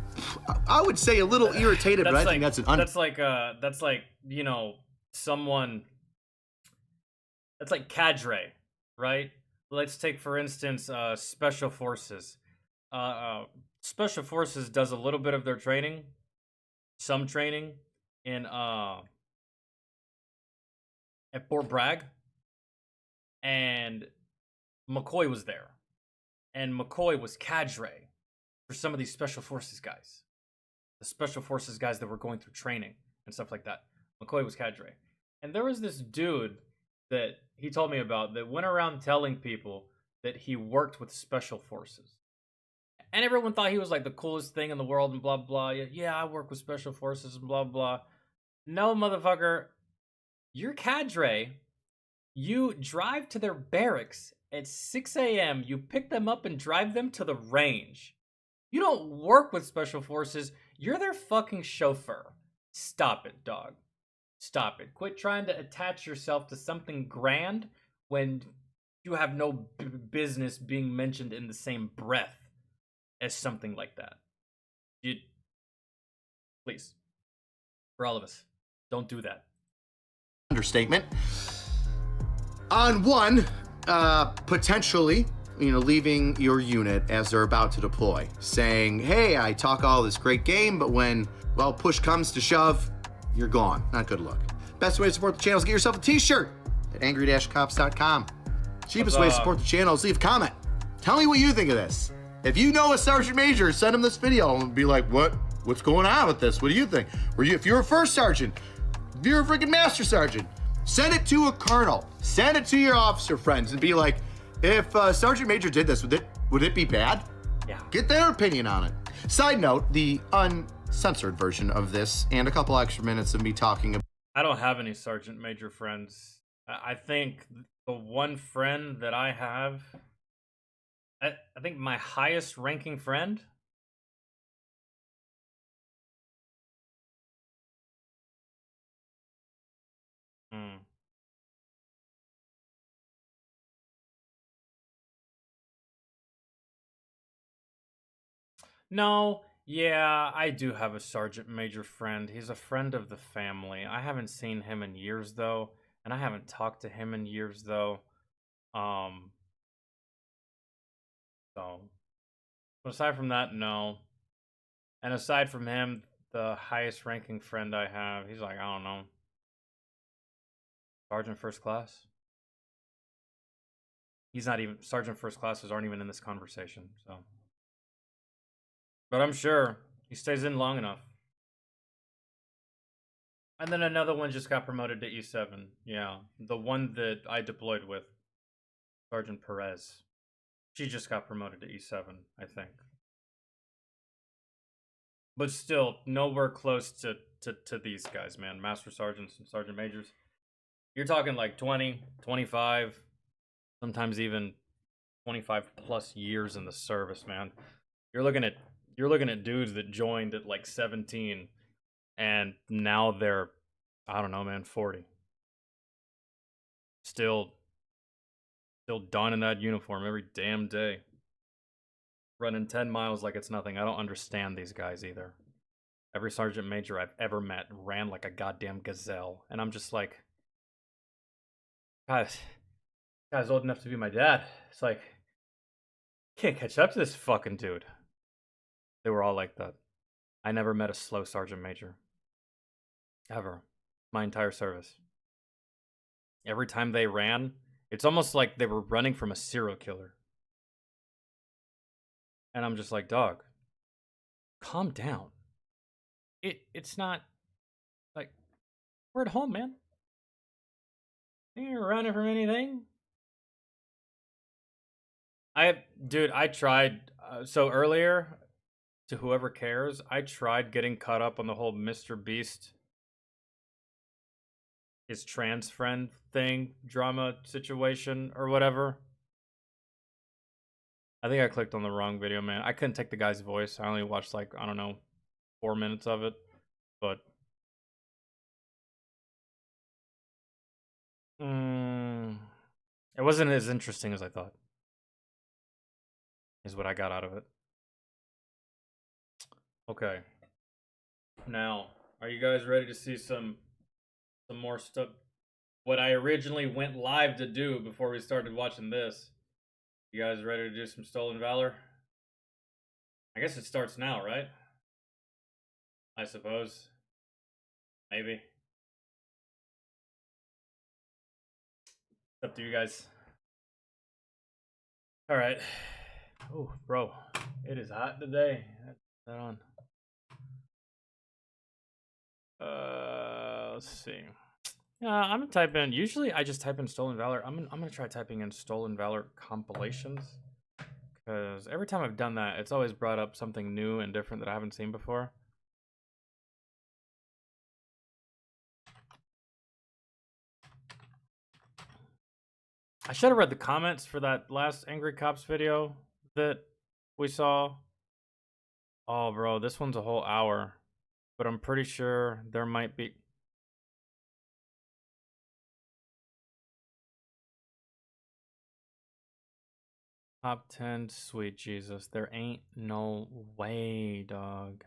B: I would say, a little irritated, but I think that's
A: that's like, you know, someone, that's like cadre, right? Let's take, for instance, Special Forces. Special Forces does a little bit of their training, some training in at Fort Bragg, and McCoy was there, and McCoy was cadre for some of these special forces guys. The special forces guys that were going through training and stuff like that. McCoy was cadre. And there was this dude that he told me about that went around telling people that he worked with special forces. And everyone thought he was like the coolest thing in the world and blah, blah. Yeah, I work with special forces and blah, blah. No, motherfucker. You're cadre. You drive to their barracks at 6 a.m. You pick them up and drive them to the range. You don't work with special forces. You're their fucking chauffeur. Stop it, dog. Stop it. Quit trying to attach yourself to something grand when you have no business being mentioned in the same breath as something like that. You, please, for all of us, don't do that.
B: Understatement. On one, potentially, leaving your unit as they're about to deploy, saying, hey, I talk all this great game, but when, well, push comes to shove, you're gone. Not good luck. Best way to support the channel is get yourself a t-shirt at angry-cops.com. Cheapest way to support the channel is leave a comment. Tell me what you think of this. If you know a sergeant major, send him this video and be like, what's going on with this? What do you think? If you're a first sergeant, if you're a freaking master sergeant, send it to a colonel. Send it to your officer friends and be like, if Sergeant Major did this, would it be bad?
A: Yeah.
B: Get their opinion on it. Side note, the uncensored version of this and a couple extra minutes of me talking about.
A: I don't have any Sergeant Major friends. I think the one friend that I have, I think my highest ranking friend, No, yeah, I do have a Sergeant Major friend. He's a friend of the family. I haven't seen him in years, though, and I haven't talked to him in years, though. So, but aside from that, no. And aside from him, the highest ranking friend I have, he's like, I don't know, Sergeant First Class. He's not even, Sergeant First Classes aren't even in this conversation, so. But I'm sure he stays in long enough. And then another one just got promoted to E7. Yeah, the one that I deployed with, Sergeant Perez. She just got promoted to E7, I think. But still, nowhere close to these guys, man. Master Sergeants and Sergeant Majors. You're talking like 20, 25, sometimes even 25 plus years in the service, man. You're looking at dudes that joined at like 17 and now they're, I don't know, man, 40. Still donning that uniform every damn day. Running 10 miles like it's nothing. I don't understand these guys either. Every sergeant major I've ever met ran like a goddamn gazelle. And I'm just like, guys, this guy's old enough to be my dad. It's like, can't catch up to this fucking dude. They were all like that. I never met a slow sergeant major. Ever. My entire service. Every time they ran, it's almost like they were running from a serial killer. And I'm just like, dog, calm down. It's not, like, we're at home, man. You ain't running from anything. Dude, I tried, so earlier, to whoever cares, I tried getting caught up on the whole Mr. Beast, his trans friend thing, drama situation, or whatever. I think I clicked on the wrong video, man. I couldn't take the guy's voice. I only watched, like, I don't know, 4 minutes of it. But it wasn't as interesting as I thought, is what I got out of it. Okay. Now, are you guys ready to see some more stuff? What I originally went live to do before we started watching this. You guys ready to do some Stolen Valor? I guess it starts now, right? I suppose. Maybe. It's up to you guys. Alright. Oh, bro. It is hot today. Put that on. Let's see. I'm gonna type in. Usually, I just type in Stolen Valor. I'm gonna try typing in Stolen Valor compilations, because every time I've done that, it's always brought up something new and different that I haven't seen before. I should have read the comments for that last Angry Cops video that we saw. Oh, bro, this one's a whole hour, but I'm pretty sure there might be. Top 10, sweet Jesus. There ain't no way, dog.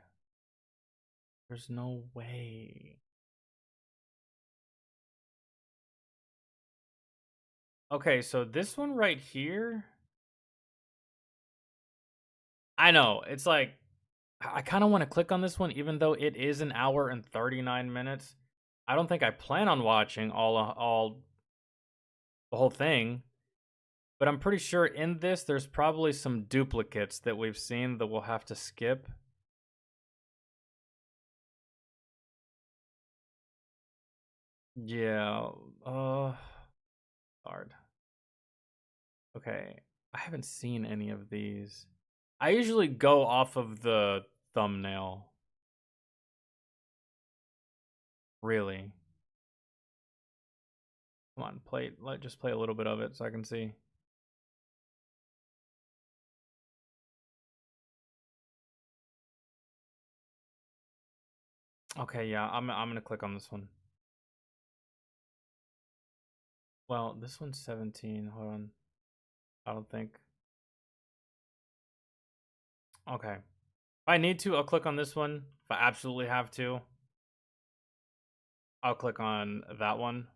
A: There's no way. Okay, so this one right here. I know, it's like, I kind of want to click on this one, even though it is an hour and 39 minutes. I don't think I plan on watching all the whole thing. But I'm pretty sure in this, there's probably some duplicates that we've seen that we'll have to skip. Yeah, hard. Okay, I haven't seen any of these. I usually go off of the thumbnail. Really. Come on, just play a little bit of it so I can see. Okay, yeah, I'm gonna click on this one. Well, this one's 17. Hold on. I don't think. Okay. If I need to, I'll click on this one. If I absolutely have to, I'll click on that one.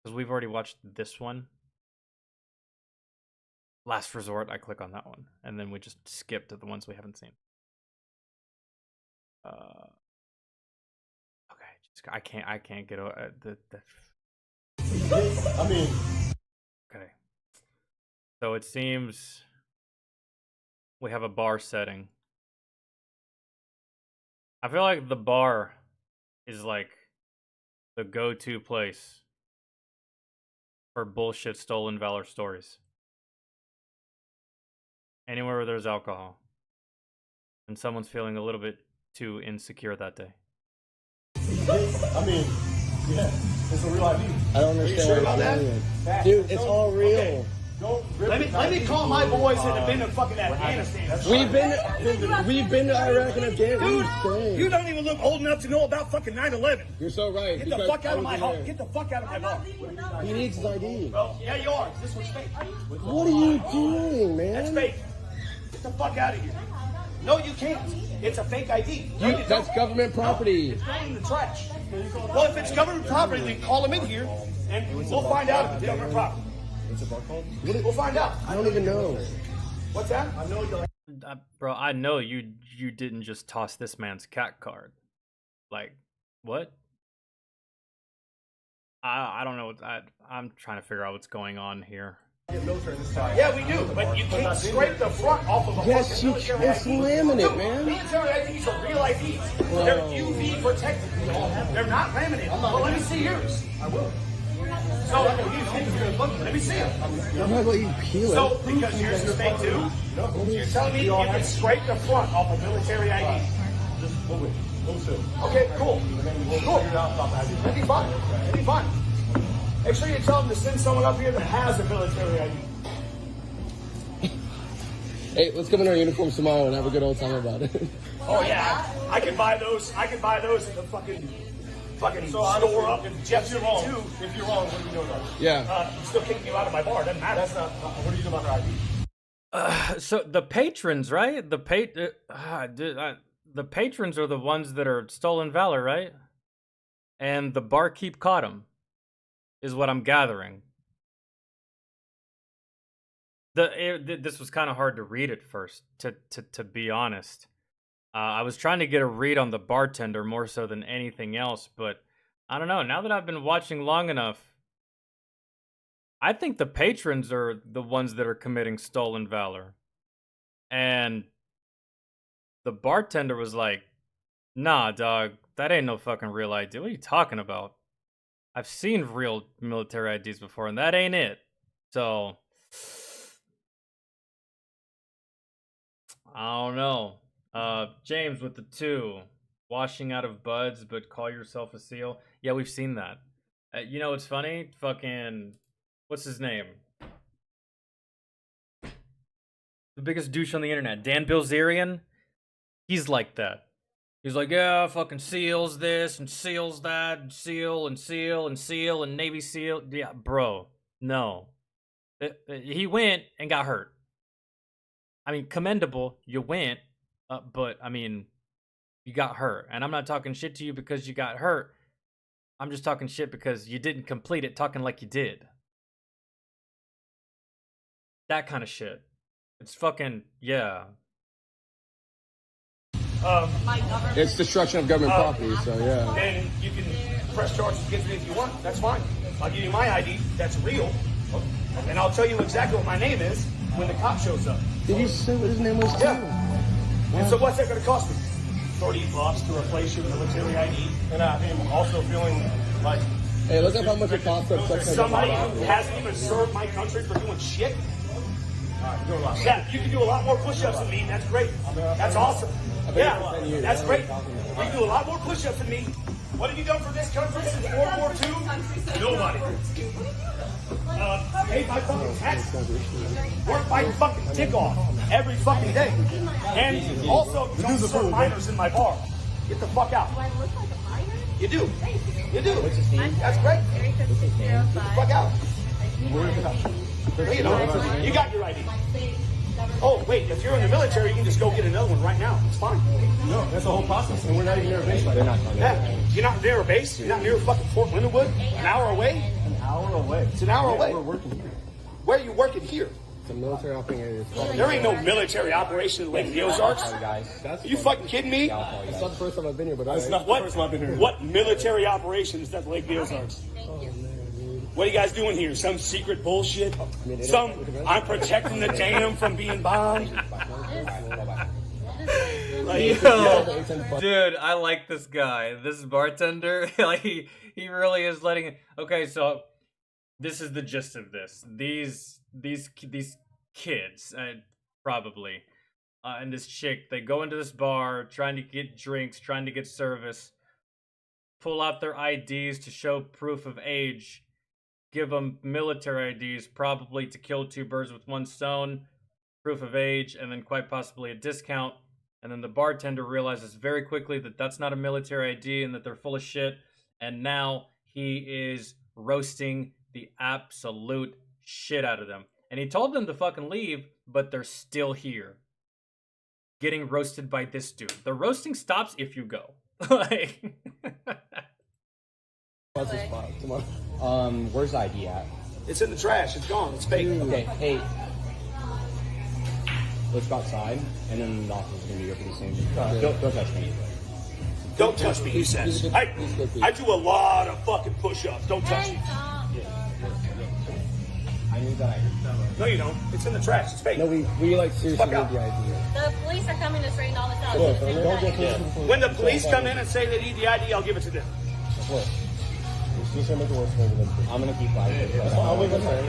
A: Because we've already watched this one. Last resort, I click on that one. And then we just skip to the ones we haven't seen. Okay, I can't get the
E: I mean,
A: okay. So it seems we have a bar setting. I feel like the bar is like the go-to place for bullshit Stolen Valor stories. Anywhere where there's alcohol. And someone's feeling a little bit too insecure that day.
E: I mean, yeah, it's a real ID.
I: I don't understand
E: sure
I: what
E: about
I: you're
E: that?
I: saying. Dude, it's all real.
E: Okay. Let me call my boys that have been in fucking Afghanistan.
I: We've been to Iraq and Afghanistan.
E: Dude, you don't even look old enough to know about fucking 9/11.
I: You're so right.
E: Get the fuck out of my house. Get the fuck out of my bar.
I: He needs his ID.
E: Well, yeah, you are. This one's fake.
I: What are you doing, man?
E: That's fake. Get the fuck out of here. No, you can't. It's a fake ID. No, you
I: That's
E: don't.
I: government property.
E: It's going in the trash. Well, if it's government property, then call them in here, and we'll find out if it's government property.
I: What's a bar called?
E: We'll find out.
I: I don't even know.
E: What's that? I know you're.
A: Bro, I know you didn't just toss this man's cat card. Like, what? I don't know what I'm trying to figure out what's going on here.
E: Yeah, we do, but you can't scrape the front off of a
I: Yes,
E: fucking
I: you
E: military
I: can. It's
E: ID.
I: laminate,
E: Dude,
I: man.
E: Military IDs are real IDs. They're UV protected. They're not laminated. Well, let me see yours. I will. So, let me see them.
I: I'm not gonna let you peel it.
E: So, because yours is fake too, you're telling me you can scrape the front off a military ID.
J: Just move it. Move it.
E: Okay, cool. Cool. That'd be fine. That'd be fine. Make sure you tell them to send someone up here that has a military ID.
I: Hey, let's come in our uniforms tomorrow and have a good old time about it.
E: Oh yeah, I can buy those. I can buy those in the fucking store up in Jeff City too.
J: If you're wrong, what are you doing about it?
I: Yeah.
E: I'm still kicking you out of my bar. Doesn't matter.
J: That's not. What are you doing about her ID?
A: So the patrons, right? The patrons are the ones that are Stolen Valor, right? And the barkeep caught him, is what I'm gathering. This was kind of hard to read at first, to be honest. I was trying to get a read on the bartender more so than anything else, but I don't know. Now that I've been watching long enough, I think the patrons are the ones that are committing Stolen Valor. And the bartender was like, nah, dog, that ain't no fucking real ID. What are you talking about? I've seen real military IDs before, and that ain't it. So, I don't know. James with the 2. Washing out of buds, but call yourself a SEAL. Yeah, we've seen that. You know what's funny? Fucking, what's his name? The biggest douche on the internet, Dan Bilzerian. He's like that. He's like, yeah, fucking SEALs this and SEALs that, and SEAL and SEAL and SEAL and Navy SEAL. Yeah, bro, no. He went and got hurt. I mean, commendable, you went, but I mean, you got hurt. And I'm not talking shit to you because you got hurt. I'm just talking shit because you didn't complete it talking like you did. That kind of shit. It's fucking, yeah.
I: It's destruction of government property, so yeah.
E: And you can press charges against me if you want. That's fine. I'll give you my ID. That's real. And I'll tell you exactly what my name is when the cop shows up.
I: Did you say what his name was too?
E: Yeah. And so what's that going to cost me? $30 to replace your military ID.
J: And I'm also feeling like...
I: Hey, look up how much it costs to
E: somebody who hasn't even served my country for doing shit. Yeah, you can do a lot more push-ups than me. That's great. That's awesome. Yeah, that's great. You can do a lot more push-ups than me. What have you done for this country since World War II? Nobody. Pay my fucking taxes. Work my fucking dick off every fucking day. And also, don't serve minors in my bar. Get the fuck out.
K: Do I look like a minor?
E: You do.
K: Thank you.
E: You do.
K: What's his name?
E: That's great.
K: Get the
E: fuck out. No, you don't. You got your ID. Oh, wait, if you're in the military, you can just go get another one right now. It's fine.
J: No, that's the whole process, and we're not even near a base right now.
E: Yeah, you're not near a base? You're not near fucking Fort Lindenwood? An hour away?
J: An hour away.
E: It's an hour away.
J: We're working here.
E: Where are you working here?
I: It's a military operation.
E: There ain't no military operation in Lake of the Ozarks. Are you fucking kidding me?
I: It's not the first time I've been here, but
J: That's not the first time I've been here.
E: What military operation is that Lake of the Ozarks? What are you guys doing here? Some secret bullshit? I'm protecting the dam from being bombed?
A: Yo, dude, I like this guy. This bartender, like he really is letting it. Okay, so this is the gist of this. These kids, probably, and this chick, they go into this bar trying to get drinks, trying to get service, pull out their IDs to show proof of age, give them military IDs, probably to kill 2 birds with 1 stone, proof of age, and then quite possibly a discount. And then the bartender realizes very quickly that that's not a military ID and that they're full of shit. And now he is roasting the absolute shit out of them. And he told them to fucking leave, but they're still here. Getting roasted by this dude. The roasting stops if you go. Like...
L: Where's the ID at?
E: It's in the trash. It's gone. It's fake.
L: Okay, hey. Let's go outside, and then the officer's gonna be here pretty soon. Don't touch me.
E: Don't touch me, he says. I do a lot of fucking push-ups. Don't touch me.
L: I knew that.
E: No, you don't. It's in the trash. It's fake.
I: No, we like seriously need the ID.
K: The police are coming to straighten all this out.
E: When the police come in and say they need the ID, I'll give it to them.
I: What? It's just gonna make it worse for them.
L: I'm gonna keep quiet.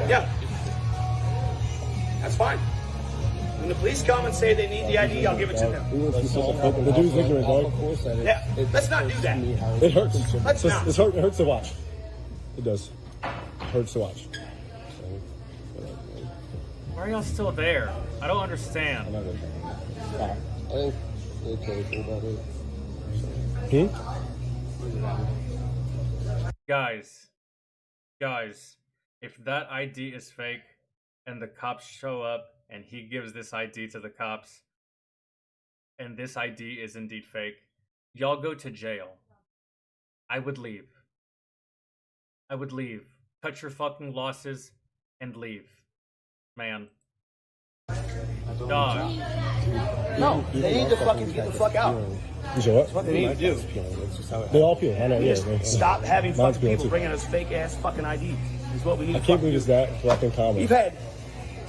E: Yeah. That's fine. When the police come and say they need the ID, I'll give it to them.
I: The dude's ignorant, dog.
E: Yeah, let's not do that.
I: It hurts.
E: Let's not.
I: It hurts to watch. It does. It hurts to watch.
A: Why are y'all still there? I don't understand.
I: I think they're cool about it.
A: Guys, if that ID is fake and the cops show up and he gives this ID to the cops and this ID is indeed fake, y'all go to jail. I would leave. Cut your fucking losses and leave. Man. Dog.
E: No, they need to fucking get the fuck out.
I: You sure what?
E: That's what they need to do.
I: They all peel. I know.
E: Just
I: Yeah.
E: stop having fucking people
I: too.
E: bringing us fake ass fucking IDs. Is what we need.
I: I can't believe it's that fucking common.
E: We've had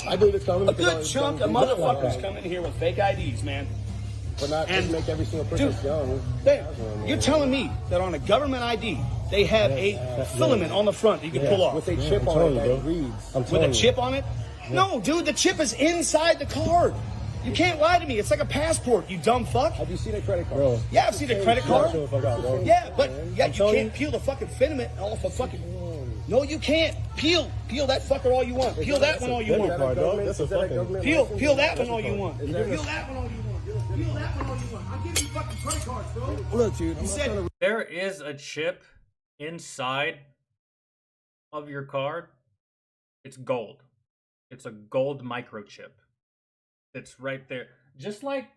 I: I believe it's coming.
E: A good chunk of motherfuckers come in here with fake IDs, man.
I: But not
E: And-
I: make every single person
E: Dude,
I: young.
E: you're telling me that on a government ID, they have a filament on the front that you can pull off.
I: With a chip on it that reads.
E: With a chip on it? No, dude, the chip is inside the card. You can't lie to me. It's like a passport, you dumb fuck.
I: Have you seen a credit card? Bro,
E: Yeah, I've seen a credit card.
I: Bro.
E: Yeah, but yeah, you
I: telling
E: can't peel the fucking filament off a fucking. No, you can't. Peel that fucker all you want. Peel that one all you want.
I: That's a fucking.
E: Peel that one all you want. Peel that one all you want. Peel that one all you want. I'm giving you fucking credit cards, bro.
I: Look, dude.
E: You said
A: There is a chip inside of your card. It's gold. It's a gold microchip. It's right there. Just like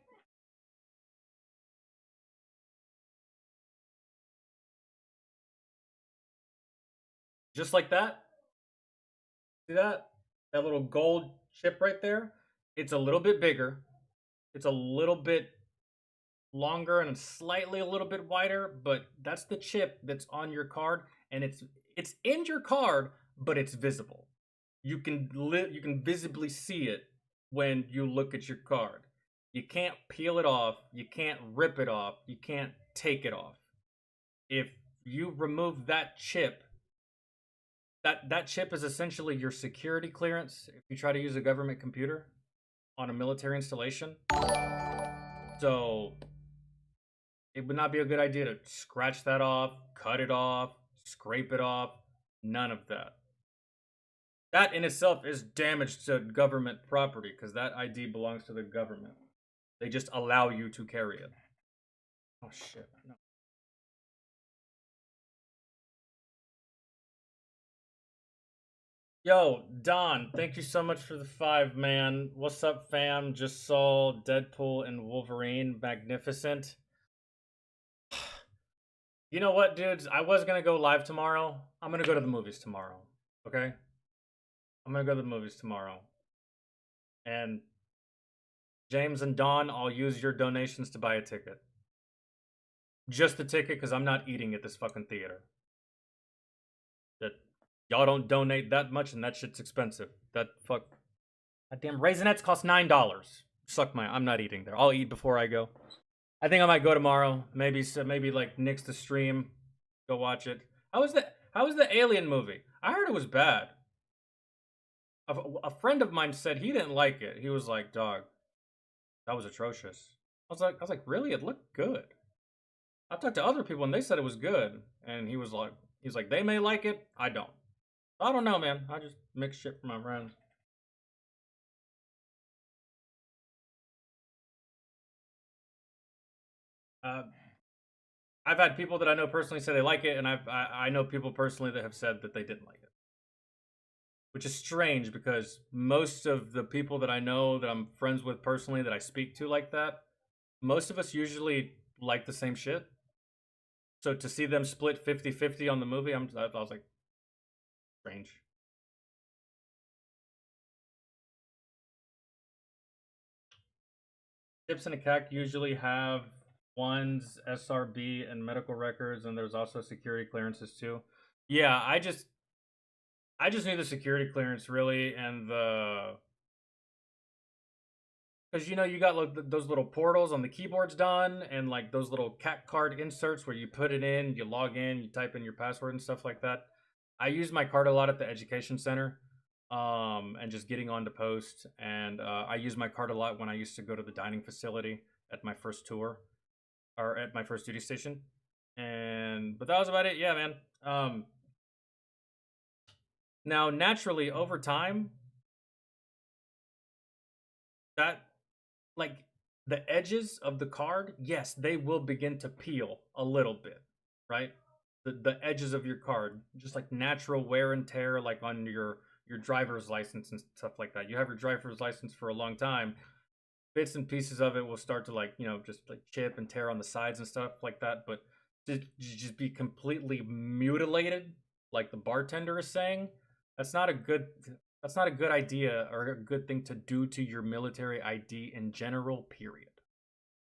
A: that. See that? That little gold chip right there? It's a little bit bigger. It's a little bit longer and slightly a little bit wider, but that's the chip that's on your card, and it's in your card, but it's visible. You can visibly see it when you look at your card. You can't peel it off, you can't rip it off, you can't take it off. If you remove that chip, that chip is essentially your security clearance if you try to use a government computer on a military installation. So it would not be a good idea to scratch that off, cut it off, scrape it off, none of that. That in itself is damage to government property because that ID belongs to the government. They just allow you to carry it. Oh shit. No. Yo, Don, thank you so much for the 5, man. What's up, fam? Just saw Deadpool and Wolverine. Magnificent. You know what, dudes? I was gonna go live tomorrow. I'm gonna go to the movies tomorrow. Okay? I'm gonna go to the movies tomorrow. And James and Don, I'll use your donations to buy a ticket. Just the ticket, because I'm not eating at this fucking theater. That y'all don't donate that much, and that shit's expensive. That goddamn Raisinets cost $9. Suck my. I'm not eating there. I'll eat before I go. I think I might go tomorrow. Maybe like nix the stream. Go watch it. How was the Alien movie? I heard it was bad. A friend of mine said he didn't like it. He was like, "Dog, that was atrocious." I was like, "Really? It looked good." I talked to other people and they said it was good, and he's like, "They may like it, I don't." I don't know, man. I just mix shit for my friends. I've had people that I know personally say they like it, and I know people personally that have said that they didn't like it. Which is strange because most of the people that I know that I'm friends with personally that I speak to like that, most of us usually like the same shit. So to see them split 50-50 on the movie, I was like, strange. Chips and a CAC usually have one's SRB and medical records, and there's also security clearances too. Yeah, I just need the security clearance really, and because you got like those little portals on the keyboards done, and like those little CAC card inserts where you put it in, you log in, you type in your password and stuff like that. I use my card a lot at the education center, and just getting on to post, and I use my card a lot when I used to go to the dining facility at my first tour, or at my first duty station, but that was about it. Yeah, man. Now, naturally, over time, that, like, the edges of the card, yes, they will begin to peel a little bit, right? The edges of your card, just like natural wear and tear, like on your driver's license and stuff like that. You have your driver's license for a long time, bits and pieces of it will start to just like chip and tear on the sides and stuff like that. But to just be completely mutilated, like the bartender is saying, that's not a good idea or a good thing to do to your military ID in general, period,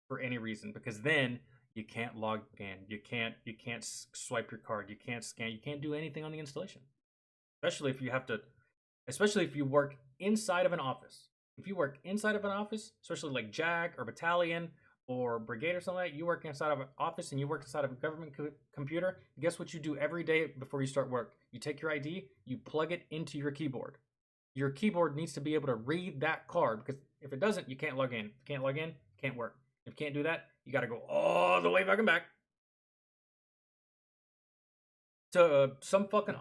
A: for any reason, because then you can't log in, you can't swipe your card, you can't scan, you can't do anything on the installation, especially if you have to especially if you work inside of an office. If you work inside of an office, especially like JAG or battalion or brigade or something like that, you work inside of an office and you work inside of a government computer, guess what you do every day before you start work? You take your ID, you plug it into your keyboard. Your keyboard needs to be able to read that card, because if it doesn't, you can't log in. If you can't log in, can't work. If you can't do that, you got to go all the way fucking back to some fucking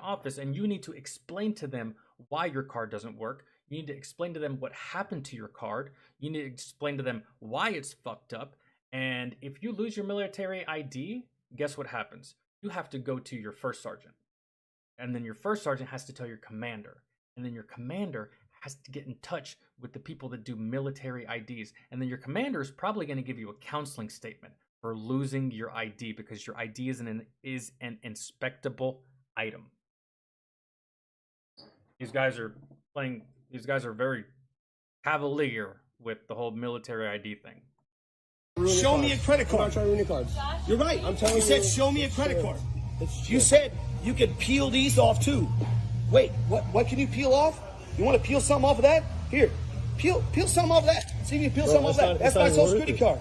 A: office, and you need to explain to them why your card doesn't work. You need to explain to them what happened to your card. You need to explain to them why it's fucked up. And if you lose your military ID, guess what happens? You have to go to your first sergeant. And then your first sergeant has to tell your commander. And then your commander has to get in touch with the people that do military IDs. And then your commander is probably going to give you a counseling statement for losing your ID, because your ID is an inspectable item. These guys are very cavalier with the whole military ID thing.
E: Show me a credit card. You're right. I'm telling you. You said show me a credit card. You said you could peel these off too. Wait, what can you peel off? You want to peel something off of that? Here, peel something off of that. See if you peel something off of that. That's my social security card.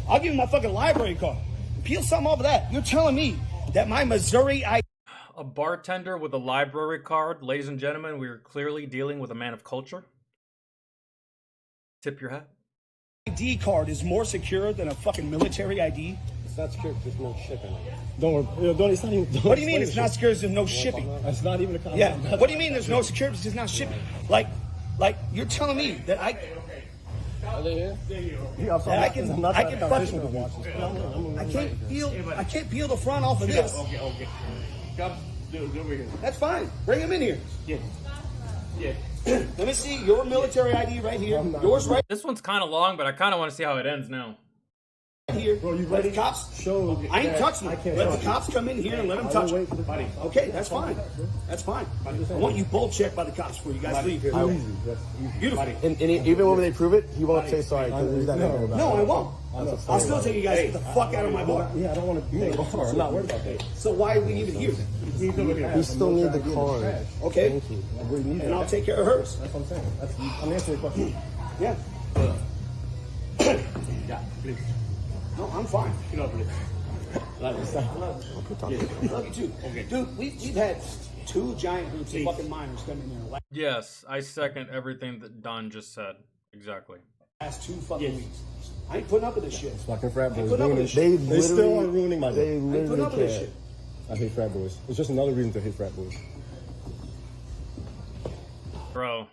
E: I'll give you my fucking library card. Peel something off of that. You're telling me that my Missouri ID.
A: A bartender with a library card, ladies and gentlemen, we are clearly dealing with a man of culture. Tip your hat.
E: ID card is more secure than a fucking military ID.
I: It's not secure, there's no shipping. It's not even.
E: What do you mean it's not secure? There's no shipping.
I: It's not even a concept.
E: Yeah. What do you mean there's no security? It's just not shipping. Like you're telling me that I.
I: Are they here?
E: I can't peel the front off of this.
J: Okay. Come, do it over here.
E: That's fine. Bring him in here.
J: Yeah.
E: Let me see your military ID right here. Yours right
A: This one's kind of long, but I kind of want to see how it ends now.
E: here. Bro, you let the cops show. I ain't touching them. Let the cops come in here and let them touch me. Okay, that's fine. That's fine. I want you both checked by the cops before you guys leave here. Beautiful.
I: And even when they prove it, he won't say sorry.
E: No, I won't. I'll still tell you guys to get the fuck out of my bar.
I: Yeah, I don't want to be in the bar. I'm not worried about that.
E: So why are we even here?
I: We still need the car.
E: Okay. And I'll take care of hers.
I: That's what I'm saying. I'm answering your question.
E: Yeah.
J: Yeah, please.
E: No, I'm fine.
J: Get up, please.
E: Love you too. Okay. Dude, we've had 2 giant groups of fucking minors come in here
A: Yes, I second everything that Don just said. Exactly.
E: last 2 fucking weeks. I ain't putting up with this shit.
I: Fucking frat boys.
E: They
I: still are ruining my day. They
E: putting up with this shit.
I: I hate frat boys. It's just another reason to hate frat boys.
A: Bro.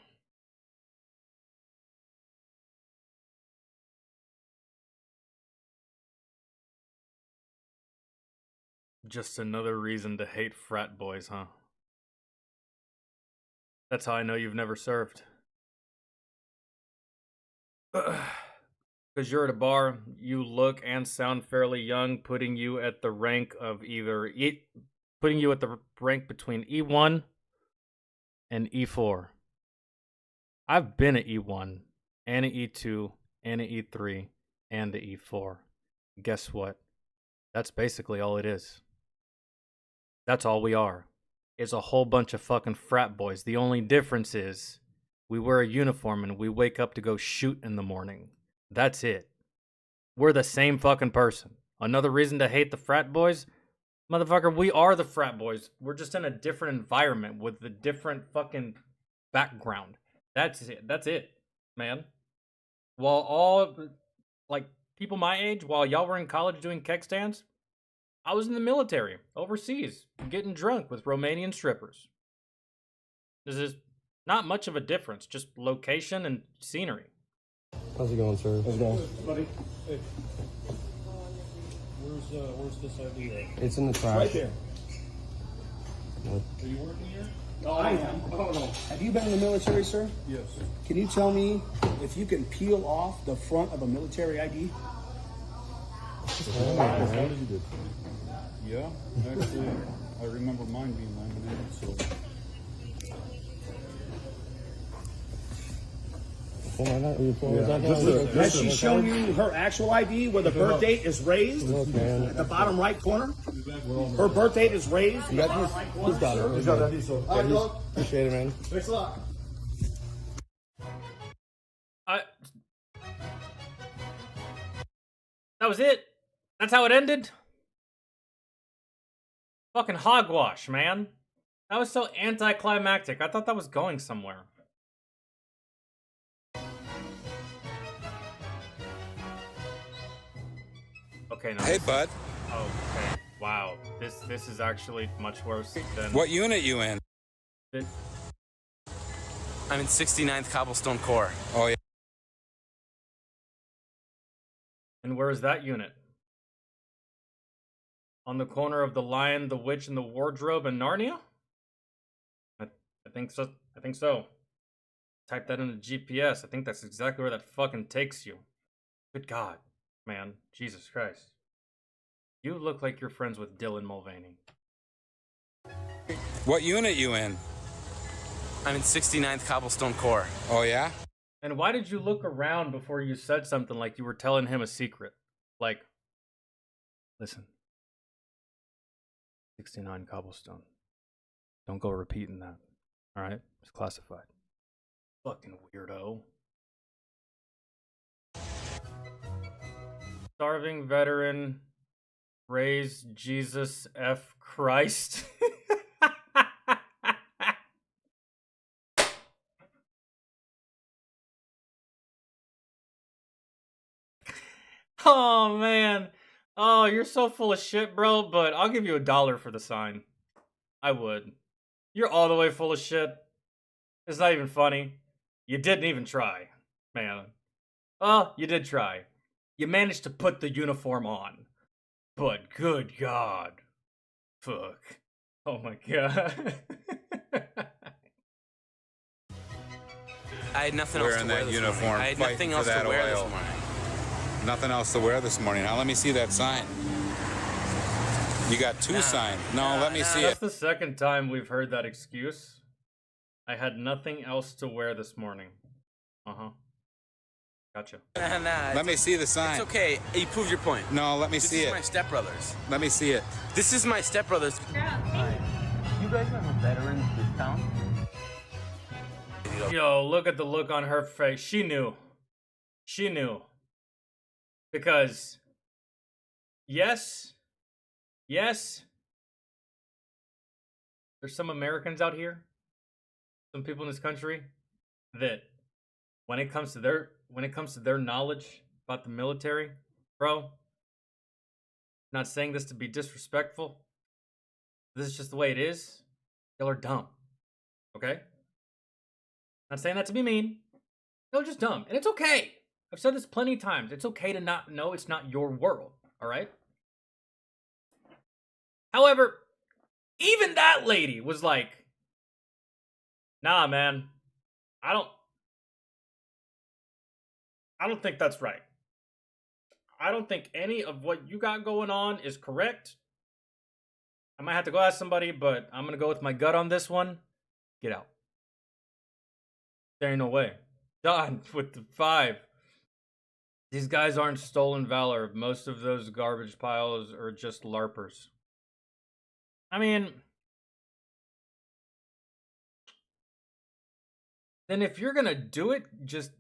A: Just another reason to hate frat boys, huh? That's how I know you've never served. Because you're at a bar, you look and sound fairly young, putting you at the rank of putting you at the rank between E1 and E4. I've been at E1 and at E2 and at E3 and at E4. Guess what? That's basically all it is. That's all we are. It's a whole bunch of fucking frat boys. The only difference is we wear a uniform and we wake up to go shoot in the morning. That's it. We're the same fucking person. Another reason to hate the frat boys? Motherfucker, we are the frat boys. We're just in a different environment with a different fucking background. That's it. That's it, man. While all, like, people my age, while y'all were in college doing keg stands, I was in the military, overseas, getting drunk with Romanian strippers. This is not much of a difference, just location and scenery.
I: How's it going, sir? How's it going?
J: Buddy, hey. Where's this ID?
I: It's in the trash.
E: Right there.
I: What?
J: Are you working here?
E: No, I am. Oh, no. Have you been in the military, sir?
J: Yes.
E: Can you tell me if you can peel off the front of a military ID?
I: How did you do?
J: Yeah, actually, I remember mine being laminated, so.
E: Has she shown you her actual ID where the birth date is raised? At the bottom right corner? Her birth date is raised?
I: He's got her. He's got that. Appreciate it, man.
B: Thanks a lot.
A: That was it. That's how it ended. Fucking hogwash, man. That was so anticlimactic. I thought that was going somewhere. Okay, no.
M: Hey, bud.
A: Oh, okay. Wow. This is actually much worse than...
M: What unit you in?
N: I'm in 69th Cobblestone Corps.
M: Oh, yeah.
A: And where is that unit? On the corner of the Lion, the Witch, and the Wardrobe in Narnia? I think so. I think so. Type that into GPS. I think that's exactly where that fucking takes you. Good God, man. Jesus Christ. You look like you're friends with Dylan Mulvaney.
M: What unit you in?
N: I'm in 69th Cobblestone Corps.
M: Oh, yeah?
A: And why did you look around before you said something like you were telling him a secret? Like, listen. 69 Cobblestone. Don't go repeating that. Alright? It's classified. Fucking weirdo. Starving veteran. Praise Jesus F. Christ. Oh, man. Oh, you're so full of shit, bro, but I'll give you $1 for the sign. I would. You're all the way full of shit. It's not even funny. You didn't even try, man. Oh, you did try. You managed to put the uniform on. But good God. Fuck. Oh my God.
N: I had nothing else to
M: Wearing
N: wear
M: that
N: this
M: uniform,
N: morning. I had
M: fighting
N: nothing
M: for
N: else to
M: that
N: wear this
M: oil.
N: morning.
M: Nothing else to wear this morning. Now let me see that sign. You got two signs. No, let me see
A: That's
M: it.
A: the second time we've heard that excuse. I had nothing else to wear this morning. Uh-huh. Gotcha.
M: Let me see the sign.
N: It's okay. You proved your point.
M: No, let me see
N: This
M: it.
N: is my stepbrothers.
M: Let me see it.
N: This is my stepbrothers.
L: You guys have a veteran discount?
A: Yo, look at the look on her face. She knew. She knew. Because, yes, there's some Americans out here, some people in this country, that when it comes to their knowledge about the military, bro, not saying this to be disrespectful, this is just the way it is. Y'all are dumb. Okay? Not saying that to be mean. Y'all are just dumb. And it's okay. I've said this plenty of times. It's okay to not know it's not your world. Alright? However, even that lady was like, nah, man. I don't think that's right. I don't think any of what you got going on is correct. I might have to go ask somebody, but I'm gonna go with my gut on this one. Get out. There ain't no way. Done with the 5. These guys aren't stolen valor. Most of those garbage piles are just LARPers. I mean, then if you're gonna do it, just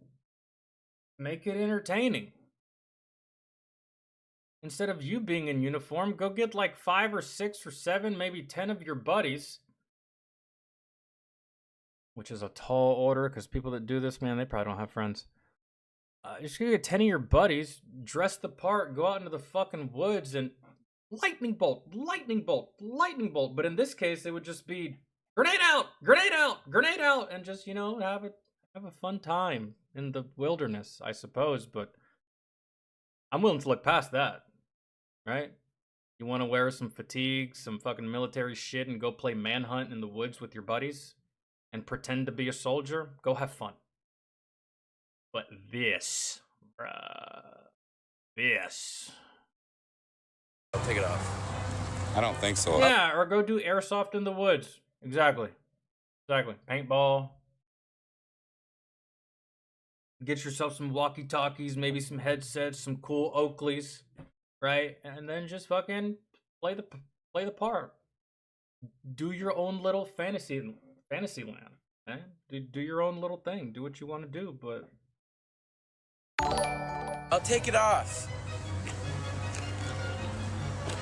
A: make it entertaining. Instead of you being in uniform, go get like 5 or 6 or 7, maybe 10 of your buddies. Which is a tall order, because people that do this, man, they probably don't have friends. Just gonna get 10 of your buddies, dress the part, go out into the fucking woods, and lightning bolt, lightning bolt, lightning bolt. But in this case, it would just be grenade out, grenade out, grenade out, and just, you know, have a fun time in the wilderness, I suppose. But I'm willing to look past that, right? You want to wear some fatigue, some fucking military shit, and go play manhunt in the woods with your buddies and pretend to be a soldier? Go have fun. But this, bruh, this.
N: I'll take it off.
M: I don't think so.
A: Yeah, or go do airsoft in the woods. Exactly. Exactly. Paintball. Get yourself some walkie-talkies, maybe some headsets, some cool Oakleys, right? And then just fucking play the part. Do your own little fantasy Fantasyland, man. Do your own little thing. Do what you want to do, but
N: I'll take it off.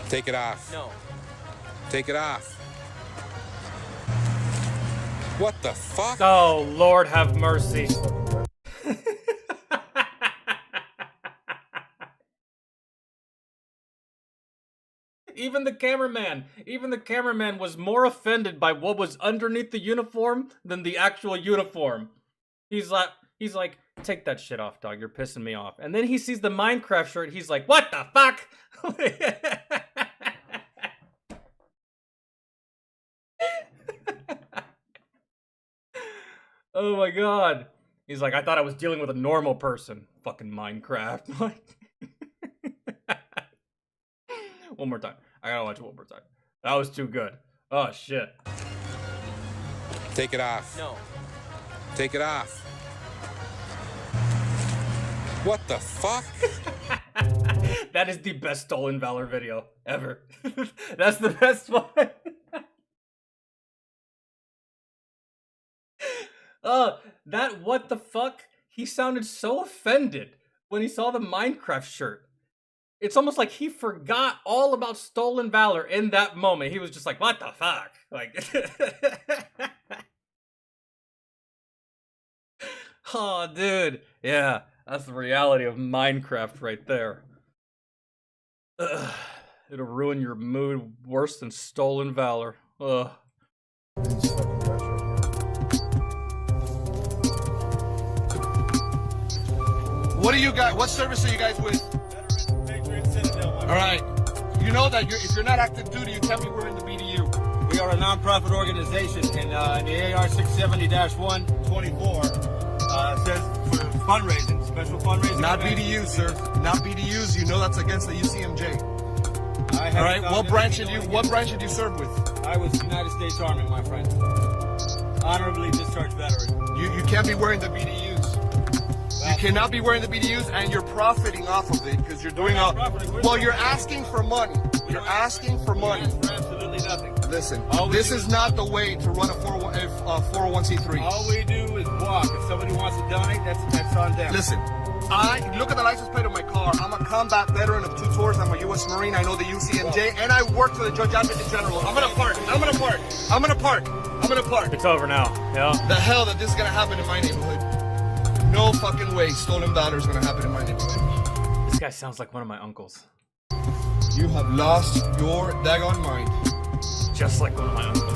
M: Take it off.
N: No.
M: Take it off. What the fuck?
A: Oh, Lord have mercy. Even the cameraman was more offended by what was underneath the uniform than the actual uniform. He's like, take that shit off, dog. You're pissing me off. And then he sees the Minecraft shirt. He's like, what the fuck? Oh my god. He's like, I thought I was dealing with a normal person. Fucking Minecraft. One more time. I gotta watch it one more time. That was too good. Oh shit.
M: Take it off.
N: No.
M: Take it off. What the fuck?
A: That is the best Stolen Valor video ever. That's the best one. That what the fuck? He sounded so offended when he saw the Minecraft shirt. It's almost like he forgot all about Stolen Valor in that moment. He was just like, what the fuck? Like, oh, dude. Yeah, that's the reality of Minecraft right there. Ugh. It'll ruin your mood worse than Stolen Valor. Ugh.
B: What are you guys? What service are you guys with? All right. You know that if you're not active duty, you can't be wearing the BDU.
O: We are a non-profit organization, and in the AR 670-124 says for fundraising, special fundraising.
B: Not
O: events.
B: BDUs, sir. Not BDUs. You know that's against the UCMJ.
O: All
B: right. What branch did you serve with?
O: I was United States Army, my friend. Honorably discharged veteran.
B: You can't be wearing the BDUs. You cannot be wearing the BDUs, and you're profiting off of it because you're doing well, you're asking for money. You're asking for money.
O: For absolutely nothing.
B: Listen, this is not the way to run a 401c3.
O: All we do is walk. If somebody wants to donate, that's on them.
B: Listen, I look at the license plate of my car. I'm a combat veteran of 2 tours. I'm a U.S. Marine. I know the UCMJ, and I work for the Judge Advocate General. I'm gonna park.
A: It's over now. Yeah.
B: The hell that this is gonna happen in my neighborhood. No fucking way Stolen Valor is gonna happen in my neighborhood.
A: This guy sounds like one of my uncles.
B: You have lost your daggone mind.
A: Just like one of my uncles.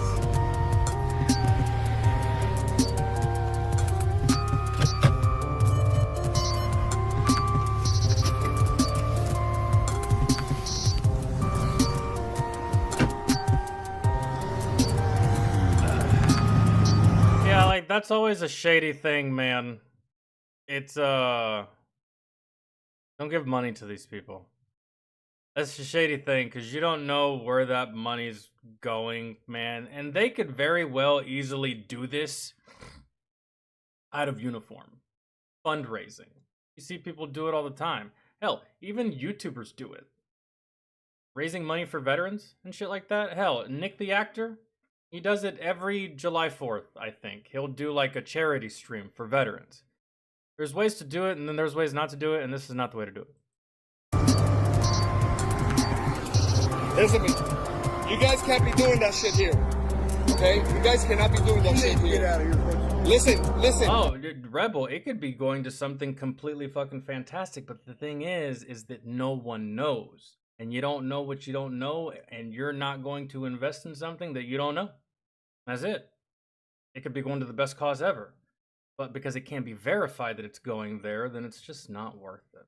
A: Yeah, like, that's always a shady thing, man. It's, don't give money to these people. That's a shady thing, because you don't know where that money's going, man. And they could very well easily do this out of uniform. Fundraising. You see people do it all the time. Hell, even YouTubers do it. Raising money for veterans and shit like that. Hell, Nick the actor, he does it every July 4th, I think. He'll do like a charity stream for veterans. There's ways to do it, and then there's ways not to do it, and this is not the way to do it.
B: Listen to me. You guys can't be doing that shit here. Okay? You guys cannot be doing that shit here. Get out of here. Listen.
A: Oh, Rebel, it could be going to something completely fucking fantastic, but the thing is that no one knows. And you don't know what you don't know, and you're not going to invest in something that you don't know. That's it. It could be going to the best cause ever. But because it can't be verified that it's going there, then it's just not worth it.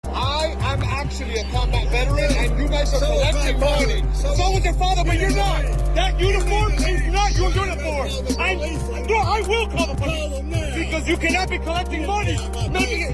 B: I am actually a combat veteran, and you guys are collecting money. So was your father, but you're not. That uniform is not your uniform. I will call the police because you cannot be collecting money,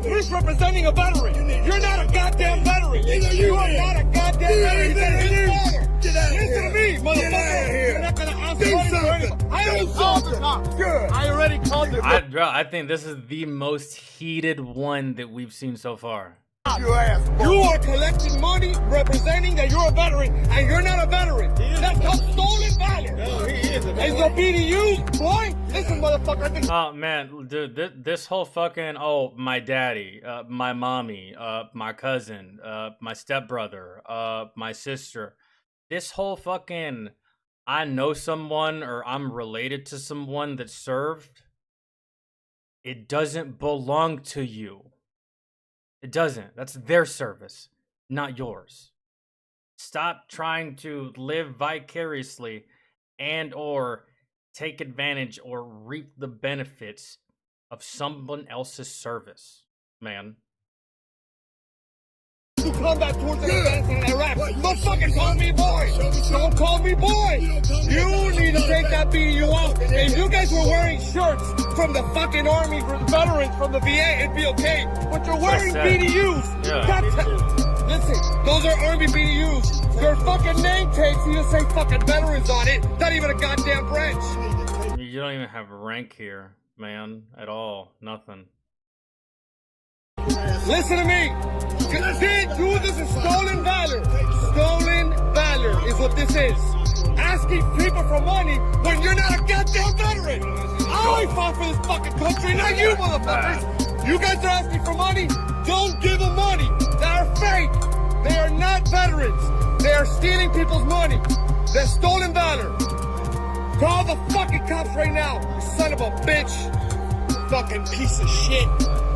B: misrepresenting a veteran. You're not a goddamn veteran. You are not a goddamn veteran. Get out of here. Listen to me, motherfucker. You're not gonna ask money for anyone. I already called the cops. Good. I already called the cops.
A: I think this is the most heated one that we've seen so far.
E: Your ass, you are collecting money representing that you're a veteran, and you're not a veteran. That's called stolen valor. No, he is a veteran. It's a BDU, boy. Listen, motherfucker.
A: Oh man, dude, this whole fucking my daddy, my mommy, my cousin, my stepbrother, my sister. This whole fucking I know someone or I'm related to someone that served. It doesn't belong to you. It doesn't. That's their service, not yours. Stop trying to live vicariously and or take advantage or reap the benefits of someone else's service, man.
E: You combat towards the Afghanistan and Iraq. Don't fucking call me boy. Don't call me boy. You need to take that BDU out. If you guys were wearing shirts from the fucking army for the veterans from the VA, it'd be okay. But you're wearing BDUs.
A: Yeah.
E: Listen, those are army BDUs. Your fucking name tags even say fucking veterans on it. Not even a goddamn branch.
A: You don't even have rank here, man, at all. Nothing.
E: Listen to me. This is stolen valor. Stolen valor is what this is. Asking people for money when you're not a goddamn veteran. I fought for this fucking country, not you motherfuckers. You guys are asking for money. Don't give them money. They are fake. They are not veterans. They are stealing people's money. They're stolen valor. Call the fucking cops right now, you son of a bitch. Fucking piece of shit.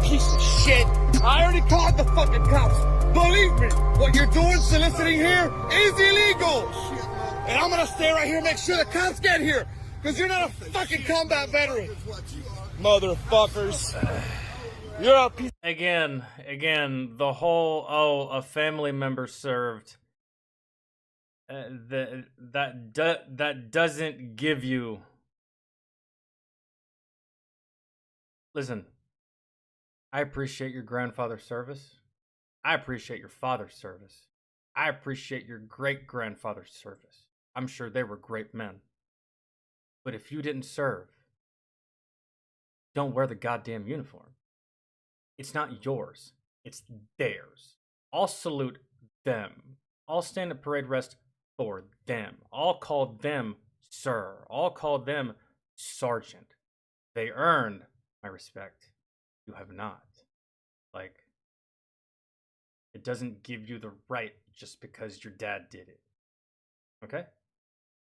E: Piece of shit. I already called the fucking cops. Believe me, what you're doing soliciting here is illegal. And I'm gonna stay right here, make sure the cops get here. Because you're not a fucking combat veteran. Motherfuckers. You're a piece.
A: Again, the whole, a family member served. That doesn't give you. Listen, I appreciate your grandfather's service. I appreciate your father's service. I appreciate your great-grandfather's service. I'm sure they were great men. But if you didn't serve, don't wear the goddamn uniform. It's not yours. It's theirs. I'll salute them. I'll stand at parade rest for them. I'll call them sir. I'll call them sergeant. They earned my respect. You have not. Like, it doesn't give you the right just because your dad did it. Okay?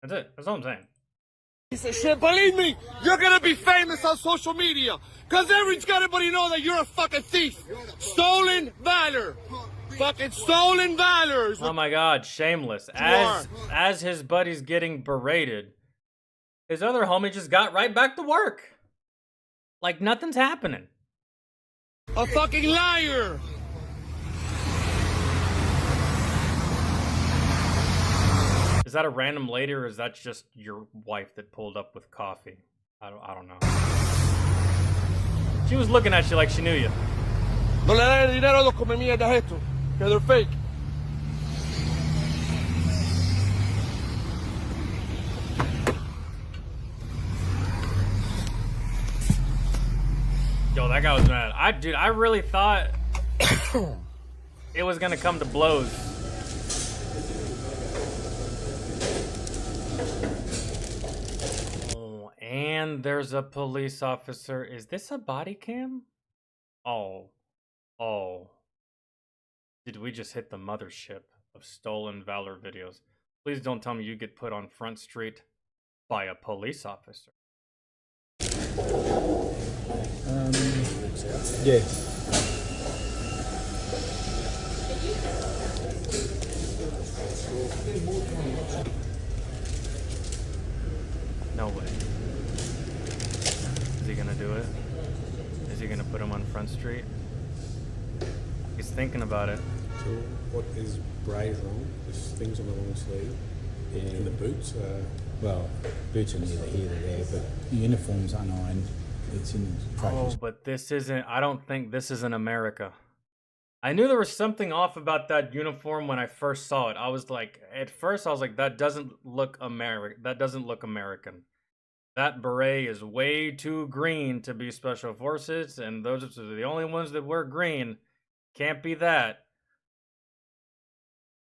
A: That's it. That's all I'm saying.
E: Piece of shit. Believe me, you're gonna be famous on social media. Cause everybody know that you're a fucking thief. Stolen valor. Fucking stolen valor.
A: Oh my god, shameless. As his buddy's getting berated, his other homie just got right back to work. Like nothing's happening.
E: A fucking liar.
A: Is that a random lady or is that just your wife that pulled up with coffee? I don't know. She was looking at you like she knew you.
E: No le da dinero a los come mierdas estos, que they're fake.
A: Yo, that guy was mad. I really thought it was gonna come to blows. Oh, and there's a police officer. Is this a body cam? Oh. Did we just hit the mothership of stolen valor videos? Please don't tell me you get put on Front Street by a police officer.
L: Yeah.
A: No way. Is he gonna do it? Is he gonna put him on Front Street? He's thinking about it.
P: So what is Bray's wrong? There's things on the long sleeve. And the boots are...
L: Well, boots are neither here nor there, but the uniform's unironed. It's in
A: Oh, but this isn't... I don't think this is in America. I knew there was something off about that uniform when I first saw it. I was like... At first, I was like, that doesn't look American. That doesn't look American. That beret is way too green to be Special Forces, and those are the only ones that wear green. Can't be that.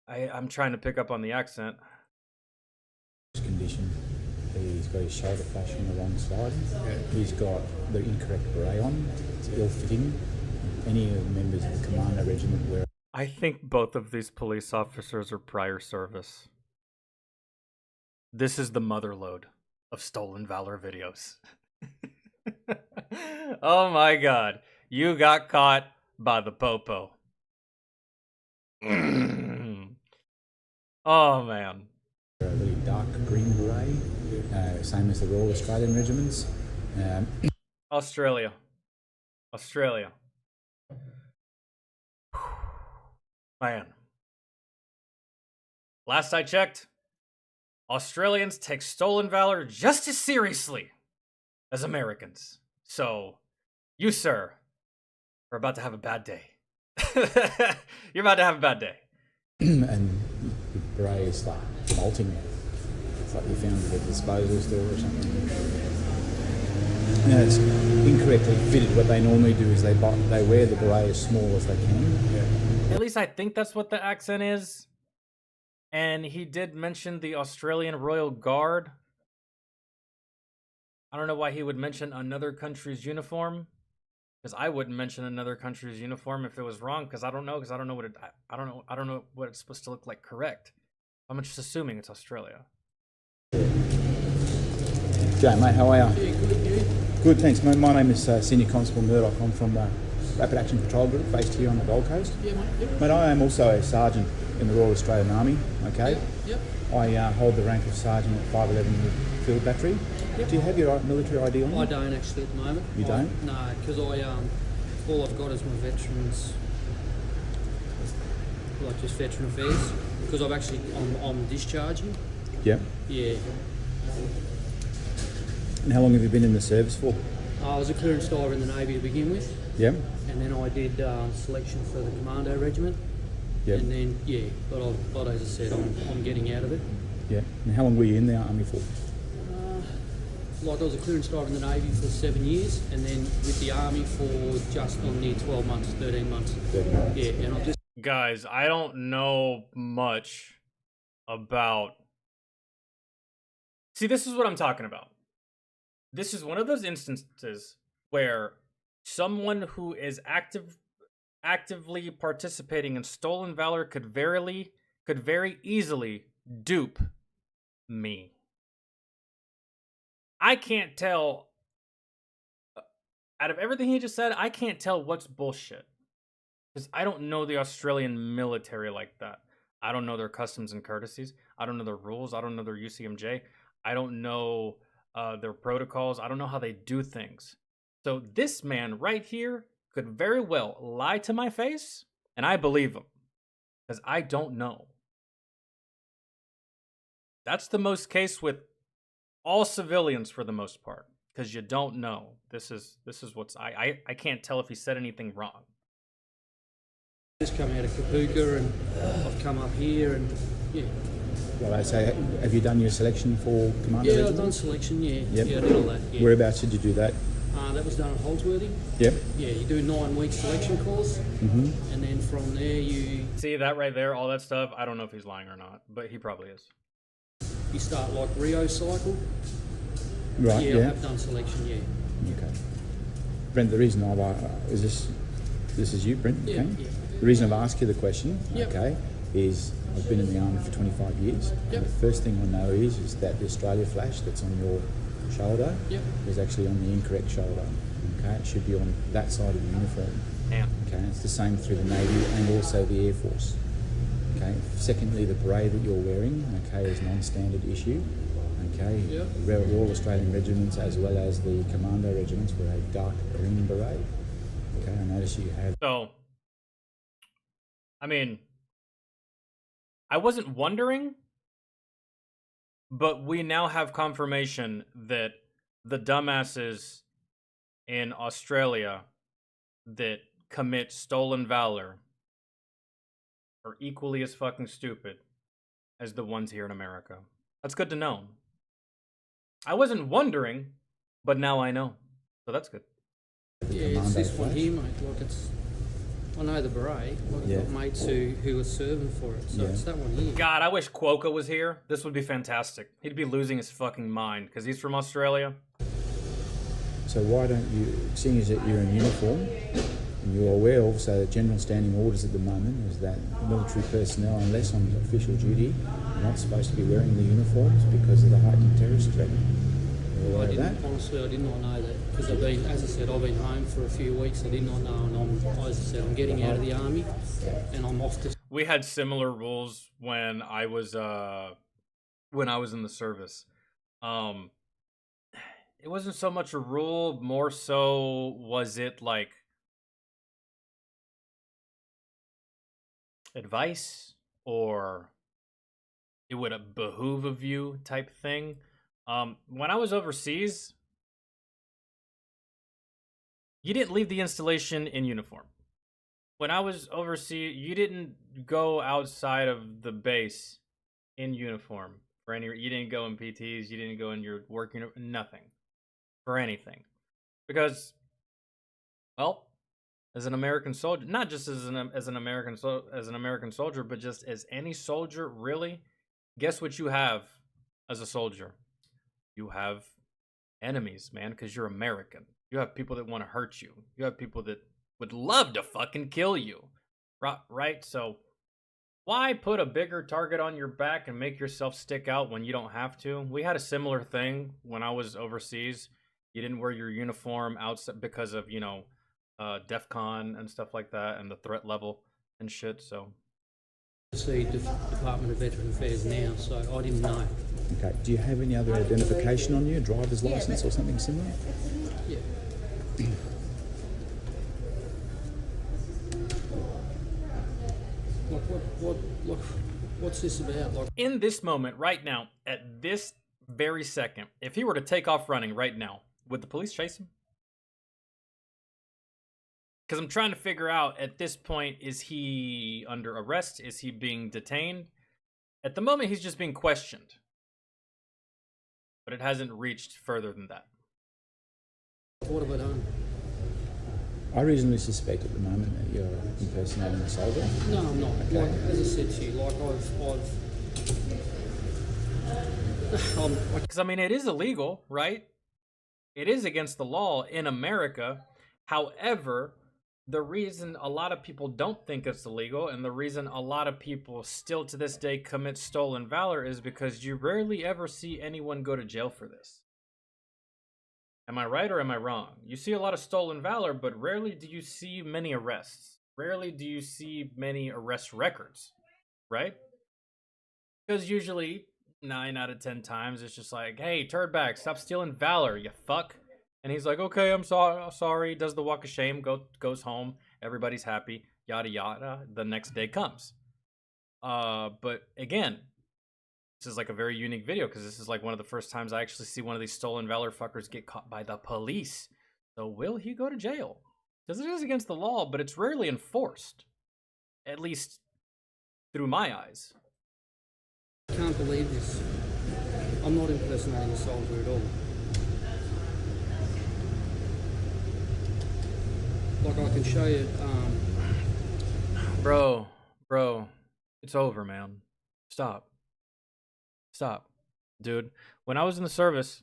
A: I'm trying to pick up on the accent.
L: Condition. He's got his shoulder flash on the wrong side. He's got the incorrect beret on. It's ill-fitting. Any of the members of the Commando Regiment wear.
A: I think both of these police officers are prior service. This is the motherlode of stolen valor videos. Oh my god. You got caught by the popo. Oh man.
L: A really dark green beret, same as the Royal Australian Regiments.
A: Australia. Man. Last I checked, Australians take stolen valor just as seriously as Americans. So, you, sir, are about to have a bad day. You're about to have a bad day.
L: And the beret is like molting. It's like you found it at the disposal store or something. No, it's incorrectly fitted. What they normally do is they wear the beret as small as they can.
A: At least I think that's what the accent is. And he did mention the Australian Royal Guard. I don't know why he would mention another country's uniform, because I wouldn't mention another country's uniform if it was wrong, because I don't know what I don't know what it's supposed to look like correct. I'm just assuming it's Australia.
L: Jay, mate, how are you? Yeah, good. Good, thanks, mate. My name is Senior Constable Murdoch. I'm from Rapid Action Patrol Group, based here on the Gold Coast. Yeah, mate. Yep. Mate, I am also a sergeant in the Royal Australian Army. Okay. Yep. I hold the rank of sergeant at 511 Field Battery. Yep. Do you have your military ID on you?
Q: I don't actually at the moment.
L: You don't?
Q: No, because all I've got is my veterans, like just veteran affairs. Because I'm discharging.
L: Yeah.
Q: Yeah.
L: And how long have you been in the service for?
Q: I was a clearance diver in the Navy to begin with.
L: Yeah.
Q: And then I did selection for the Commando Regiment.
L: Yeah.
Q: And then but as I said, I'm getting out of it.
L: Yeah. And how long were you in the Army for?
Q: Like I was a clearance diver in the Navy for 7 years, and then with the Army for just on near 12 months, 13 months. 13 months. Yeah, and I just...
A: Guys, I don't know much about... See, this is what I'm talking about. This is one of those instances where someone who is actively participating in stolen valor could very easily dupe me. I can't tell, out of everything he just said, I can't tell what's bullshit. Because I don't know the Australian military like that. I don't know their customs and courtesies. I don't know their rules. I don't know their UCMJ. I don't know their protocols. I don't know how they do things. So this man right here could very well lie to my face, and I believe him. Because I don't know. That's the most case with all civilians for the most part, because you don't know. This is what's I can't tell if he said anything wrong.
Q: Just come out of Kapuka and I've come up here and yeah.
L: Well, I say, have you done your selection for Commando Regiment?
Q: I've done selection, yeah.
L: Yep.
Q: Yeah, I did all that. Yeah.
L: Whereabouts did you do that?
Q: That was done at Holsworthy.
L: Yep.
Q: Yeah, you do 9 week selection course, and then from there you...
A: See that right there, all that stuff? I don't know if he's lying or not, but he probably is.
Q: You start like Rio cycle.
L: Right,
Q: yeah. I have done selection, yeah.
L: Okay. Brent, the reason this is you, Brent?
Q: Yeah,
L: okay.
Q: yeah.
L: The reason I've asked you the question,
Q: Yep.
L: okay, is I've been in the Army for 25 years.
Q: Yep.
L: And the first thing I know is that the Australia flash that's on your shoulder
Q: Yep.
L: is actually on the incorrect shoulder. Okay, it should be on that side of the uniform.
A: Damn.
L: Okay, it's the same through the Navy and also the Air Force. Okay. Secondly, the beret that you're wearing, okay, is non-standard issue. Okay.
Q: Yep.
L: Royal Australian Regiments as well as the Commando Regiments wear a dark green beret. Okay, I notice you have.
A: So, I mean, I wasn't wondering, but we now have confirmation that the dumbasses in Australia that commit stolen valor are equally as fucking stupid as the ones here in America. That's good to know. I wasn't wondering, but now I know. So that's good.
Q: Yeah, it's this one here, mate. Like I know the beret. I've got mates who are serving for it, so it's that one here.
A: God, I wish Quokka was here. This would be fantastic. He'd be losing his fucking mind because he's from Australia.
L: So why don't you, seeing as that you're in uniform, and you're aware also that general standing orders at the moment is that military personnel, unless on official duty, are not supposed to be wearing the uniforms because of the heightened terrorist threat.
Q: Honestly, I did not know that because I've been, as I said, I've been home for a few weeks. I did not know, and as I said, I'm getting out of the army, and I'm off to.
A: We had similar rules when I was in the service. It wasn't so much a rule, more so was it like advice or it would behoove of you type thing. When I was overseas, you didn't leave the installation in uniform. When I was overseas, you didn't go outside of the base in uniform for any. You didn't go in PTs. You didn't go in your work uniform. Nothing for anything, because, well, as an American soldier, not just as an American soldier, but just as any soldier, really. Guess what you have as a soldier? You have enemies, man, because you're American. You have people that want to hurt you. You have people that would love to fucking kill you, right? So why put a bigger target on your back and make yourself stick out when you don't have to? We had a similar thing when I was overseas. You didn't wear your uniform outside because of, DEF CON and stuff like that and the threat level and shit, so.
Q: See Department of Veteran Affairs now, so I didn't know.
L: Okay, do you have any other identification on you, a driver's license or something similar?
Q: Yeah. What's this about?
A: In this moment, right now, at this very second, if he were to take off running right now, would the police chase him? Because I'm trying to figure out, at this point, is he under arrest? Is he being detained? At the moment, he's just being questioned. But it hasn't reached further than that.
Q: What have I done?
L: I reasonably suspect at the moment that you're impersonating a soldier.
Q: No, I'm not.
L: Okay.
Q: Like, as I said to you,
A: Because, I mean, it is illegal, right? It is against the law in America. However, the reason a lot of people don't think it's illegal and the reason a lot of people still to this day commit stolen valor is because you rarely ever see anyone go to jail for this. Am I right or am I wrong? You see a lot of stolen valor, but rarely do you see many arrests. Rarely do you see many arrest records, right? Because usually 9 out of 10 times it's just like, hey, turdbag, stop stealing valor, you fuck. And he's like, okay, I'm sorry. Does the walk of shame, goes home. Everybody's happy, yada yada. The next day comes. But again, this is like a very unique video because this is like one of the first times I actually see one of these stolen valor fuckers get caught by the police. So will he go to jail? Because it is against the law, but it's rarely enforced. At least through my eyes.
Q: I can't believe this. I'm not impersonating a soldier at all. Like, I can show you,
A: Bro, it's over, man. Stop. Dude, when I was in the service,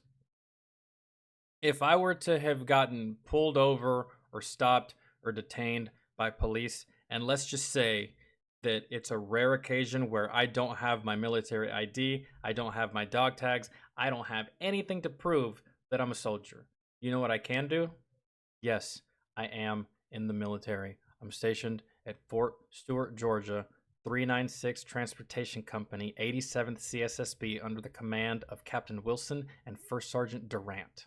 A: if I were to have gotten pulled over or stopped or detained by police, and let's just say that it's a rare occasion where I don't have my military ID, I don't have my dog tags, I don't have anything to prove that I'm a soldier. You know what I can do? Yes, I am in the military. I'm stationed at Fort Stewart, Georgia, 396 Transportation Company, 87th CSSB, under the command of Captain Wilson and First Sergeant Durant.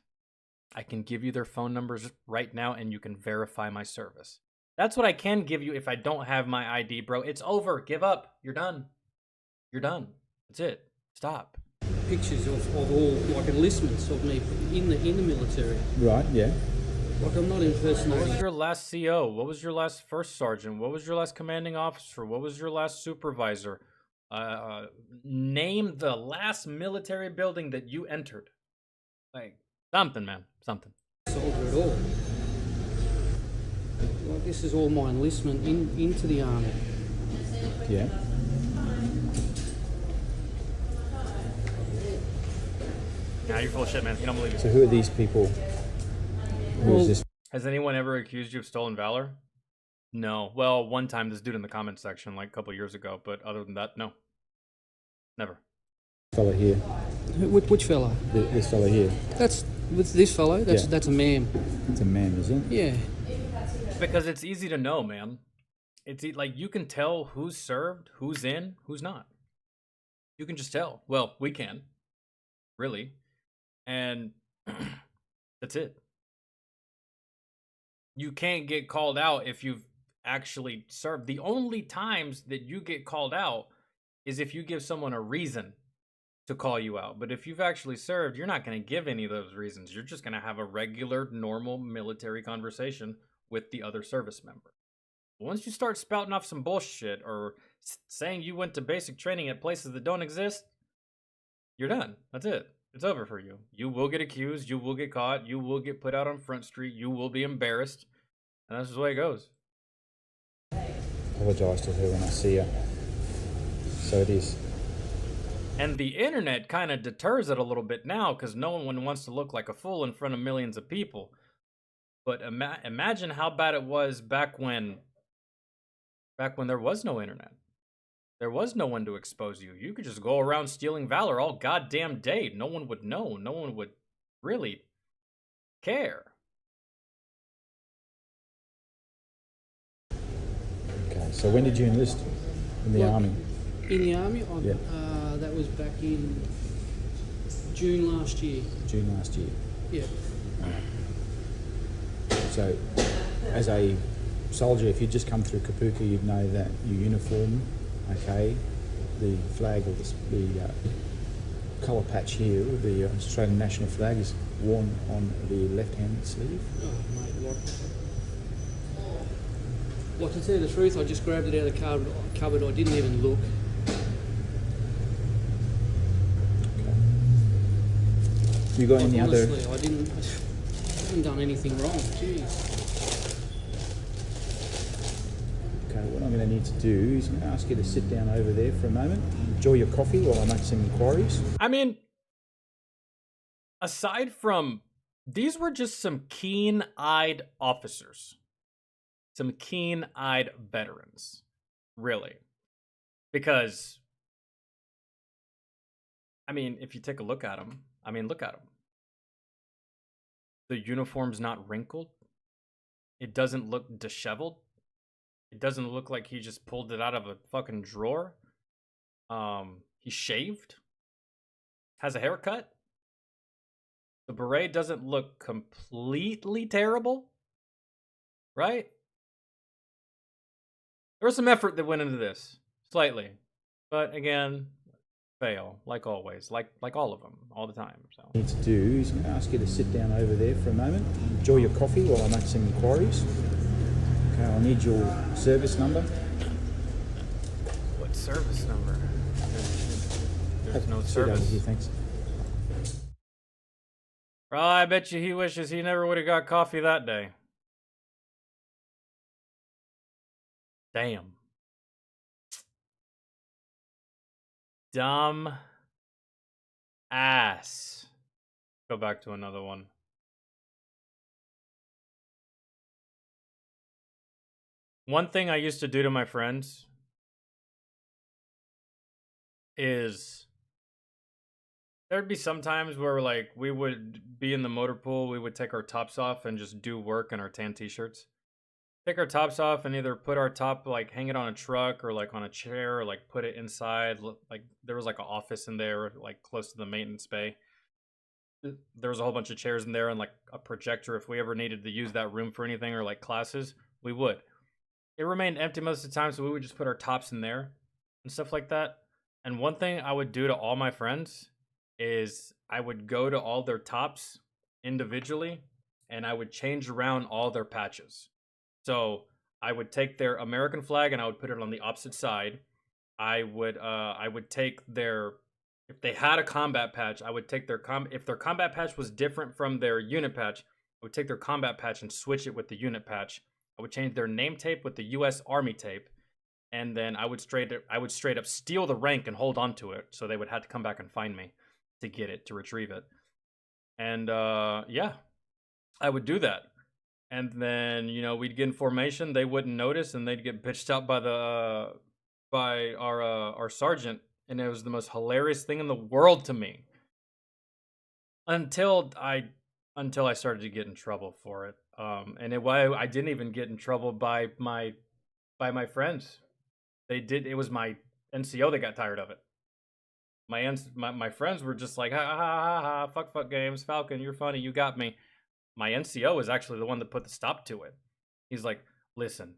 A: I can give you their phone numbers right now and you can verify my service. That's what I can give you if I don't have my ID, bro. It's over. Give up. You're done. That's it. Stop.
Q: Pictures of all, like, enlistments of me in the military.
L: Right, yeah.
Q: Like, I'm not impersonating.
A: What was your last CO? What was your last first sergeant? What was your last commanding officer? What was your last supervisor? Name the last military building that you entered. Like, something, man. Something.
Q: Soldier at all. Like, this is all my enlistment into the army.
L: Yeah.
A: Nah, you're full of shit, man. You don't believe
L: So
A: it.
L: who are these people? Who is this?
A: Has anyone ever accused you of stolen valor? No. Well, one time, this dude in the comments section, like a couple years ago, but other than that, no. Never.
L: Fella here.
Q: Which fella?
L: This fella here.
Q: That's with this fellow. That's a man.
L: It's a man, is it?
Q: Yeah.
A: Because it's easy to know, man. It's like you can tell who's served, who's in, who's not. You can just tell. Well, we can. Really. And that's it. You can't get called out if you've actually served. The only times that you get called out is if you give someone a reason to call you out. But if you've actually served, you're not going to give any of those reasons. You're just going to have a regular, normal military conversation with the other service member. Once you start spouting off some bullshit or saying you went to basic training at places that don't exist, you're done. That's it. It's over for you. You will get accused. You will get caught. You will get put out on Front Street. You will be embarrassed. And that's just the way it goes.
L: Apologise to her when I see her. So it is.
A: And the internet kind of deters it a little bit now because no one wants to look like a fool in front of millions of people. But imagine how bad it was back when there was no internet. There was no one to expose you. You could just go around stealing valor all goddamn day. No one would know. No one would really care.
L: Okay, so when did you enlist in the army?
Q: In the army?
L: Yeah.
Q: That was back in June last year.
L: June last year.
Q: Yeah.
L: So, as a soldier, if you just come through Kapuka, you'd know that your uniform, okay, the flag or the colour patch here, the Australian national flag, is worn on the left-hand sleeve.
Q: Oh, mate, what? To tell you the truth, I just grabbed it out of the cupboard. I didn't even look.
L: You got any other?
Q: Honestly, I haven't done anything wrong. Jeez.
L: Okay, what I'm going to need to do is I'm going to ask you to sit down over there for a moment, enjoy your coffee while I make some inquiries.
A: I mean, aside from, these were just some keen-eyed officers. Some keen-eyed veterans. Really. Because, I mean, if you take a look at them, look at them. The uniform's not wrinkled. It doesn't look disheveled. It doesn't look like he just pulled it out of a fucking drawer. He shaved. Has a haircut. The beret doesn't look completely terrible. Right? There was some effort that went into this. Slightly. But again, fail. Like always. Like all of them. All the time. So.
L: What I need to do is I'm going to ask you to sit down over there for a moment, enjoy your coffee while I make some inquiries. Okay, I'll need your service number.
A: What service number? There's no
L: Sit over
A: service.
L: here, thanks.
A: Well, I bet you he wishes he never would have got coffee that day. Damn. Dumb ass. Go back to another one. One thing I used to do to my friends is there'd be some times where like we would be in the motor pool, we would take our tops off and just do work in our tan t-shirts. Take our tops off and either put our top, like hang it on a truck or like on a chair or like put it inside. Like there was like an office in there, like close to the maintenance bay. There was a whole bunch of chairs in there and like a projector. If we ever needed to use that room for anything or like classes, we would. It remained empty most of the time, so we would just put our tops in there and stuff like that. And one thing I would do to all my friends is I would go to all their tops individually and I would change around all their patches. So I would take their American flag and I would put it on the opposite side. I would take their, if they had a combat patch, I would take their if their combat patch was different from their unit patch, I would take their combat patch and switch it with the unit patch. I would change their name tape with the U.S. Army tape, and then I would straight up steal the rank and hold on to it, so they would have to come back and find me to get it, to retrieve it. And yeah, I would do that. And then, you know, we'd get in formation, they wouldn't notice, and they'd get bitched out by our sergeant, and it was the most hilarious thing in the world to me. Until I started to get in trouble for it. And I didn't even get in trouble by my friends. It was my NCO that got tired of it. My friends were just like, ha ha ha ha, fuck games, Falcon, you're funny, you got me. My NCO is actually the one that put the stop to it. He's like, listen.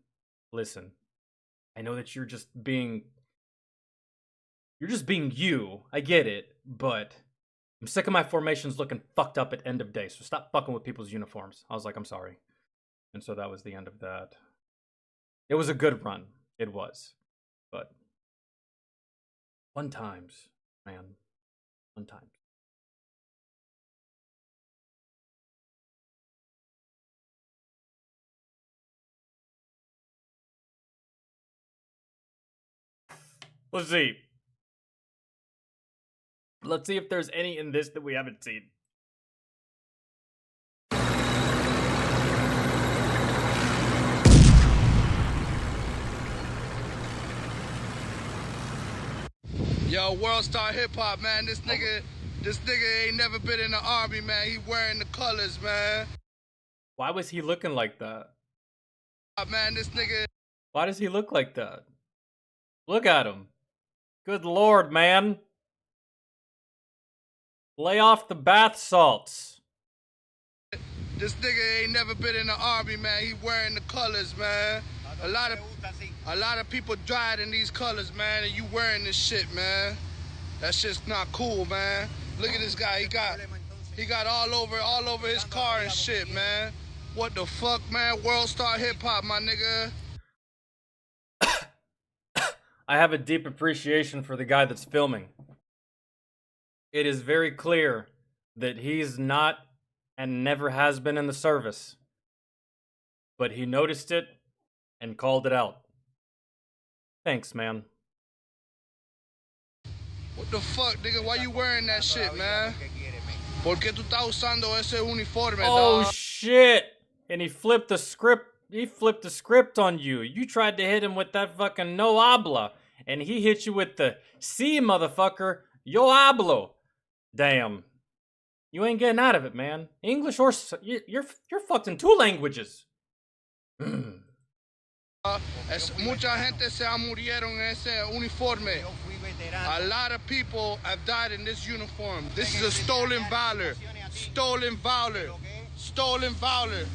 A: I know that you're just being you. I get it, but I'm sick of my formations looking fucked up at end of day, so stop fucking with people's uniforms. I was like, I'm sorry. And so that was the end of that. It was a good run. It was. But fun times, man. Fun times. Let's see. Let's see if there's any in this that we haven't seen.
R: Yo, World Star Hip Hop, man. This nigga ain't never been in the army, man. He wearing the colors, man.
A: Why was he looking like that?
R: Man, this nigga.
A: Why does he look like that? Look at him. Good lord, man. Lay off the bath salts.
R: This nigga ain't never been in the army, man. He wearing the colors, man. A lot of people died in these colors, man, and you wearing this shit, man. That's just not cool, man. Look at this guy. He got all over his car and shit, man. What the fuck, man? World Star Hip Hop, my nigga.
A: I have a deep appreciation for the guy that's filming. It is very clear that he's not and never has been in the service. But he noticed it and called it out. Thanks, man.
R: What the fuck, nigga? Why you wearing that shit, man? ¿Por qué tú estás usando ese uniforme,
A: oh,
R: dog?
A: shit! And he flipped the script. He flipped the script on you. You tried to hit him with that fucking no habla, and he hit you with the "sí, motherfucker, yo hablo." Damn, you ain't getting out of it, man. English or you're fucked in 2 languages.
R: Mucha gente se murieron en ese uniforme. A lot of people have died in this uniform. This is a stolen valor. Stolen valor. Stolen valor.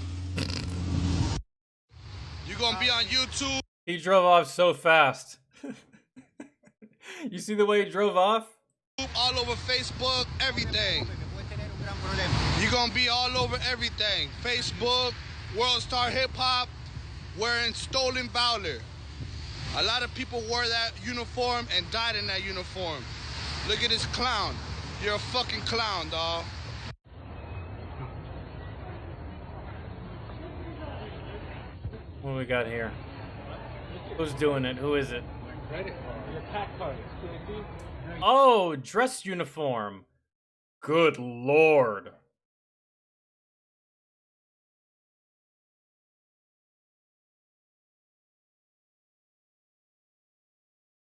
R: You gonna be on YouTube?
A: He drove off so fast. You see the way he drove off?
R: All over Facebook, everything. You gonna be all over everything. Facebook, World Star Hip Hop, wearing stolen valor. A lot of people wore that uniform and died in that uniform. Look at this clown. You're a fucking clown, dawg.
A: What we got here? Who's doing it? Who is it? Oh, dress uniform. Good lord.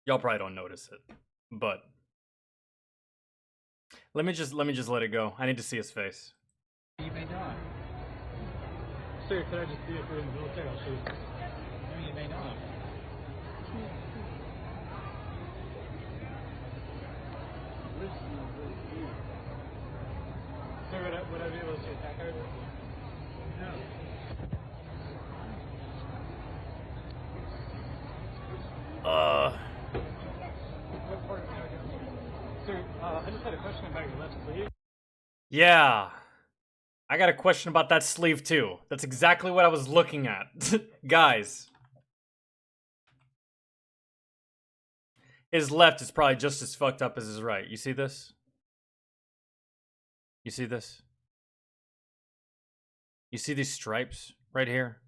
A: Y'all probably don't notice it, but let me just let it go. I need to see his face.
S: You may not. Sir, could I just see if we're in the military? I'll show you. I mean, you may not. Sir, would I be able to see a tack card? No. Sir, I just had a question about your left sleeve.
A: Yeah. I got a question about that sleeve too. That's exactly what I was looking at. Guys. His left is probably just as fucked up as his right. You see this? You see this? You see these stripes right here?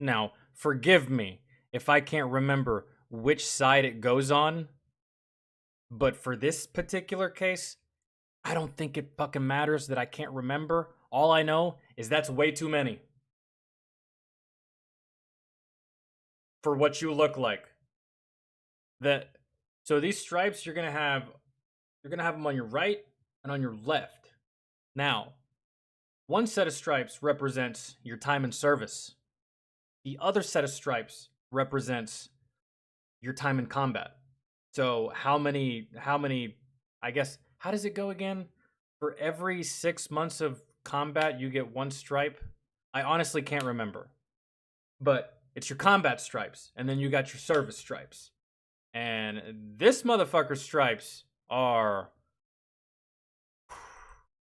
A: Now, forgive me if I can't remember which side it goes on, but for this particular case, I don't think it fucking matters that I can't remember. All I know is that's way too many for what you look like. So these stripes you're gonna have them on your right and on your left. Now, one set of stripes represents your time in service. The other set of stripes represents your time in combat. So how many, I guess, how does it go again? For every 6 months of combat, you get one stripe? I honestly can't remember. But it's your combat stripes, and then you got your service stripes. And this motherfucker's stripes are...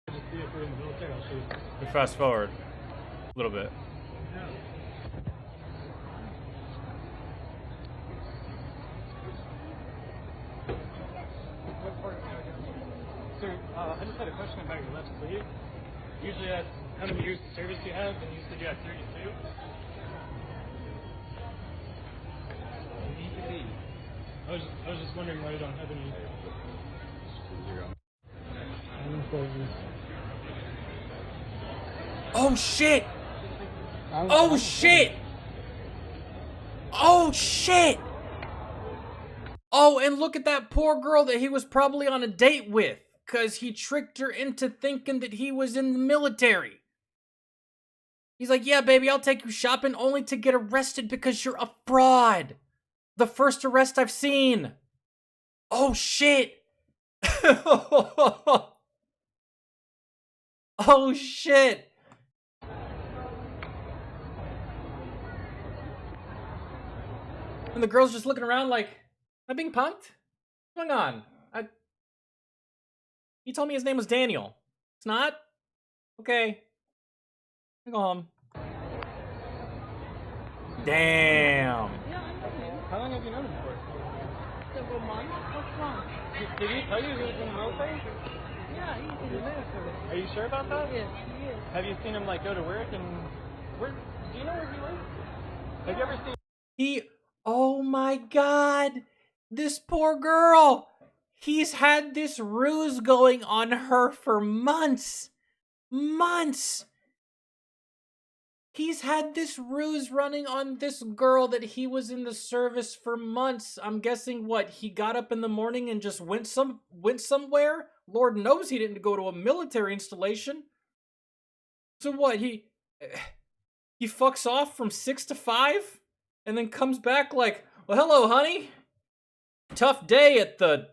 A: We fast forward a little bit.
S: Sir, I just had a question about your left sleeve. Usually that's how many years of service you have, and you said you have 32. I was just wondering why you don't have any.
A: Oh shit! Oh shit! Oh shit! Oh, and look at that poor girl that he was probably on a date with, because he tricked her into thinking that he was in the military. He's like, yeah, baby, I'll take you shopping, only to get arrested because you're a fraud. The first arrest I've seen. Oh, shit. Oh, shit. And the girl's just looking around like, am I being punked? What's going on? He told me his name was Daniel. It's not? Okay. I'll go home. Damn.
S: How long have you known him for?
K: Several months. What's wrong?
S: Did he tell you he was in the military?
K: Yeah, he's in the military.
S: Are you sure about that?
K: Yes, he is.
S: Have you seen him like go to work and where? Do you know where he works? Have you ever seen?
A: Oh my God, this poor girl. He's had this ruse going on her for months. Months. He's had this ruse running on this girl that he was in the service for months. I'm guessing what? He got up in the morning and just went somewhere? Lord knows he didn't go to a military installation. So what? He fucks off from 6 to 5 and then comes back like, "Well, hello, honey. Tough day at the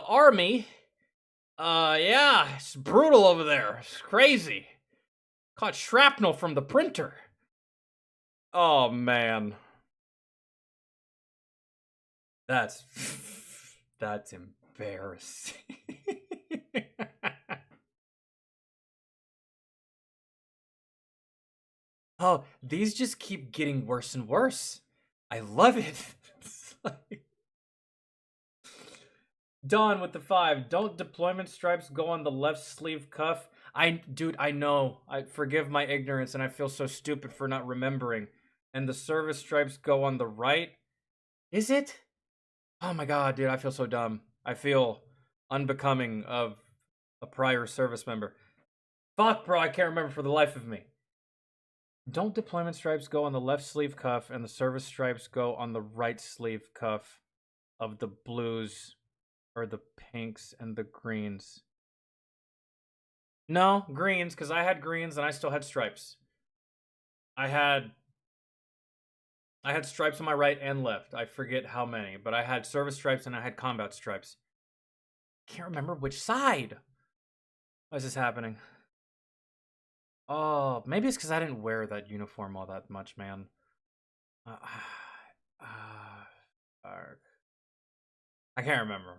A: army. Yeah, it's brutal over there. It's crazy. Caught shrapnel from the printer." Oh, man. That's embarrassing. Oh, these just keep getting worse and worse. I love it. Dawn with the 5. Don't deployment stripes go on the left sleeve cuff? Dude, I know. I forgive my ignorance, and I feel so stupid for not remembering. And the service stripes go on the right? Is it? Oh my God, dude, I feel so dumb. I feel unbecoming of a prior service member. Fuck, bro, I can't remember for the life of me. Don't deployment stripes go on the left sleeve cuff, and the service stripes go on the right sleeve cuff of the blues, or the pinks and the greens? No, greens, because I had greens and I still had stripes. I had stripes on my right and left. I forget how many, but I had service stripes and I had combat stripes. Can't remember which side. Why is this happening? Oh, maybe it's because I didn't wear that uniform all that much, man. I can't remember.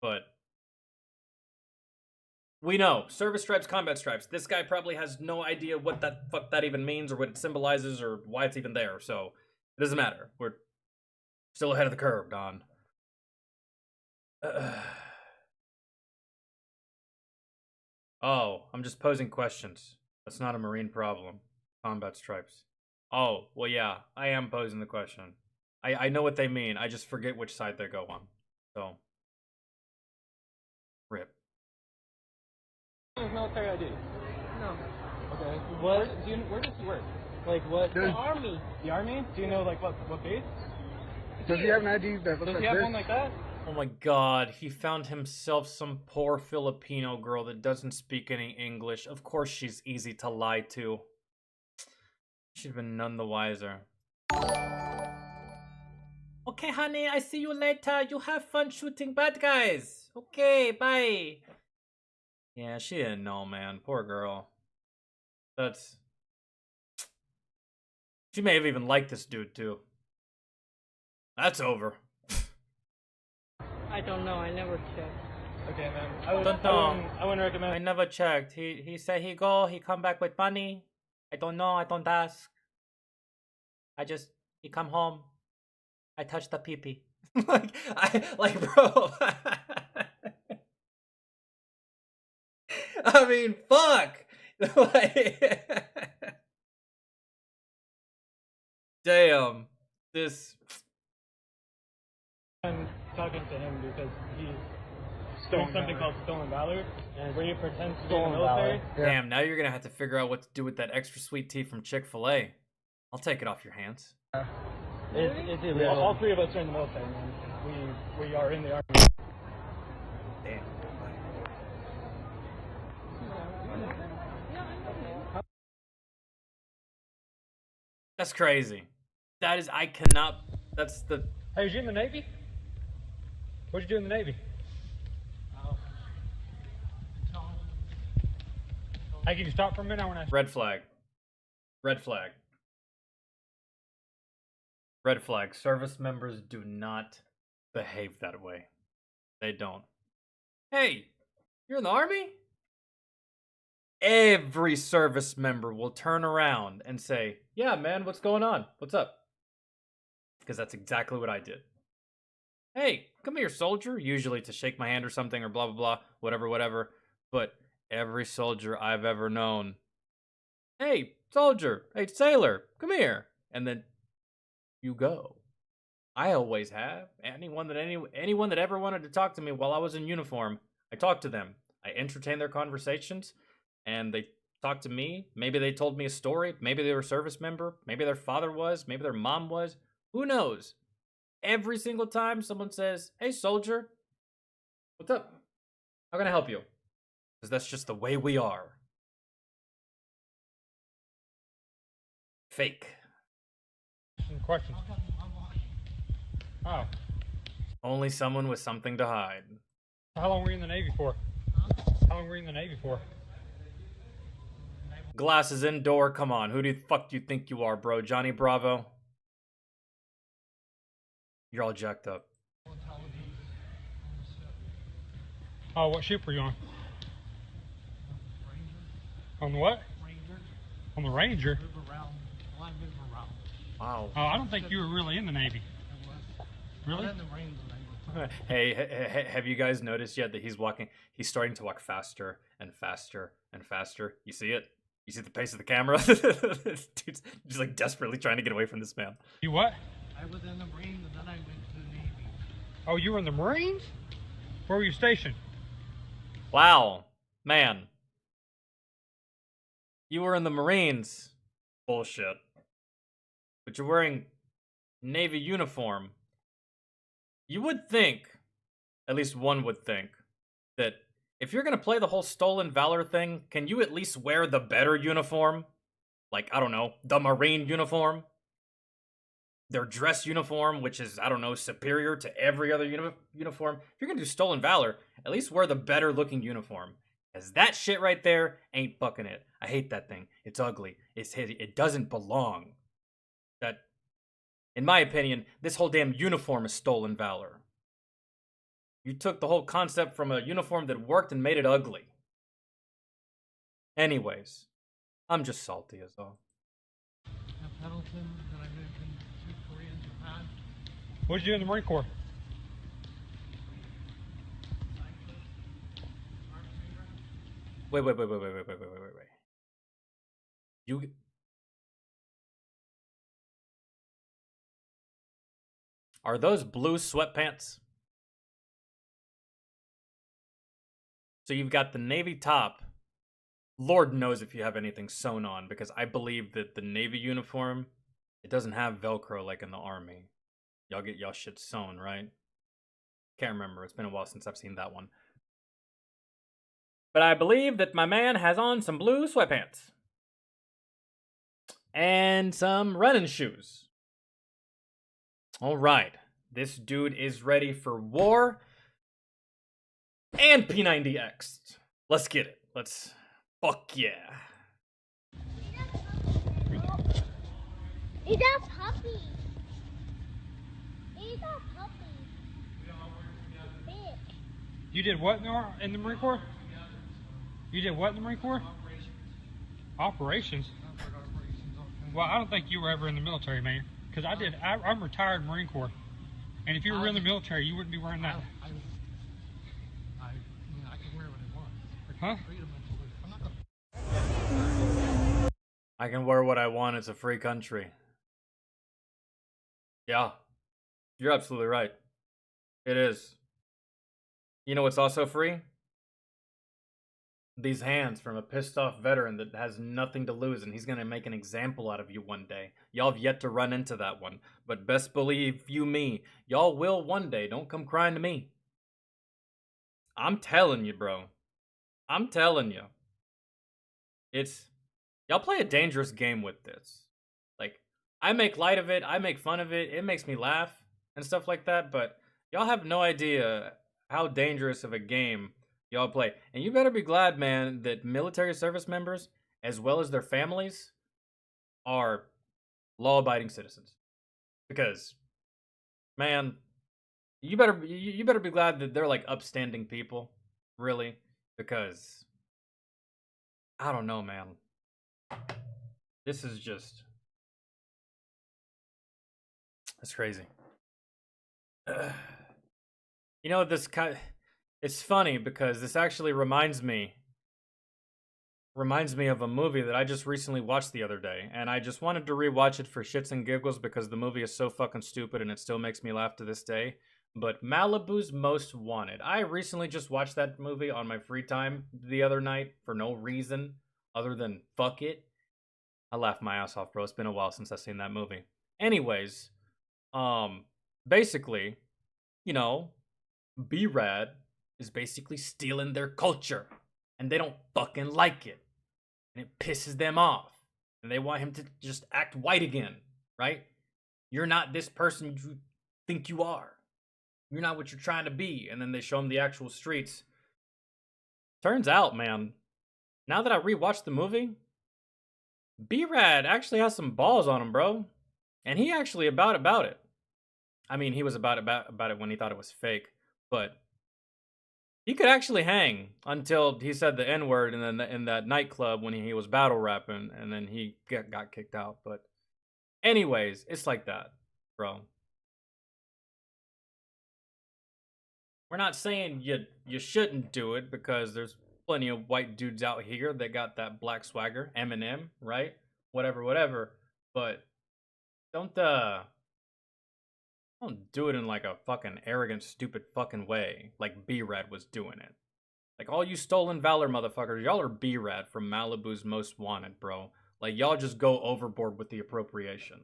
A: But we know. Service stripes, combat stripes. This guy probably has no idea what that fuck that even means or what it symbolizes or why it's even there. So it doesn't matter. We're still ahead of the curve, Don. Oh, I'm just posing questions. That's not a Marine problem. Combat stripes. Oh, well, yeah, I am posing the question. I know what they mean. I just forget which side they go on. So, rip.
S: His military ID.
K: No.
S: Okay. Where does he work? Like what?
K: The army.
S: The army? Do you know like what base?
I: Does he have an ID that looks
S: Does
I: like
S: he have
I: this?
S: one like that?
A: Oh my god, he found himself some poor Filipino girl that doesn't speak any English. Of course she's easy to lie to. Should have been none the wiser. Okay, honey, I see you later. You have fun shooting bad guys. Okay, bye. Yeah, she didn't know, man. Poor girl. That's... She may have even liked this dude, too. That's over.
K: I don't know. I never checked.
S: Okay, man.
A: I
S: wouldn't recommend.
A: I never checked. He said he come back with money. I don't know. I don't ask. He come home. I touch the pee-pee. Bro. I mean, fuck. Damn. This.
S: I'm talking to him because he's doing something called Stolen Valor, and where you pretend to be in the military.
A: Damn, now you're gonna have to figure out what to do with that extra sweet tea from Chick-fil-A. I'll take it off your hands.
S: It's illegal. All three of us are in the military, man. We are in the army.
A: Damn. That's crazy. That is, I cannot, that's the...
S: Hey, was you in the Navy? What'd you do in the Navy? Hey, can you stop for a minute? I want to ask.
A: Red flag. Red flag. Red flag. Service members do not behave that way. They don't. Hey, you're in the army? Every service member will turn around and say, yeah, man, what's going on? What's up? Because that's exactly what I did. Hey, come here, soldier. Usually to shake my hand or something or blah, blah, blah. Whatever, whatever. But every soldier I've ever known. Hey, soldier. Hey, sailor. Come here. And then you go. I always have. Anyone that ever wanted to talk to me while I was in uniform, I talked to them. I entertained their conversations. And they talked to me. Maybe they told me a story. Maybe they were a service member. Maybe their father was. Maybe their mom was. Who knows? Every single time someone says, hey, soldier, what's up? How can I help you? Because that's just the way we are. Fake.
S: Some questions. Oh.
A: Only someone with something to hide.
S: How long were you in the Navy for? How long were you in the Navy for?
A: Glasses indoor, come on. Who the fuck do you think you are, bro? Johnny Bravo? You're all jacked up.
S: Oh, what ship were you on? On the what? On the Ranger?
A: Wow.
S: Oh, I don't think you were really in the Navy. Really?
A: Hey, have you guys noticed yet that he's starting to walk faster and faster and faster? You see it? You see the pace of the camera? Dude's just like desperately trying to get away from this man.
S: You what?
T: I was in the Marines and then I went to the Navy.
S: Oh, you were in the Marines? Where were you stationed?
A: Wow, man. You were in the Marines. Bullshit. But you're wearing Navy uniform. You would think, at least one would think, that if you're gonna play the whole Stolen Valor thing, can you at least wear the better uniform? Like, I don't know, the Marine uniform? Their dress uniform, which is, I don't know, superior to every other uniform. If you're gonna do Stolen Valor, at least wear the better looking uniform. Because that shit right there ain't fucking it. I hate that thing. It's ugly. It doesn't belong. That, in my opinion, this whole damn uniform is Stolen Valor. You took the whole concept from a uniform that worked and made it ugly. Anyways, I'm just salty as all.
T: Pendleton, then I moved into Korea and Japan.
S: What did you do in the Marine Corps?
A: Wait. You Are those blue sweatpants? So you've got the navy top. Lord knows if you have anything sewn on, because I believe that the navy uniform, it doesn't have Velcro like in the army. Y'all get y'all shit sewn, right? Can't remember. It's been a while since I've seen that one. But I believe that my man has on some blue sweatpants. And some running shoes. All right. This dude is ready for war. And P90X. Let's get it. Let's... Fuck yeah.
K: He's a puppy. He's a puppy.
S: You did what in the Marine Corps? You did what in the Marine Corps? Operations. Well, I don't think you were ever in the military, man. Because I'm retired Marine Corps. And if you were in the military, you wouldn't be wearing that.
T: I can wear what I want.
S: Huh?
A: I can wear what I want. It's a free country. Yeah. You're absolutely right. It is. You know what's also free? These hands from a pissed off veteran that has nothing to lose, and he's gonna make an example out of you one day. Y'all have yet to run into that one, but best believe you me, y'all will one day. Don't come crying to me. I'm telling you, bro. I'm telling you. Y'all play a dangerous game with this. Like, I make light of it, I make fun of it, it makes me laugh and stuff like that, but y'all have no idea how dangerous of a game y'all play. And you better be glad, man, that military service members, as well as their families, are law-abiding citizens. Because, man, you better be glad that they're like upstanding people, really. Because, I don't know, man. This is just... That's crazy. You know, it's funny because this actually reminds me of a movie that I just recently watched the other day, and I just wanted to rewatch it for shits and giggles because the movie is so fucking stupid and it still makes me laugh to this day. But Malibu's Most Wanted. I recently just watched that movie on my free time the other night for no reason other than fuck it. I laughed my ass off, bro. It's been a while since I've seen that movie. Anyways, basically, you know, B-Rad is basically stealing their culture, and they don't fucking like it, and it pisses them off, and they want him to just act white again, right? You're not this person you think you are. You're not what you're trying to be. And then they show him the actual streets. Turns out, man, now that I rewatched the movie, B-Rad actually has some balls on him, bro. And he actually about it. I mean, he was about it when he thought it was fake, but he could actually hang until he said the N-word in that nightclub when he was battle rapping, and then he got kicked out. But anyways, it's like that, bro. We're not saying you shouldn't do it, because there's plenty of white dudes out here that got that black swagger, Eminem, right? Whatever. But don't do it in like a fucking arrogant, stupid fucking way, like B-Rad was doing it. Like, all you stolen valor motherfuckers, y'all are B-Rad from Malibu's Most Wanted, bro. Like, y'all just go overboard with the appropriation.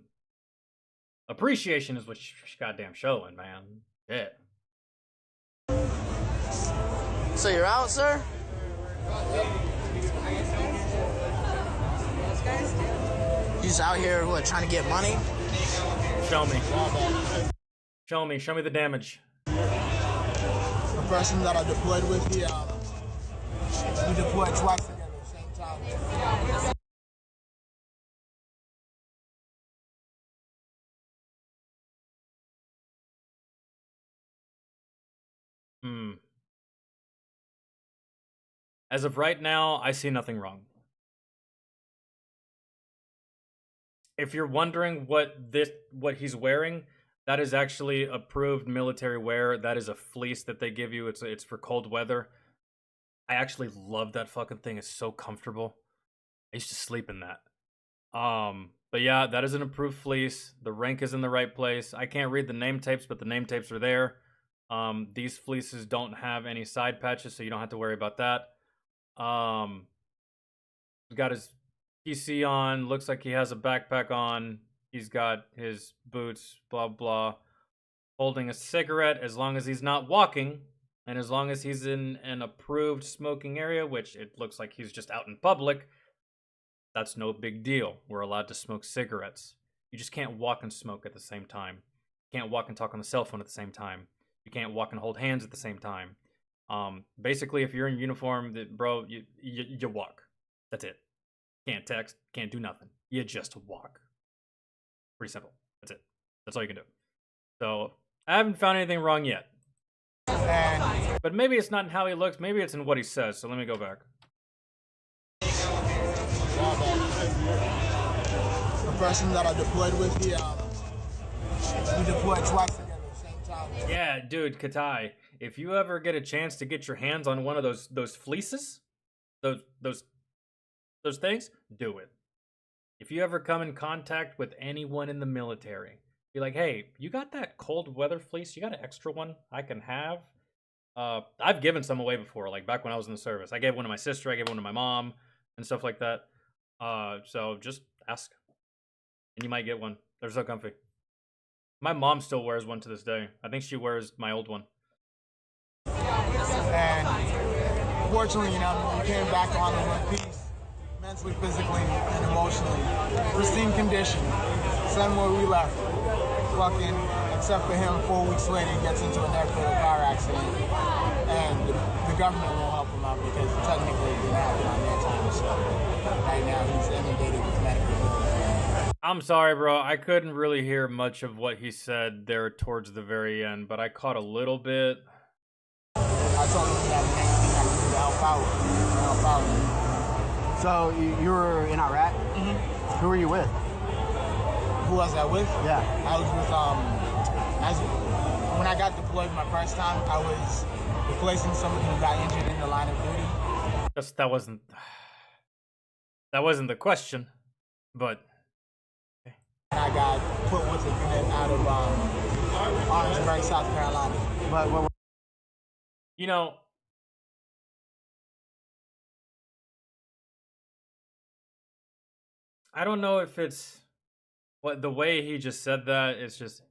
A: Appreciation is what you're goddamn showing, man. Shit.
U: So you're out, sir? You just out here, what, trying to get money?
A: Show me. Show me the damage.
U: The person that I deployed with, we deployed twice together at the same time.
A: As of right now, I see nothing wrong. If you're wondering what he's wearing, that is actually approved military wear. That is a fleece that they give you. It's for cold weather. I actually love that fucking thing. It's so comfortable. I used to sleep in that. But yeah, that is an approved fleece. The rank is in the right place. I can't read the name tapes, but the name tapes are there. These fleeces don't have any side patches, so you don't have to worry about that. He's got his PC on. Looks like he has a backpack on. He's got his boots, blah, blah. Holding a cigarette as long as he's not walking. And as long as he's in an approved smoking area, which it looks like he's just out in public, that's no big deal. We're allowed to smoke cigarettes. You just can't walk and smoke at the same time. You can't walk and talk on the cell phone at the same time. You can't walk and hold hands at the same time. Basically, if you're in uniform, bro, you walk. That's it. Can't text, can't do nothing. You just walk. Pretty simple. That's it. That's all you can do. So, I haven't found anything wrong yet. But maybe it's not in how he looks, maybe it's in what he says, so let me go back.
U: The person that I deployed with, we deployed twice together at the same time.
A: Yeah, dude, Katai, if you ever get a chance to get your hands on one of those fleeces, those things, do it. If you ever come in contact with anyone in the military, be like, hey, you got that cold weather fleece? You got an extra one I can have? I've given some away before, like back when I was in the service. I gave one to my sister, I gave one to my mom, and stuff like that. So just ask, and you might get one. They're so comfy. My mom still wears one to this day. I think she wears my old one.
U: And fortunately, you came back on in one piece, mentally, physically, and emotionally. Pristine condition. Same where we left. Fucking, except for him, 4 weeks later, he gets into an airport car accident. And the government won't help him out because technically it didn't happen on their time. So right now he's inundated with medical bills.
A: I'm sorry, bro. I couldn't really hear much of what he said there towards the very end, but I caught a little bit.
U: I told him that anything I could do to help out.
C: So you were in Iraq?
U: Mm-hmm.
C: Who were you with?
U: Who was I with?
C: Yeah.
U: I was with, when I got deployed my first time, I was replacing somebody who got injured in the line of duty.
A: That wasn't the question, but...
U: I got put with a unit out of Orangeburg, South Carolina.
C: But
A: you know, I don't know if it's the way he just said that. It's just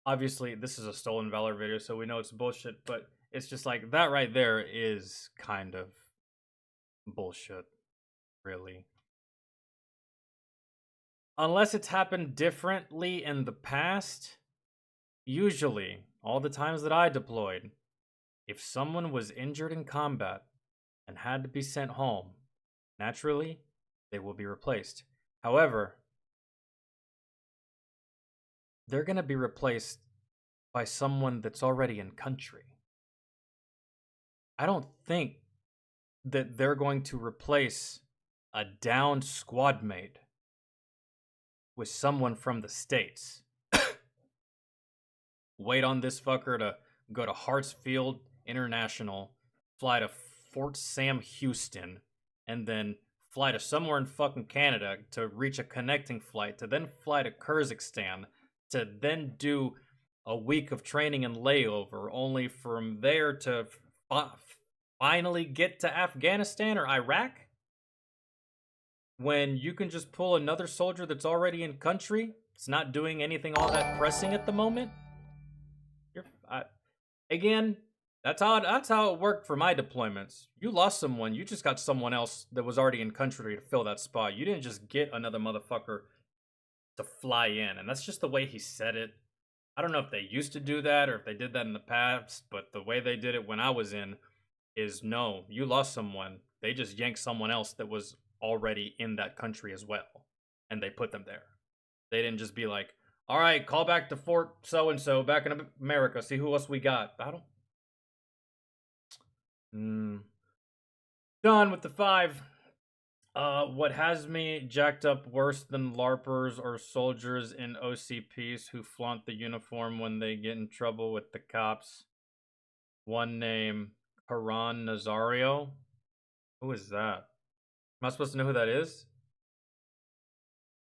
A: obviously this is a stolen Valor video, so we know it's bullshit. But it's just like that right there is kind of bullshit, really. Unless it's happened differently in the past, usually, all the times that I deployed, if someone was injured in combat and had to be sent home, naturally, they will be replaced. However, they're going to be replaced by someone that's already in country. I don't think that they're going to replace a downed squad mate with someone from the States. Wait on this fucker to go to Hartsfield International, fly to Fort Sam Houston, and then fly to somewhere in fucking Canada to reach a connecting flight, to then fly to Kyrgyzstan, to then do a week of training and layover, only from there to finally get to Afghanistan or Iraq? When you can just pull another soldier that's already in country, it's not doing anything all that pressing at the moment. Again, that's how it worked for my deployments. You lost someone, you just got someone else that was already in country to fill that spot. You didn't just get another motherfucker to fly in, and that's just the way he said it. I don't know if they used to do that or if they did that in the past, but the way they did it when I was in is no, you lost someone. They just yanked someone else that was already in that country as well, and they put them there. They didn't just be like, all right, call back to Fort so-and-so back in America, see who else we got. I don't... Done with the 5. What has me jacked up worse than LARPers or soldiers in OCPs who flaunt the uniform when they get in trouble with the cops? One name, Karan Nazario. Who is that? Am I supposed to know who that is?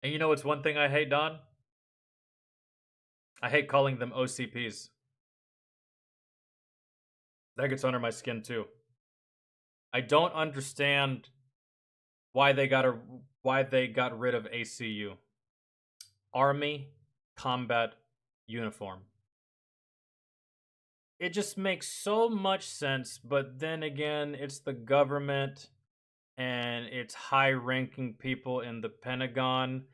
A: And you know what's one thing I hate, Don? I hate calling them OCPs. That gets under my skin too. I don't understand why they got rid of ACU. Army Combat Uniform. It just makes so much sense, but then again, it's the government and it's high-ranking people in the Pentagon.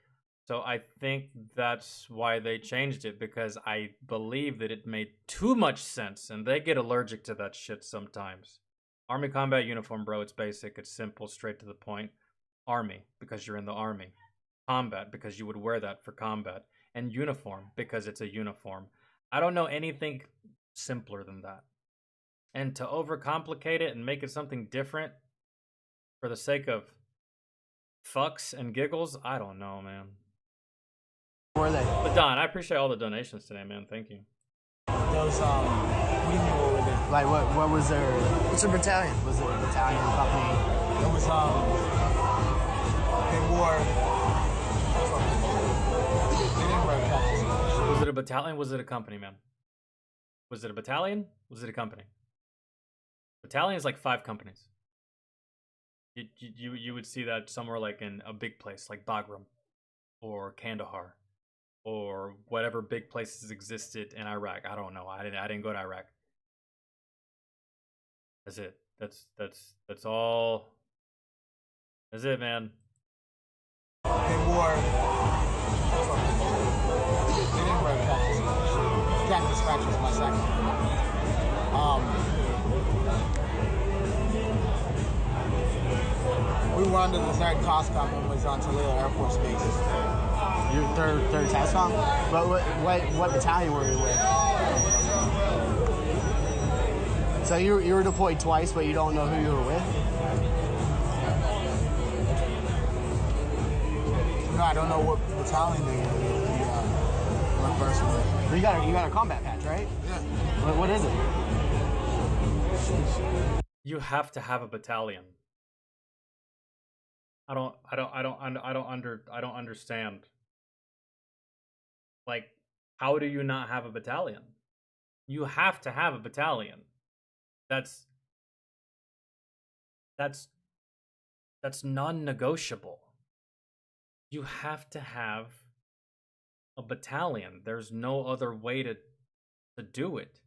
A: So I think that's why they changed it, because I believe that it made too much sense, and they get allergic to that shit sometimes. Army Combat Uniform, bro, it's basic, it's simple, straight to the point. Army, because you're in the Army. Combat, because you would wear that for combat. And uniform, because it's a uniform. I don't know anything simpler than that. And to overcomplicate it and make it something different for the sake of fucks and giggles, I don't know, man.
C: Were they?
A: But Don, I appreciate all the donations today, man. Thank you.
C: Those, what do you mean, what were they? Like, what was their... What's a battalion? Was it a battalion company? It was, they wore... They didn't wear patches.
A: Was it a battalion? Was it a company, man? Was it a battalion? Was it a company? Battalion is like 5 companies. You would see that somewhere like in a big place like Bagram or Kandahar or whatever big places existed in Iraq. I don't know. I didn't go to Iraq. That's it. That's all. That's it, man.
C: They wore... They didn't wear patches. Captain Scratch was my second. We were under the 3rd COSCOM and was on Toledo Air Force Base. Your third COSCOM? But what battalion were you with? So you were deployed twice, but you don't know who you were with? No, I don't know what battalion you were first with. But you got a combat patch, right? Yeah. What is it?
A: You have to have a battalion. I don't understand. Like, how do you not have a battalion? You have to have a battalion. That's non-negotiable. You have to have a battalion. There's no other way to do it.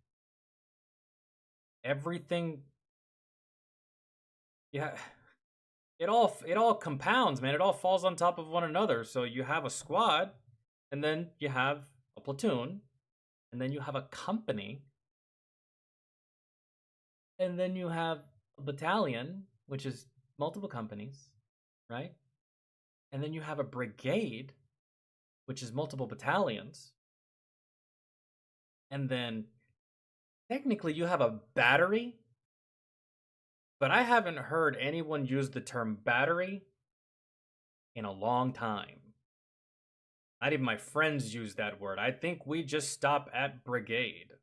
A: Everything, yeah. It all compounds, man. It all falls on top of one another. So you have a squad, and then you have a platoon, and then you have a company, and then you have a battalion, which is multiple companies, right? And then you have a brigade, which is multiple battalions. And then technically you have a battery. But I haven't heard anyone use the term battery in a long time. Not even my friends use that word. I think we just stop at brigade,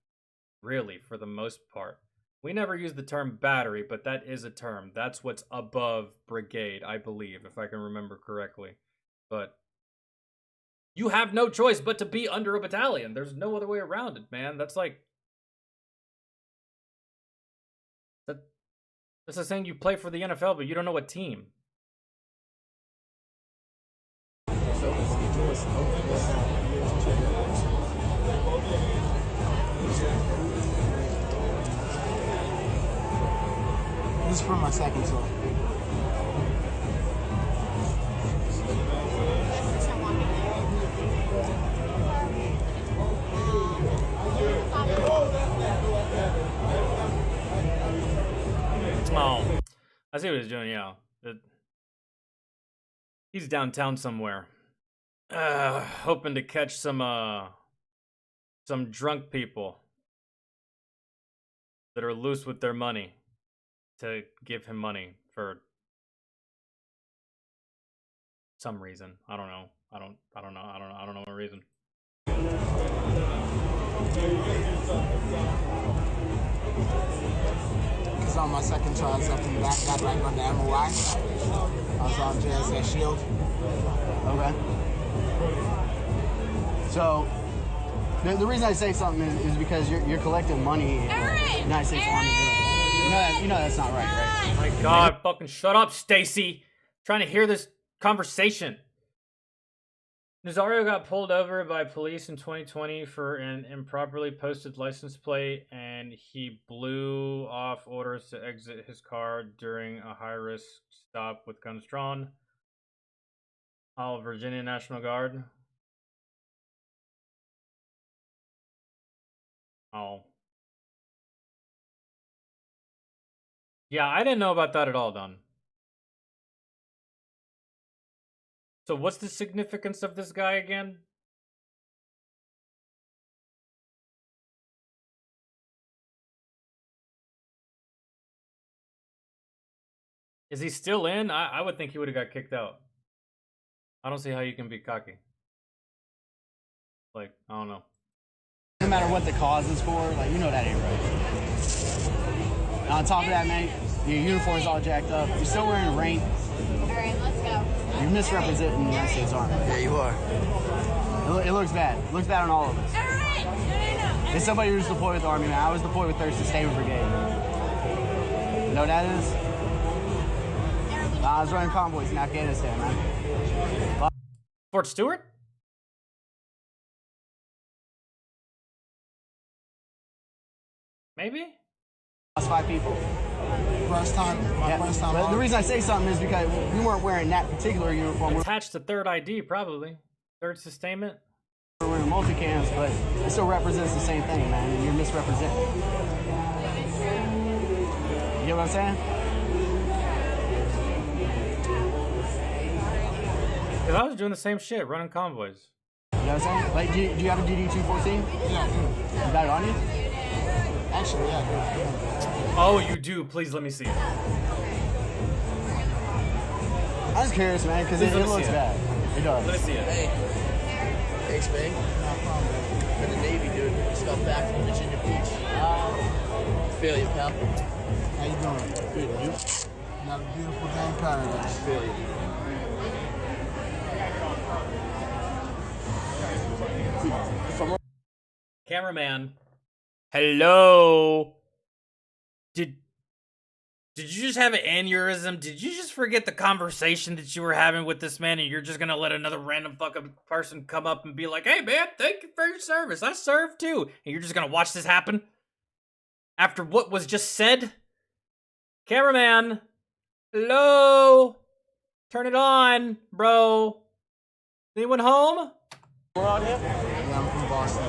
A: really, for the most part. We never use the term battery, but that is a term. That's what's above brigade, I believe, if I can remember correctly. But you have no choice but to be under a battalion. There's no other way around it, man. That's like... That's the saying you play for the NFL, but you don't know what team.
C: This is for my second tour.
A: Oh, I see what he's doing, yeah. He's downtown somewhere. Hoping to catch some drunk people that are loose with their money to give him money for some reason. I don't know. I don't know what reason.
C: Because on my second tour, I was up in the back, got right on the MOI. I was on JSA Shield. Okay. So, the reason I say something is because you're collecting money in the United States Army. You know that's not right?
A: My God, fucking shut up, Stacy. Trying to hear this conversation. Nazario got pulled over by police in 2020 for an improperly posted license plate, and he blew off orders to exit his car during a high-risk stop with guns drawn. Virginia National Guard. Oh. Yeah, I didn't know about that at all, Don. So what's the significance of this guy again? Is he still in? I would think he would have got kicked out. I don't see how you can be cocky. Like, I don't know.
C: No matter what the cause is for, like, you know that ain't right. And on top of that, man, your uniform's all jacked up. You're still wearing a rank.
K: Alright, let's go.
C: You're misrepresenting the United States Army.
N: Yeah, you are.
C: It looks bad. It looks bad on all of us.
K: Alright! No.
C: It's somebody who's deployed with the Army, man. I was deployed with 3rd Sustainment Brigade. You know what that is? I was running convoys in Afghanistan, man.
A: Fort Stewart? Maybe?
C: Lost 5 people.
U: First time. First time.
C: But the reason I say something is because we weren't wearing that particular uniform.
A: Attached to 3rd ID, probably. 3rd Sustainment?
C: We're wearing multicams, but it still represents the same thing, man. And you're misrepresenting. You get what I'm saying?
A: Because I was doing the same shit, running convoys.
C: You know what I'm saying? Like, do you have a DD-214?
U: Yeah, I do.
C: You got it on you?
U: Actually, yeah.
A: Oh, you do. Please let me see it.
C: I was curious, man, because it looks bad. It does.
A: Let me see it.
N: Hey. Thanks, man. I'm in the Navy, dude. Just got back from Virginia Beach. Feel you, pal.
U: How you doing?
N: Good, you?
U: Another beautiful day in paradise.
N: Feel you.
A: Cameraman. Hello. Did you just have an aneurysm? Did you just forget the conversation that you were having with this man, and you're just gonna let another random fucking person come up and be like, "Hey man, thank you for your service. I served too." And you're just gonna watch this happen? After what was just said? Cameraman. Hello. Turn it on, bro. Anyone home?
N: We're on here?
U: Yeah, I'm from Boston.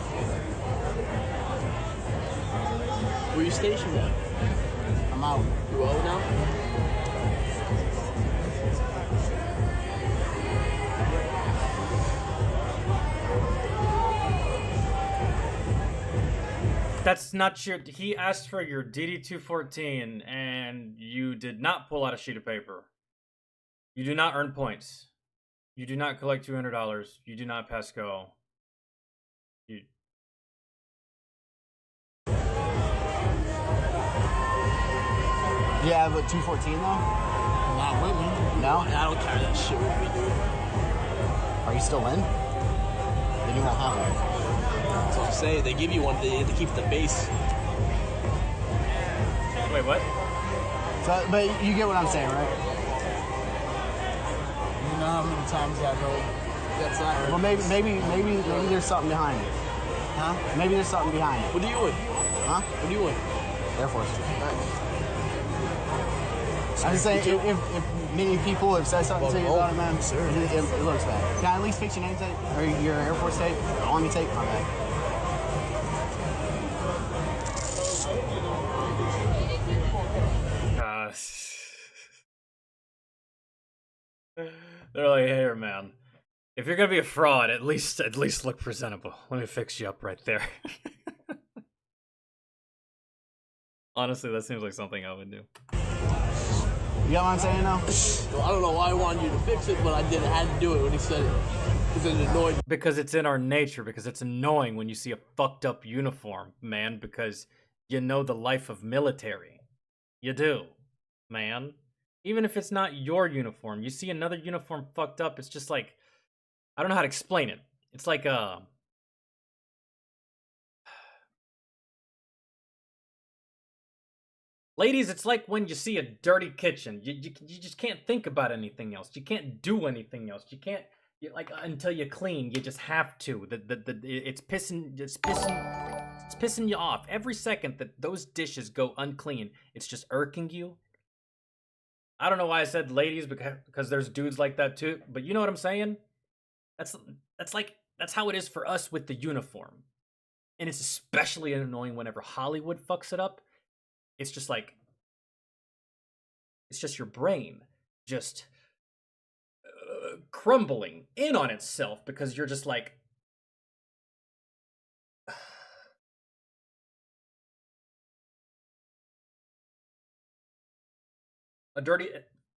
N: Where you stationed at?
U: I'm out.
N: You out now?
A: That's not your... He asked for your DD-214, and you did not pull out a sheet of paper. You do not earn points. You do not collect $200. You do not pass go. You...
C: Yeah, but 214 though?
U: Not with me.
C: No?
N: I don't carry that shit with me, dude.
C: Are you still in? Then you won't have one.
N: That's what I'm saying. They give you one to keep the base.
A: Wait, what?
C: So, but you get what I'm saying, right?
U: You know how many times I go?
N: That's not right.
C: Well, maybe there's something behind it.
U: Huh?
C: Maybe there's something behind it.
N: What do you want?
C: Huh?
N: What do you want?
C: Air Force.
N: Nice.
C: I'm just saying, if many people have said something to you about it, man, it looks bad. Can I at least fix your name tape? Or your Air Force tape? Or Army tape? My bad.
A: They're like, "Hey, man, if you're gonna be a fraud, at least look presentable. Let me fix you up right there." Honestly, that seems like something I would do.
C: You got what I'm saying now?
N: Well, I don't know why I wanted you to fix it, but I did. I had to do it when he said it. Because it annoyed me.
A: Because it's in our nature. Because it's annoying when you see a fucked up uniform, man. Because you know the life of military. You do, man. Even if it's not your uniform, you see another uniform fucked up, it's just like, I don't know how to explain it. It's like ladies, it's like when you see a dirty kitchen. You just can't think about anything else. You can't do anything else. You can't like until you clean. You just have to. It's pissing you off every second that those dishes go unclean. It's just irking you. I don't know why I said ladies because there's dudes like that too. But you know what I'm saying? That's how it is for us with the uniform. And it's especially annoying whenever Hollywood fucks it up. It's just like, it's just your brain just crumbling in on itself because you're just like,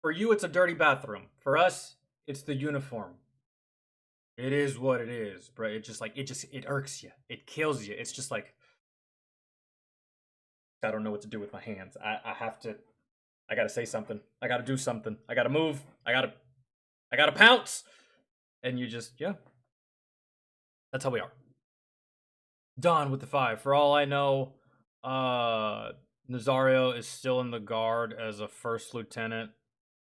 A: for you, it's a dirty bathroom. For us, it's the uniform. It is what it is, bro. It irks you. It kills you. It's just like, I don't know what to do with my hands. I gotta say something. I gotta do something. I gotta move. I gotta pounce. And you just, yeah. That's how we are. Don with the 5. For all I know, Nazario is still in the guard as a first lieutenant.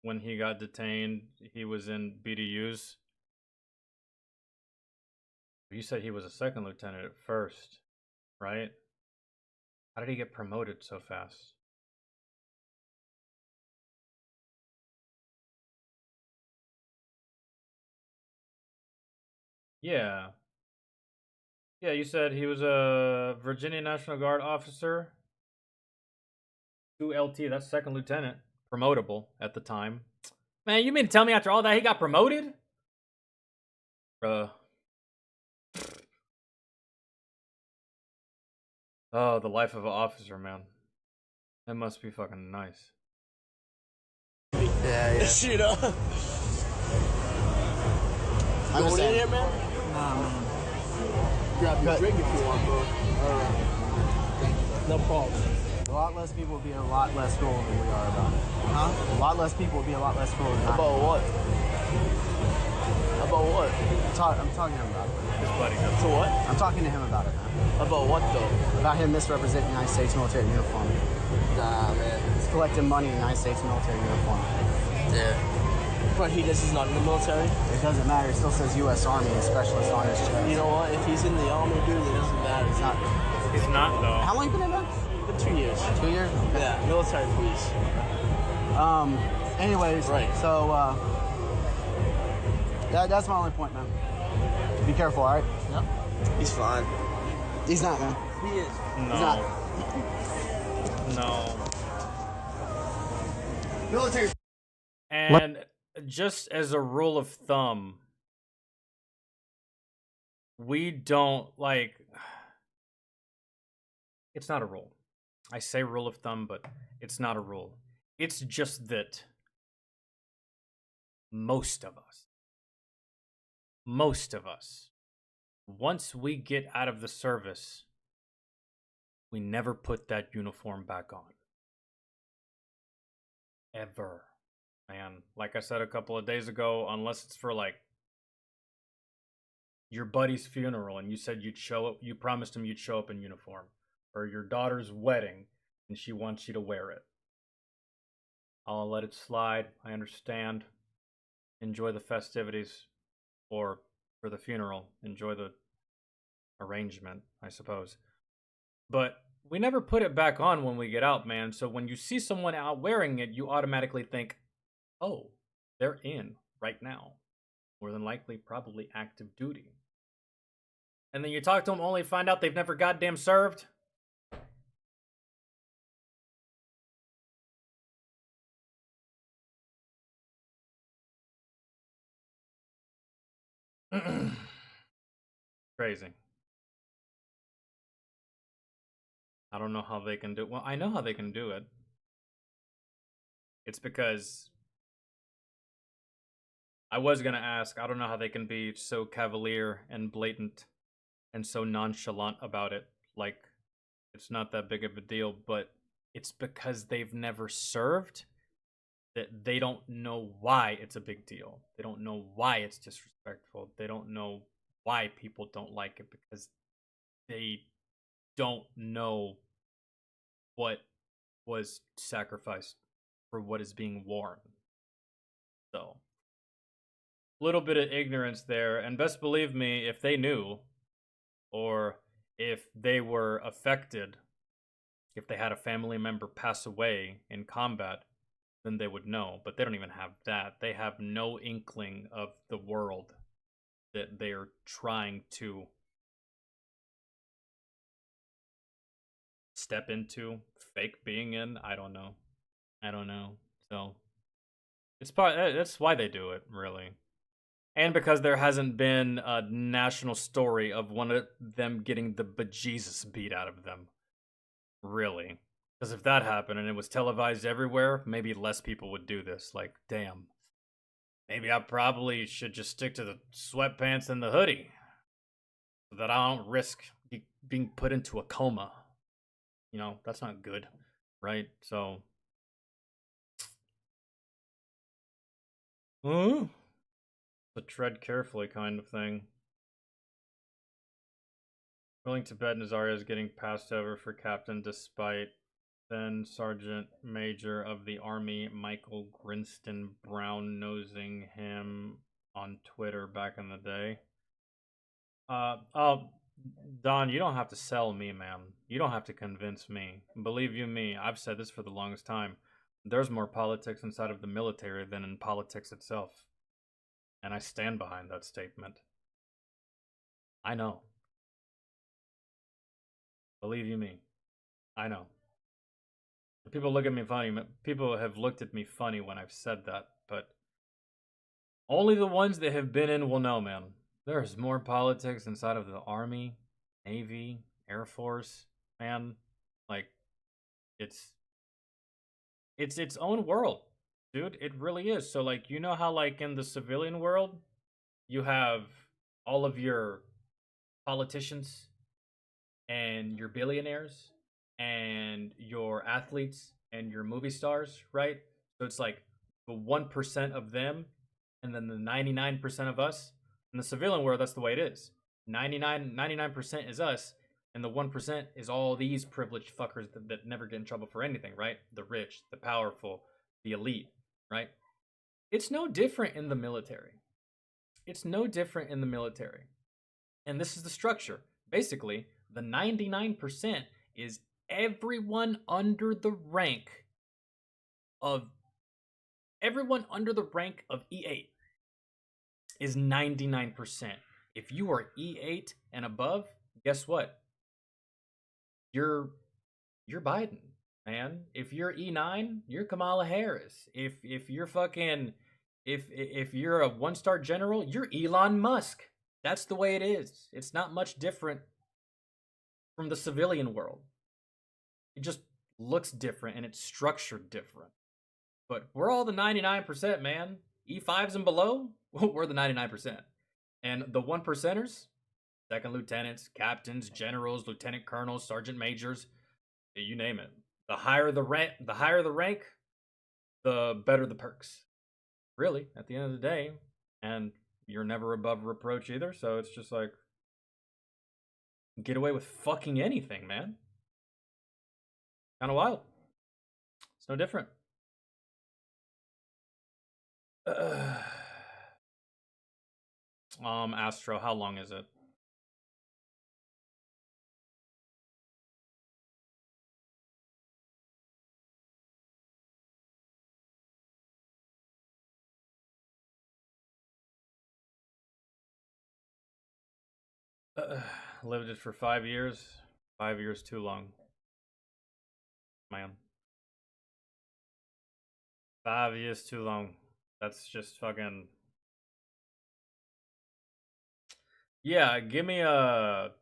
A: When he got detained, he was in BDUs. You said he was a second lieutenant at first, right? How did he get promoted so fast? Yeah. Yeah, you said he was a Virginia National Guard officer. 2 LT, that's second lieutenant. Promotable at the time. Man, you mean to tell me after all that he got promoted? Oh, the life of an officer, man. That must be fucking nice.
N: Yeah. You know?
C: I'm
N: Going
C: saying,
N: in here, man?
C: no, man.
N: Grab your drink if you want, bro.
C: Alright. Thank you.
N: No problem.
C: A lot less people would be a lot less cool than we are about it. Huh? A lot less people would be a lot less cool than
N: About what? About what?
C: I'm talking to him about it.
A: His buddy.
N: To what?
C: I'm talking to him about it, man.
N: About what, though?
C: About him misrepresenting the United States military uniform.
N: Nah, man.
C: He's collecting money in the United States military uniform.
N: Yeah. But he just is not in the military?
C: It doesn't matter. It still says U.S. Army and specialist on his chest.
N: You know what? If he's in the army, dude, it doesn't matter.
C: He's not.
A: He's not, though.
C: How long you been in there?
N: Been 2 years.
C: 2 years? Okay.
N: Yeah, military police.
C: Anyways,
N: right.
C: So, that's my only point, man. Be careful, alright?
N: Yep. He's fine.
C: He's not, man.
N: He is.
A: No. No.
C: Military.
A: And just as a rule of thumb, we don't like. It's not a rule. I say rule of thumb, but it's not a rule. It's just that most of us, once we get out of the service, we never put that uniform back on. Ever. Man, like I said a couple of days ago, unless it's for like your buddy's funeral and you said you'd show up, you promised him you'd show up in uniform, or your daughter's wedding and she wants you to wear it. I'll let it slide. I understand. Enjoy the festivities, or for the funeral, enjoy the arrangement, I suppose. But we never put it back on when we get out, man. So when you see someone out wearing it, you automatically think, oh, they're in right now. More than likely, probably active duty. And then you talk to them, only find out they've never goddamn served. Crazy. I don't know how they can do it. Well, I know how they can do it. It's because I was going to ask, I don't know how they can be so cavalier and blatant and so nonchalant about it. Like, it's not that big of a deal, but it's because they've never served. that they don't know why it's a big deal. They don't know why it's disrespectful. They don't know why people don't like it because they don't know what was sacrificed for what is being worn. So, a little bit of ignorance there. And best believe me, if they knew, or if they were affected, if they had a family member pass away in combat, then they would know. But they don't even have that. They have no inkling of the world that they're trying to step into, fake being in. I don't know. So it's that's why they do it, really. And because there hasn't been a national story of one of them getting the bejesus beat out of them. Really. Because if that happened and it was televised everywhere, maybe less people would do this. Like, damn. Maybe I probably should just stick to the sweatpants and the hoodie. So that I don't risk being put into a coma. You know, that's not good. Right? So. The tread carefully kind of thing. Willing to bet Nazario is getting passed over for captain despite then Sergeant Major of the Army Michael Grinston brown nosing him on Twitter back in the day. Don, you don't have to sell me, man. You don't have to convince me. Believe you me, I've said this for the longest time. There's more politics inside of the military than in politics itself. And I stand behind that statement. I know. Believe you me. I know. People look at me funny. People have looked at me funny when I've said that, but only the ones that have been in will know, man. There's more politics inside of the Army, Navy, Air Force, man. Like, it's its own world, dude. It really is. So, like, you know how, like, in the civilian world, you have all of your politicians and your billionaires and your athletes and your movie stars, right? So it's like the 1% of them and then the 99% of us. In the civilian world, that's the way it is. 99% is us, and the 1% is all these privileged fuckers that never get in trouble for anything, right? The rich, the powerful, the elite, right? It's no different in the military. It's no different in the military. And this is the structure. Basically, the 99% is everyone under the rank of E8 is 99%. If you are E8 and above, guess what? You're Biden, man. If you're E9, you're Kamala Harris. If you're fucking if you're a 1-star general, you're Elon Musk. That's the way it is. It's not much different from the civilian world. It just looks different and it's structured different. But we're all the 99%, man. E5s and below, we're the 99%. And the 1%ers, second lieutenants, captains, generals, lieutenant colonels, sergeant majors, you name it. The higher the rank, the better the perks. Really, at the end of the day. And you're never above reproach either, so it's just like, get away with fucking anything, man. Kind of wild. It's no different. Astro, how long is it? Lived it for 5 years. 5 years too long. Man. 5 years too long. That's just fucking... Yeah, give me her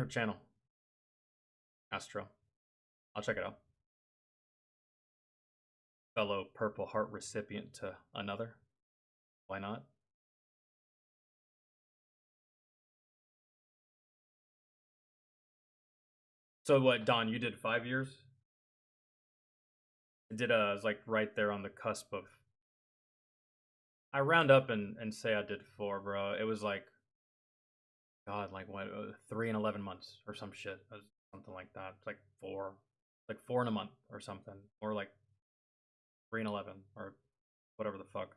A: channel. Astro. I'll check it out. Fellow Purple Heart recipient to another. Why not? So what, Don, you did 5 years? I was like right there on the cusp of. I round up and say I did 4, bro. It was like, God, like what, 3 and 11 months or some shit, something like that. It's like 4 in a month or something, or like 3 and 11 or whatever the fuck.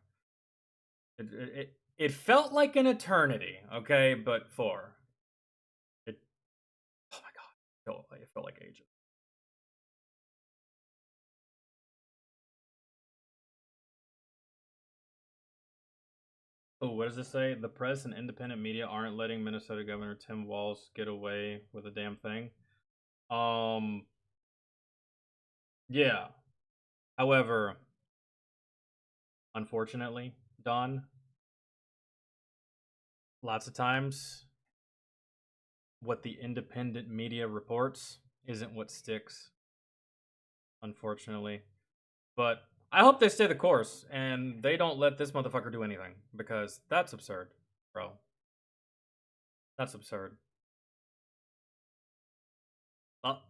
A: It felt like an eternity, okay, but 4. Oh my God, it felt like ages. Oh, what does this say? The press and independent media aren't letting Minnesota Governor Tim Walz get away with a damn thing. Yeah. However, unfortunately, Don, lots of times what the independent media reports isn't what sticks. Unfortunately. But I hope they stay the course and they don't let this motherfucker do anything, because that's absurd, bro. That's absurd.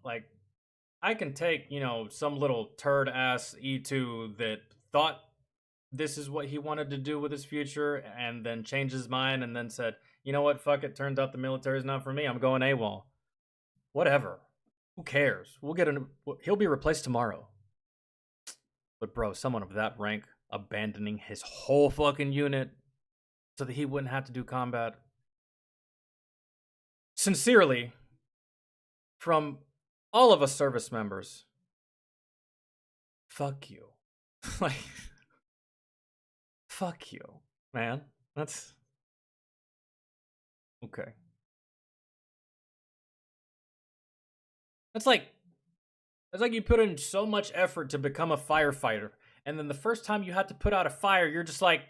A: Like, I can take, some little turd ass E2 that thought this is what he wanted to do with his future and then changed his mind and then said, you know what, fuck it, turns out the military's not for me, I'm going AWOL. Whatever. Who cares? He'll be replaced tomorrow. But bro, someone of that rank abandoning his whole fucking unit so that he wouldn't have to do combat. Sincerely, from all of us service members, fuck you. Like, fuck you, man. That's okay. It's like you put in so much effort to become a firefighter, and then the first time you had to put out a fire, you're just like,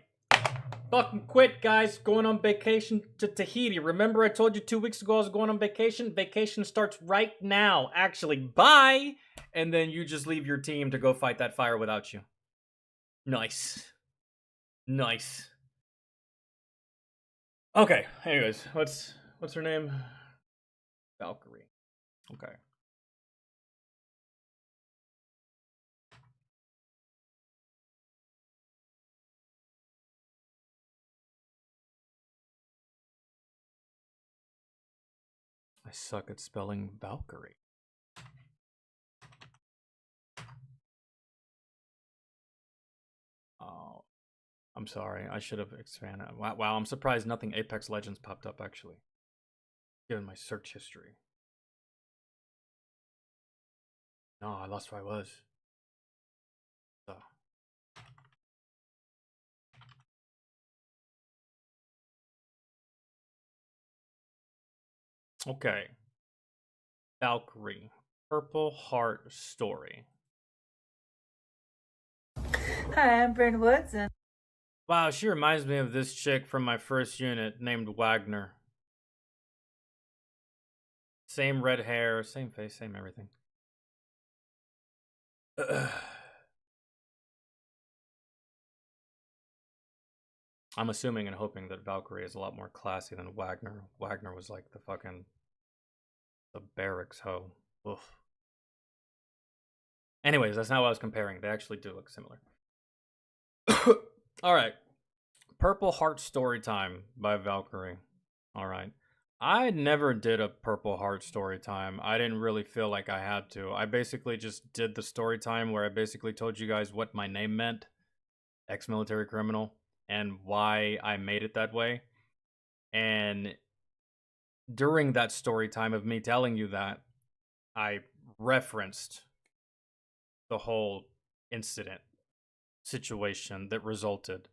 A: fucking quit, guys. Going on vacation to Tahiti. Remember I told you 2 weeks ago I was going on vacation? Vacation starts right now. Actually, bye! And then you just leave your team to go fight that fire without you. Nice. Nice. Okay, anyways, what's her name? Valkyrie. Okay. I suck at spelling Valkyrie. Oh, I'm sorry. I should have expanded. Wow, I'm surprised nothing Apex Legends popped up, actually, given my search history. No, I lost where I was. So. Okay. Valkyrie. Purple Heart Story.
D: Hi, I'm Brenda Woods, and
A: wow, she reminds me of this chick from my first unit named Wagner. Same red hair, same face, same everything. I'm assuming and hoping that Valkyrie is a lot more classy than Wagner. Wagner was like the barracks hoe. Oof. Anyways, that's not what I was comparing. They actually do look similar. All right. Purple Heart Story Time by Valkyrie. All right. I never did a Purple Heart story time. I didn't really feel like I had to. I basically just did the story time where I basically told you guys what my name meant, ex-military criminal, and why I made it that way. And during that story time of me telling you that, I referenced the whole incident situation that resulted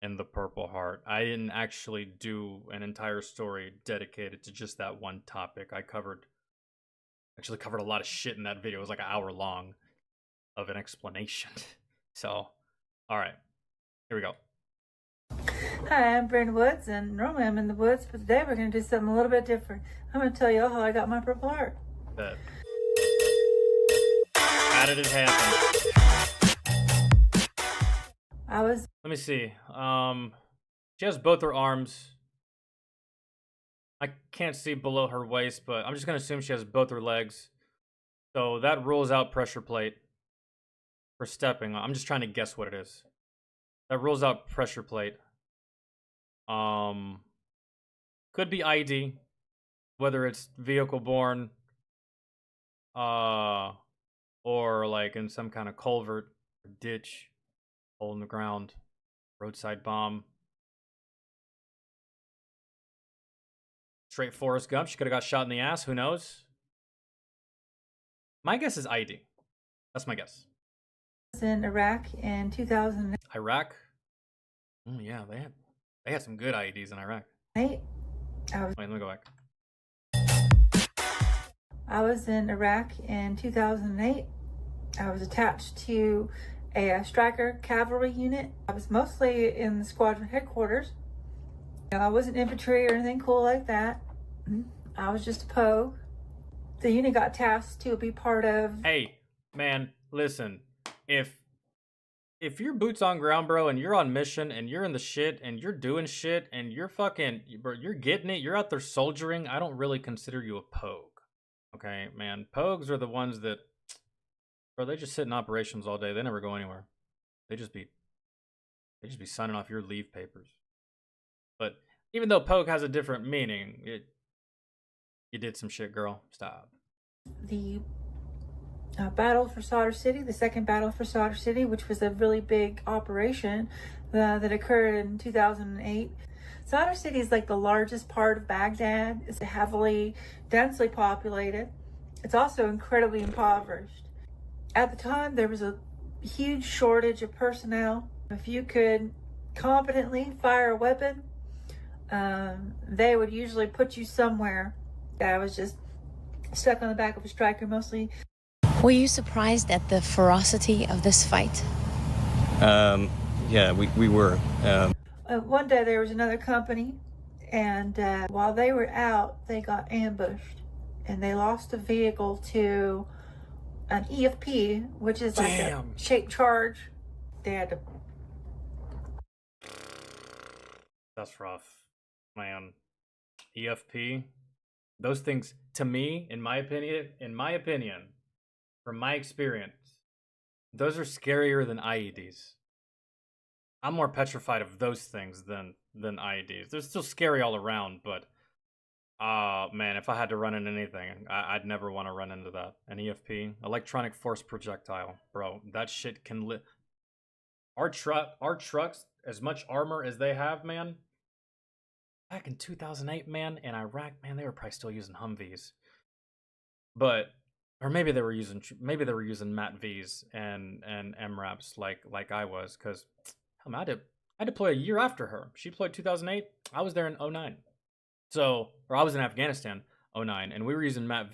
A: in the Purple Heart. I didn't actually do an entire story dedicated to just that one topic. I actually covered a lot of shit in that video. It was like an hour long of an explanation. So, all right, here we go.
D: hi, I'm Brenda Woods, and normally I'm in the woods, but today we're going to do something a little bit different. I'm going to tell you all how I got my Purple Heart.
A: Bet. How did it happen? Let me see. She has both her arms. I can't see below her waist, but I'm just gonna assume she has both her legs. So that rules out pressure plate. for stepping. I'm just trying to guess what it is. That rules out pressure plate. Could be ID, whether it's vehicle borne, or like in some kind of culvert, or ditch, hole in the ground, roadside bomb. Straight Forrest Gump. She could have got shot in the ass. Who knows? My guess is ID. That's my guess.
D: In Iraq in 2008.
A: Iraq? Oh yeah, they had some good IEDs in Iraq.
D: Wait,
A: let me go back.
D: I was in Iraq in 2008. I was attached to a Stryker cavalry unit. I was mostly in the squadron headquarters. I wasn't infantry or anything cool like that. I was just a pogue. The unit got tasked to be part of...
A: Hey, man, listen. If you're boots on ground, bro, and you're on mission, and you're in the shit, and you're doing shit, and you're fucking... Bro, you're getting it, you're out there soldiering, I don't really consider you a pogue. Okay, man? Pogues are the ones that... Bro, they just sit in operations all day. They never go anywhere. They just be signing off your leave papers. But even though pogue has a different meaning, you did some shit, girl. Stop.
D: The battle for Sadr City, the second battle for Sadr City, which was a really big operation that occurred in 2008. Sadr City is like the largest part of Baghdad. It's heavily, densely populated. It's also incredibly impoverished. At the time, there was a huge shortage of personnel. If you could competently fire a weapon, they would usually put you somewhere. I was just stuck on the back of a Stryker mostly.
F: Were you surprised at the ferocity of this fight?
V: Yeah, we were.
D: One day there was another company, and while they were out, they got ambushed, and they lost a vehicle to an EFP, which is like a shaped charge. They had to...
A: That's rough, man. EFP, those things, to me, in my opinion, from my experience, those are scarier than IEDs. I'm more petrified of those things than IEDs. They're still scary all around, but man, if I had to run into anything, I'd never want to run into that. An EFP, electronic force projectile, bro. That shit can lit. Our trucks, as much armor as they have, man. Back in 2008, man, in Iraq, man, they were probably still using Humvees. But or maybe they were using Mat V's and MRAPs like I was, because I deployed a year after her. She deployed 2008. I was there in 09. So, or I was in Afghanistan 09, and we were using Mat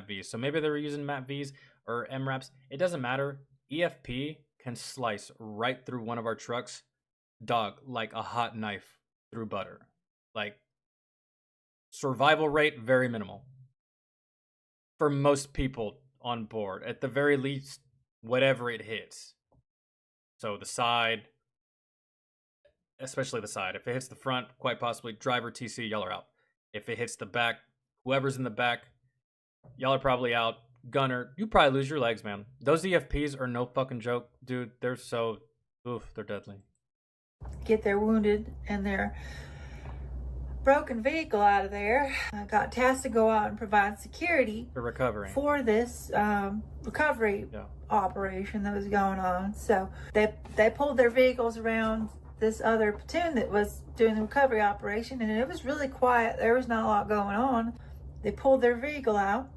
A: V's. So maybe they were using Mat V's or MRAPs. It doesn't matter. EFP can slice right through one of our trucks, dog, like a hot knife through butter. Like, survival rate, very minimal. For most people on board. At the very least, whatever it hits. So the side, especially the side. If it hits the front, quite possibly, driver, TC, y'all are out. If it hits the back, whoever's in the back, y'all are probably out. Gunner, you probably lose your legs, man. Those EFPs are no fucking joke, dude. They're so, they're deadly.
D: Get their wounded and their broken vehicle out of there. I got tasked to go out and provide security
A: for recovery
D: for this recovery operation that was going on. So they pulled their vehicles around this other platoon that was doing the recovery operation, and it was really quiet. There was not a lot going on. They pulled their vehicle out,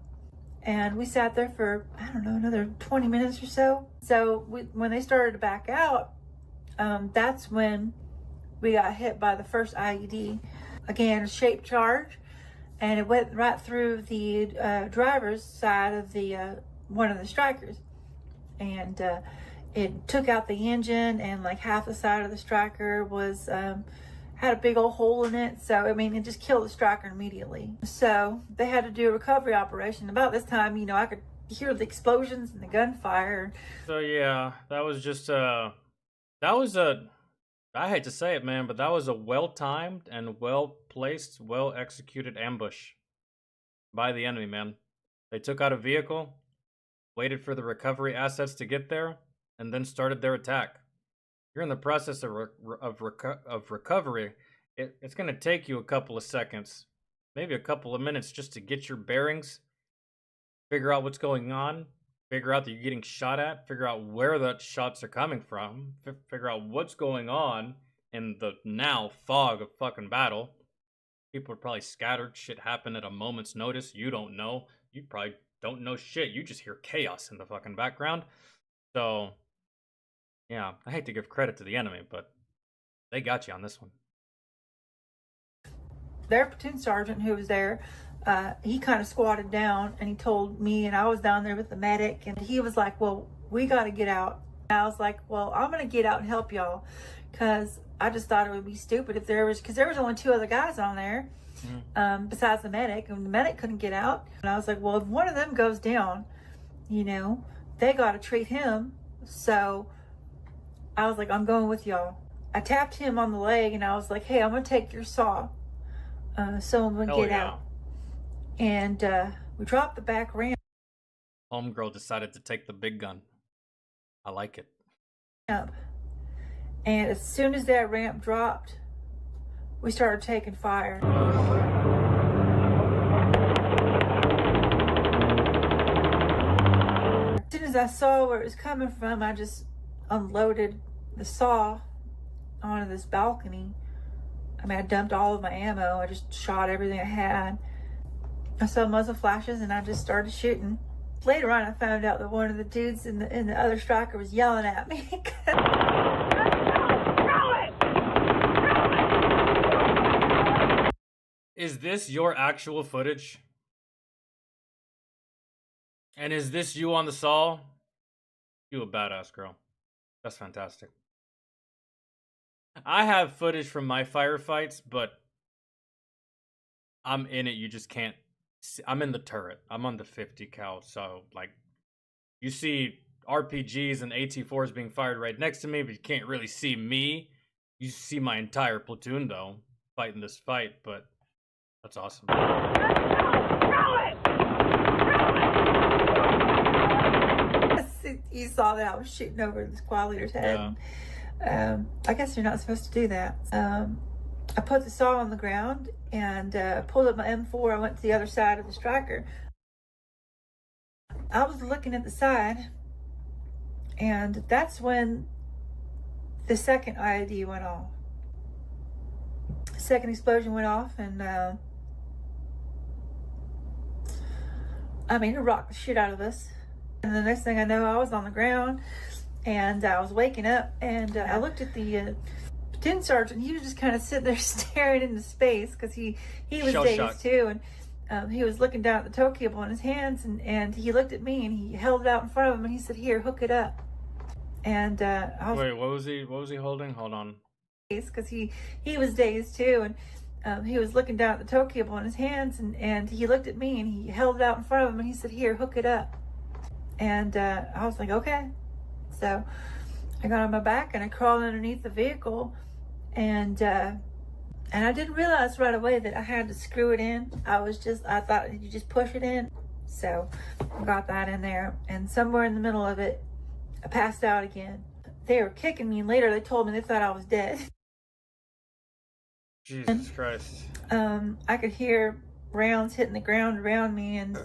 D: and we sat there for, I don't know, another 20 minutes or so. So when they started to back out, that's when we got hit by the first IED. Again, a shaped charge, and it went right through the driver's side of the one of the Strykers, and it took out the engine, and like half the side of the Stryker was had a big old hole in it. So I mean, it just killed the Stryker immediately. So they had to do a recovery operation. About this time, you know, I could hear the explosions and the gunfire.
A: So yeah, that was just I hate to say it, man, but that was a well-timed and well-placed, well-executed ambush by the enemy, man. They took out a vehicle, waited for the recovery assets to get there, and then started their attack. You're in the process of recovery. It's going to take you a couple of seconds, maybe a couple of minutes, just to get your bearings, figure out what's going on, figure out that you're getting shot at, figure out where the shots are coming from, figure out what's going on in the now fog of fucking battle. People are probably scattered. Shit happened at a moment's notice. You don't know. You probably don't know shit. You just hear chaos in the fucking background. So, yeah, I hate to give credit to the enemy, but they got you on this one.
D: Their platoon sergeant who was there, he kind of squatted down and he told me, and I was down there with the medic, and he was like, well, we got to get out. And I was like, well, I'm going to get out and help y'all, because I just thought it would be stupid if there was, because there was only 2 other guys on there besides the medic, and the medic couldn't get out. And I was like, well, if one of them goes down, you know, they got to treat him. So I was like, I'm going with y'all. I tapped him on the leg and I was like, hey, I'm going to take your saw. Someone would get out. And we dropped the back ramp.
A: Homegirl decided to take the big gun. I like it.
D: And as soon as that ramp dropped, we started taking fire. As soon as I saw where it was coming from, I just unloaded the saw onto this balcony. I mean, I dumped all of my ammo. I just shot everything I had. I saw muzzle flashes and I just started shooting. Later on, I found out that one of the dudes in the other striker was yelling at me.
A: Is this your actual footage? And is this you on the saw? You a badass girl. That's fantastic. I have footage from my firefights, but I'm in it. You just can't see. I'm in the turret. I'm on the 50 cal. So, like, you see RPGs and AT4s being fired right next to me, but you can't really see me. You see my entire platoon, though, fighting this fight, but that's awesome.
D: You saw that I was shooting over the squad leader's head. Yeah. I guess you're not supposed to do that. I put the saw on the ground and pulled up my M4. I went to the other side of the striker. I was looking at the side, and that's when the second IED went off. The second explosion went off, and I mean, it rocked the shit out of us. And the next thing I know, I was on the ground, and I was waking up, and I looked at the platoon sergeant. He was just kind of sitting there staring into space, because he was dazed too, and he was looking down at the tow cable in his hands, and he looked at me, and he held it out in front of him, and he said, "Here, hook it up." And I was,
A: wait, what was he holding? Hold on.
D: Because he was dazed too, and he was looking down at the tow cable in his hands, and he looked at me, and he held it out in front of him, and he said, "Here, hook it up." And I was like, okay. So I got on my back and I crawled underneath the vehicle, and I didn't realize right away that I had to screw it in. I thought you just push it in. So I got that in there, and somewhere in the middle of it, I passed out again. They were kicking me, and later they told me they thought I was dead.
A: Jesus Christ.
D: I could hear rounds hitting the ground around me, and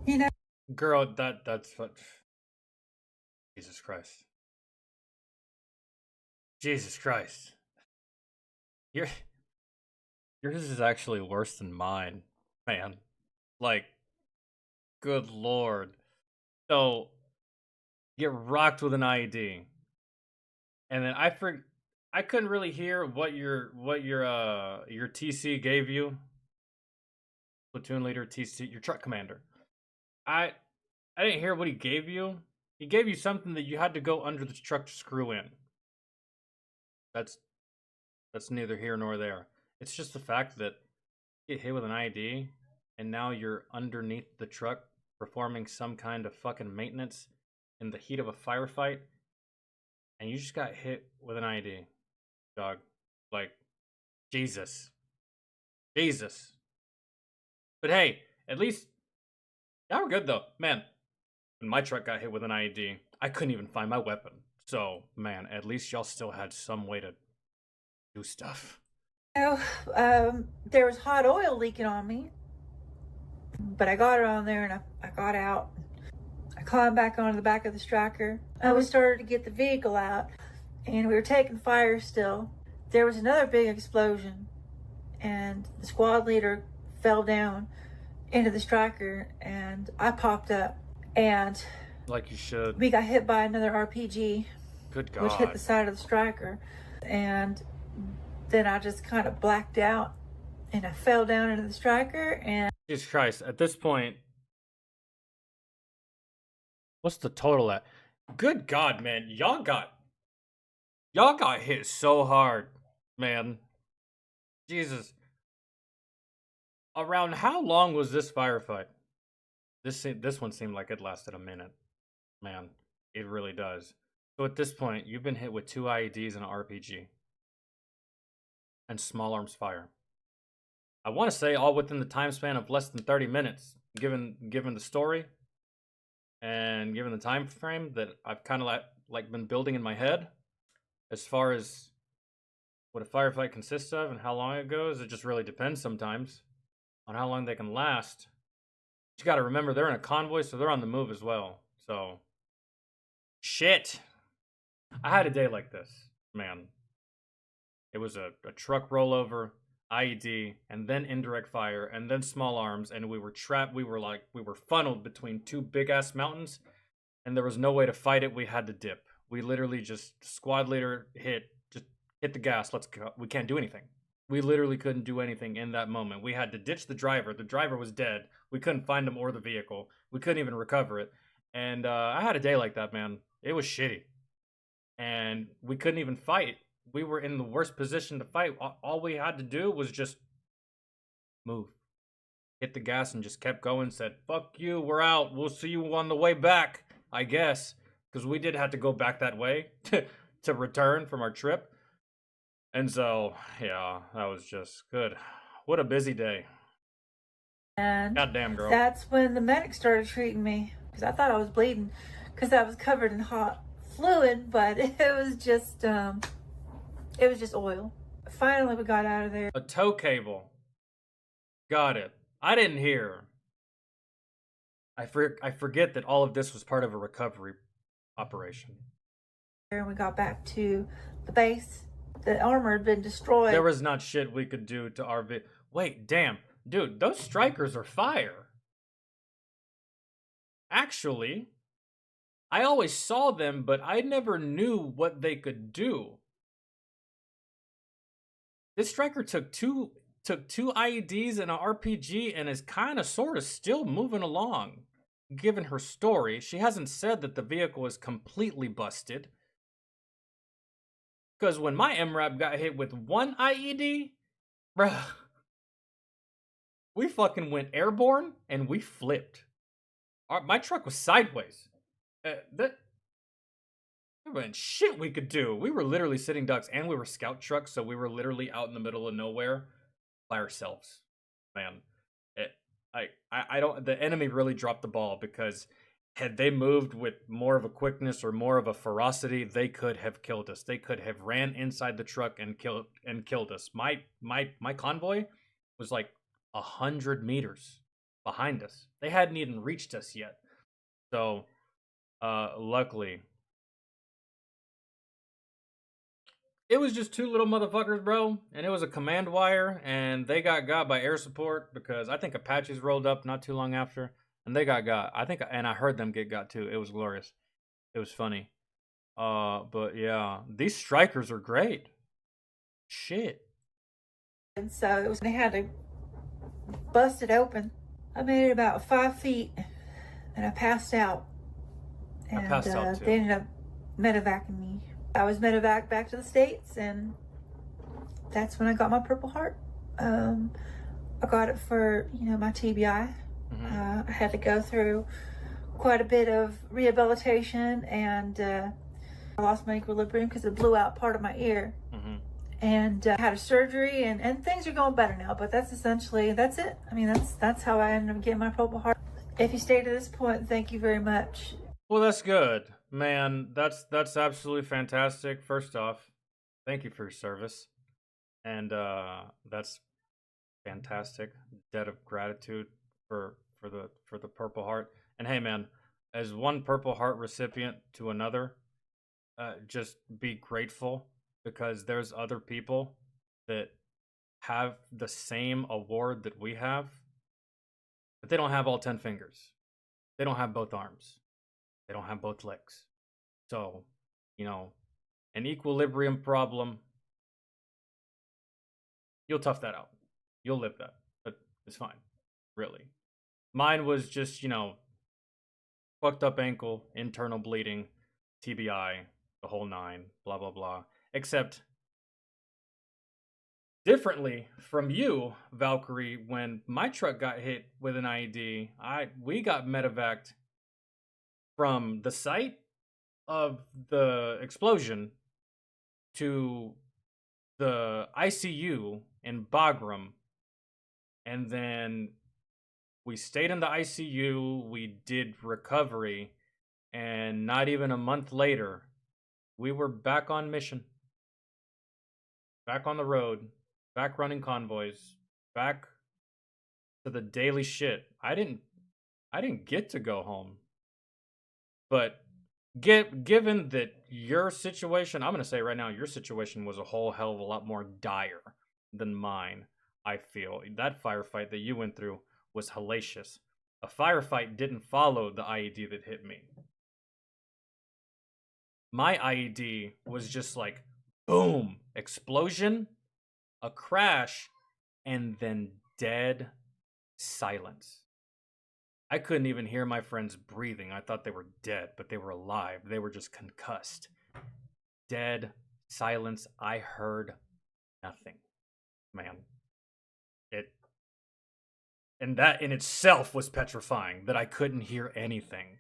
D: you know.
A: Girl, that's what. Jesus Christ. Jesus Christ. Yours is actually worse than mine, man. Like, good Lord. So, get rocked with an IED, and then I couldn't really hear what your TC gave you. Platoon leader, TC, your truck commander. I didn't hear what he gave you. He gave you something that you had to go under the truck to screw in. That's neither here nor there. It's just the fact that you get hit with an IED, and now you're underneath the truck performing some kind of fucking maintenance in the heat of a firefight, and you just got hit with an IED, dog. Like, Jesus. But hey, at least y'all were good though, man. when my truck got hit with an IED, I couldn't even find my weapon. So, man, at least y'all still had some way to do stuff.
D: You know, there was hot oil leaking on me, but I got it on there and I got out. I climbed back onto the back of the striker. We started to get the vehicle out, and we were taking fire still. There was another big explosion, and the squad leader fell down into the striker, and I popped up, and
A: like you should.
D: We got hit by another RPG.
A: Good God.
D: Which hit the side of the striker, and then I just kind of blacked out, and I fell down into the striker, and
A: Jesus Christ, at this point, what's the total at? Good God, man, y'all got hit so hard, man. Jesus. Around how long was this firefight? This one seemed like it lasted a minute. Man, it really does. So at this point, you've been hit with 2 IEDs and an RPG. And small arms fire. I want to say all within the time span of less than 30 minutes, given the story and given the time frame that I've kind of like been building in my head as far as what a firefight consists of and how long it goes. It just really depends sometimes on how long they can last. But you got to remember they're in a convoy, so they're on the move as well. So shit. I had a day like this, man. It was a truck rollover, IED, and then indirect fire, and then small arms, and we were trapped. We were funneled between 2 big ass mountains, and there was no way to fight it. We had to dip. We literally just squad leader hit the gas. Let's go. We can't do anything. We literally couldn't do anything in that moment. We had to ditch the driver. The driver was dead. We couldn't find him or the vehicle. We couldn't even recover it. And I had a day like that, man. It was shitty. And we couldn't even fight. We were in the worst position to fight. All we had to do was just move. Hit the gas and just kept going. Said, fuck you, we're out. We'll see you on the way back, I guess. Because we did have to go back that way to return from our trip. And so, yeah, that was just good. What a busy day.
D: And
A: goddamn, girl.
D: That's when the medic started treating me. Because I thought I was bleeding. Because I was covered in hot fluid. But it was just oil. Finally, we got out of there.
A: A tow cable. Got it. I didn't hear. I forget that all of this was part of a recovery operation.
D: And we got back to the base. The armor had been destroyed.
A: There was not shit we could do to our Wait, damn. Dude, those strikers are fire. Actually, I always saw them, but I never knew what they could do. This striker took two IEDs and an RPG and is kind of sort of still moving along. Given her story, she hasn't said that the vehicle is completely busted. Because when my MRAP got hit with 1 IED, bruh, we fucking went airborne and we flipped. My truck was sideways. There wasn't shit we could do. We were literally sitting ducks, and we were scout trucks, so we were literally out in the middle of nowhere by ourselves. Man, I don't. The enemy really dropped the ball, because had they moved with more of a quickness or more of a ferocity, they could have killed us. They could have ran inside the truck and killed us. My convoy was like 100 meters behind us. They hadn't even reached us yet. So, luckily, it was just 2 little motherfuckers, bro, and it was a command wire, and they got by air support, because I think Apaches rolled up not too long after, and they got. I think, and I heard them get got too. It was glorious. It was funny. But yeah, these strikers are great. Shit.
D: And so they had to bust it open. I made it about 5 feet, and I passed out. And
A: I passed out too.
D: They ended up medevacing me. I was medevaced back to the States, and that's when I got my Purple Heart. I got it for, my TBI. I had to go through quite a bit of rehabilitation, and I lost my equilibrium because it blew out part of my ear. And had a surgery, and things are going better now, but that's it. I mean, that's how I ended up getting my Purple Heart. If you stayed to this point, thank you very much.
A: Well, that's good, man. That's absolutely fantastic. First off, thank you for your service, and that's fantastic. Debt of gratitude for the Purple Heart. And hey, man, as one Purple Heart recipient to another, just be grateful because there's other people that have the same award that we have, but they don't have all 10 fingers. They don't have both arms. They don't have both legs. So, you know, an equilibrium problem, you'll tough that out. You'll live that. But it's fine. Really. Mine was just, you know, fucked up ankle, internal bleeding, TBI, the whole nine, blah, blah, blah. Except, differently from you, Valkyrie, when my truck got hit with an IED, we got medevaced from the site of the explosion to the ICU in Bagram, and then we stayed in the ICU, we did recovery, and not even a month later, we were back on mission. Back on the road, back running convoys, back to the daily shit. I didn't get to go home. But given that your situation, I'm going to say right now, your situation was a whole hell of a lot more dire than mine, I feel. That firefight that you went through was hellacious. A firefight didn't follow the IED that hit me. My IED was just like, boom, explosion, a crash, and then dead silence. I couldn't even hear my friends breathing. I thought they were dead, but they were alive. They were just concussed. Dead silence. I heard nothing. Man. And that in itself was petrifying, that I couldn't hear anything.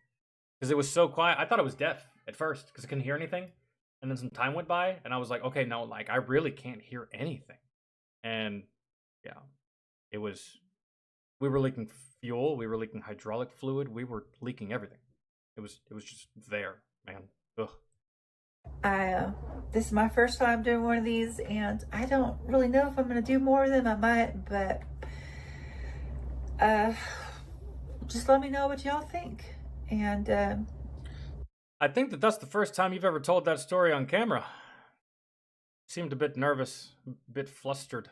A: Because it was so quiet. I thought I was deaf at first, because I couldn't hear anything. And then some time went by, and I was like, okay, no, like, I really can't hear anything. And, yeah. It was... We were leaking fuel, we were leaking hydraulic fluid, we were leaking everything. It was just there, man. Ugh.
D: This is my first time doing one of these, and I don't really know if I'm going to do more of them. I might, but just let me know what y'all think. And
A: I think that's the first time you've ever told that story on camera. Seemed a bit nervous, a bit flustered.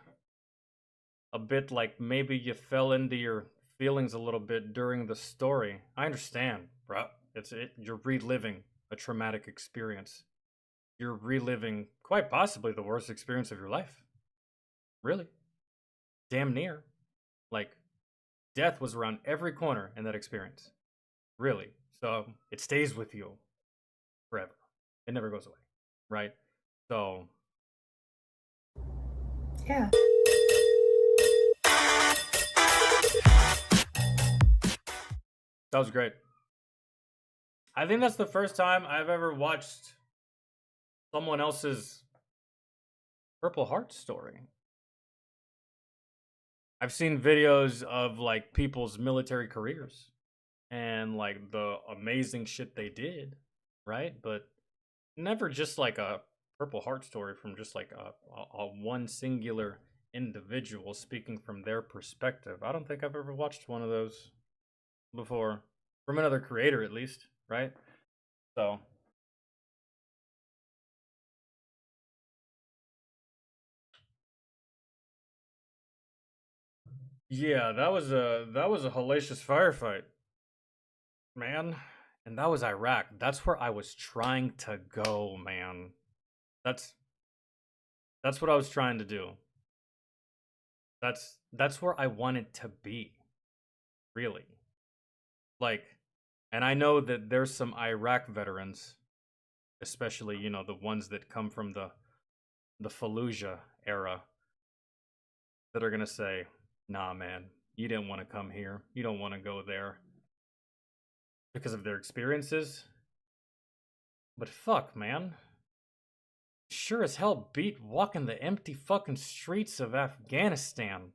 A: A bit like maybe you fell into your feelings a little bit during the story. I understand, bro. You're reliving a traumatic experience. You're reliving quite possibly the worst experience of your life. Really. Damn near. Like, death was around every corner in that experience. Really. So it stays with you forever. It never goes away. Right? So.
D: Yeah.
A: That was great. I think that's the first time I've ever watched someone else's Purple Heart story. I've seen videos of like people's military careers and like the amazing shit they did, right? But never just like a Purple Heart story from just like a one singular individual speaking from their perspective. I don't think I've ever watched one of those before, from another creator at least, right? So yeah, that was a hellacious firefight, man. And that was Iraq. That's where I was trying to go, man. That's what I was trying to do. That's where I wanted to be. Really. Like, and I know that there's some Iraq veterans, especially, you know, the ones that come from the Fallujah era, that are gonna say, nah, man, you didn't want to come here. You don't want to go there. Because of their experiences. But fuck, man. Sure as hell beat walking the empty fucking streets of Afghanistan.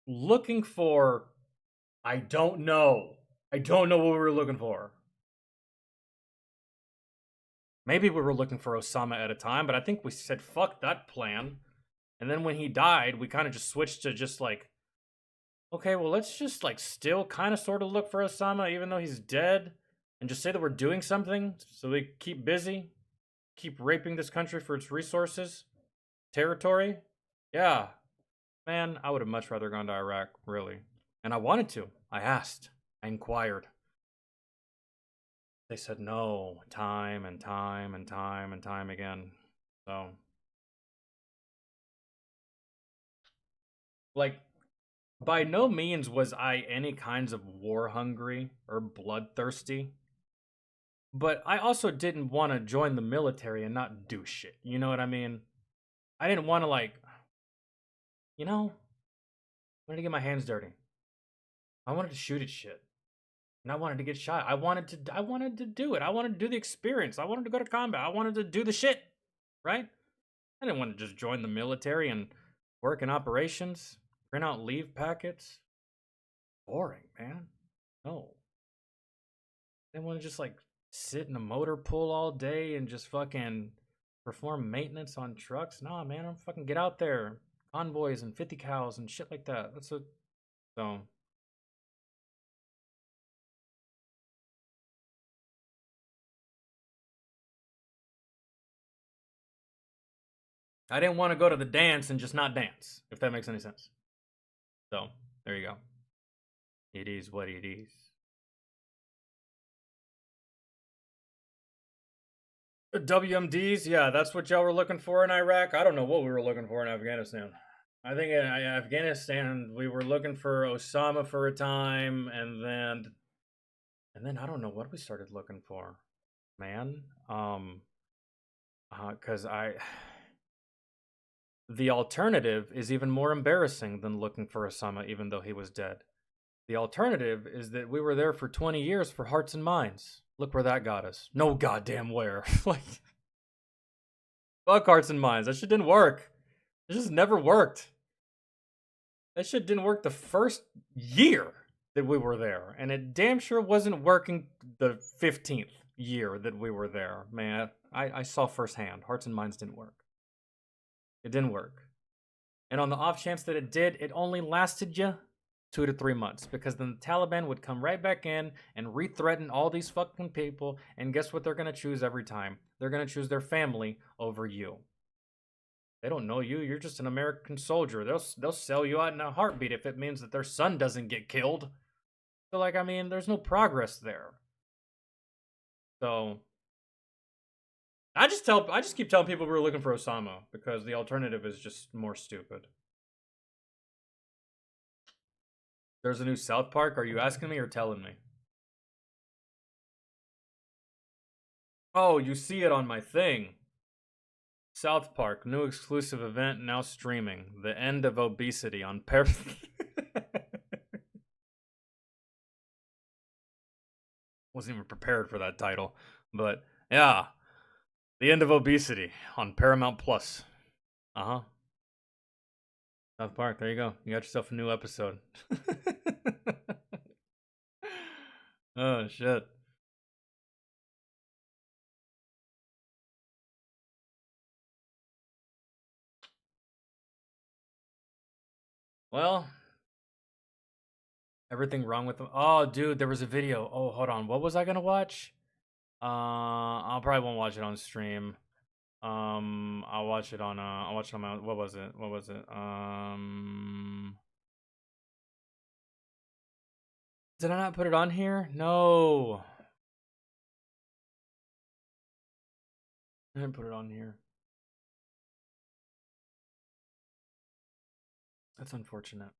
A: Looking for I don't know. I don't know what we were looking for. Maybe we were looking for Osama at a time, but I think we said fuck that plan. And then when he died, we kind of just switched to just like, okay, well, let's just like still kind of sort of look for Osama even though he's dead and just say that we're doing something so we keep busy, keep raping this country for its resources, territory. Yeah, man, I would have much rather gone to Iraq, really. And I wanted to. I asked. I inquired. They said no, time and time and time and time again. So, like, by no means was I any kinds of war hungry or bloodthirsty. But I also didn't want to join the military and not do shit. You know what I mean? I didn't want to, like, you know, I wanted to get my hands dirty. I wanted to shoot at shit. And I wanted to get shot. I wanted to do it. I wanted to do the experience. I wanted to go to combat. I wanted to do the shit. Right? I didn't want to just join the military and work in operations, print out leave packets. Boring, man. No. I didn't want to just like sit in a motor pool all day and just fucking perform maintenance on trucks. Nah, man, I'm fucking get out there. Convoys and 50 cows and shit like that. That's what. So. I didn't want to go to the dance and just not dance, if that makes any sense. So, there you go. It is what it is. WMDs, yeah, that's what y'all were looking for in Iraq. I don't know what we were looking for in Afghanistan. I think in Afghanistan we were looking for Osama for a time, and then I don't know what we started looking for, man. Because the alternative is even more embarrassing than looking for Osama, even though he was dead. The alternative is that we were there for 20 years for Hearts and Minds. Look where that got us. No goddamn where. Like, fuck Hearts and Minds. That shit didn't work. It just never worked. That shit didn't work the first year that we were there. And it damn sure wasn't working the 15th year that we were there. Man, I saw firsthand. Hearts and Minds didn't work. It didn't work. And on the off chance that it did, it only lasted you 2 to 3 months, because then the Taliban would come right back in and re-threaten all these fucking people, and guess what they're going to choose every time? They're going to choose their family over you. They don't know you. You're just an American soldier. They'll sell you out in a heartbeat if it means that their son doesn't get killed. So, like, I mean, there's no progress there. So I just keep telling people we were looking for Osama, because the alternative is just more stupid. There's a new South Park? Are you asking me or telling me? Oh, you see it on my thing. South Park, new exclusive event now streaming. The end of obesity on Wasn't even prepared for that title. But, yeah. The end of obesity on Paramount Plus. Uh-huh. South Park, there you go. You got yourself a new episode. Oh, shit. Well, everything wrong with them. Oh, dude, there was a video. Oh, hold on. What was I gonna watch? I probably won't watch it on stream. I'll watch it on my, what was it? Did I not put it on here? No. I didn't put it on here. That's unfortunate.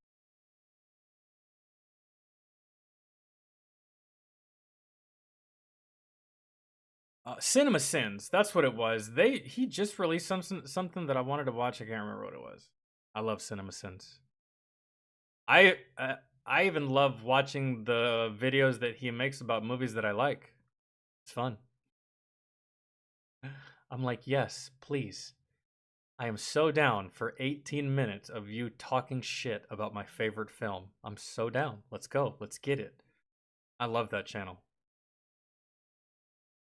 A: Cinema Sins, that's what it was. He just released something that I wanted to watch. I can't remember what it was. I love Cinema Sins. I even love watching the videos that he makes about movies that I like. It's fun. I'm like, yes, please. I am so down for 18 minutes of you talking shit about my favorite film. I'm so down. Let's go. Let's get it. I love that channel.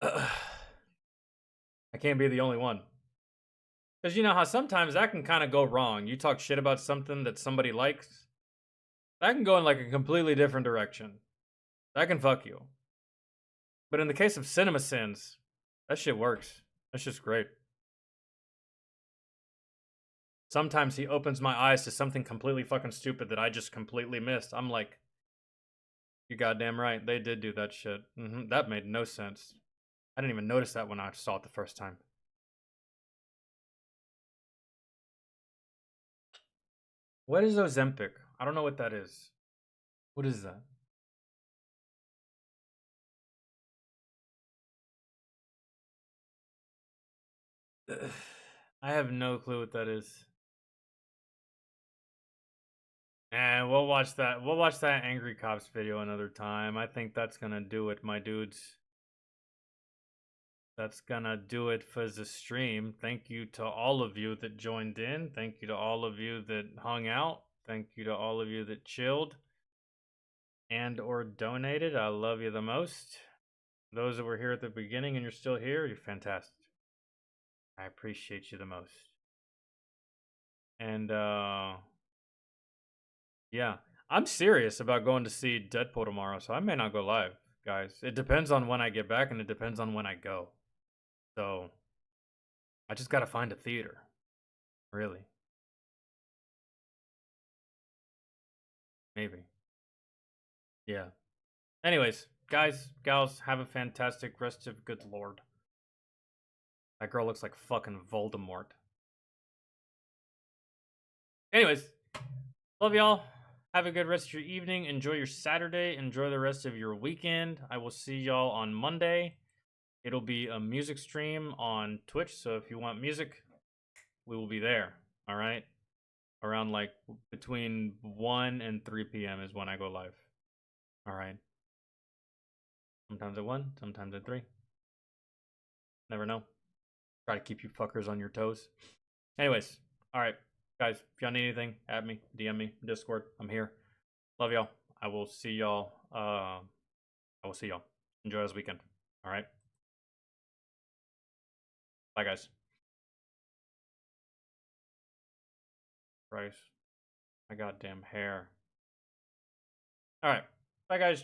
A: I can't be the only one. Because you know how sometimes that can kind of go wrong. You talk shit about something that somebody likes, that can go in like a completely different direction. That can fuck you. But in the case of Cinema Sins, that shit works. That's just great. Sometimes he opens my eyes to something completely fucking stupid that I just completely missed. I'm like, you're goddamn right. They did do that shit. That made no sense. I didn't even notice that when I saw it the first time. What is Ozempic? I don't know what that is. What is that? I have no clue what that is. And we'll watch that. We'll watch that Angry Cops video another time. I think that's gonna do it, my dudes. That's gonna do it for the stream. Thank you to all of you that joined in. Thank you to all of you that hung out. Thank you to all of you that chilled and or donated. I love you the most. Those that were here at the beginning and you're still here, you're fantastic. I appreciate you the most. And yeah, I'm serious about going to see Deadpool tomorrow, so I may not go live, guys. It depends on when I get back and it depends on when I go. So I just gotta find a theater. Really. Maybe. Yeah. Anyways, guys, gals, have a fantastic rest of good lord. That girl looks like fucking Voldemort. Anyways, love y'all. Have a good rest of your evening. Enjoy your Saturday. Enjoy the rest of your weekend. I will see y'all on Monday. It'll be a music stream on Twitch, so if you want music, we will be there. All right? Around like between 1 and 3 p.m. is when I go live. All right? Sometimes at 1, sometimes at 3. Never know. Try to keep you fuckers on your toes. Anyways, all right. Guys, if y'all need anything, add me, DM me, Discord. I'm here. Love y'all. I will see y'all. Enjoy this weekend. All right? Bye, guys. Christ. My goddamn hair. All right. Bye, guys.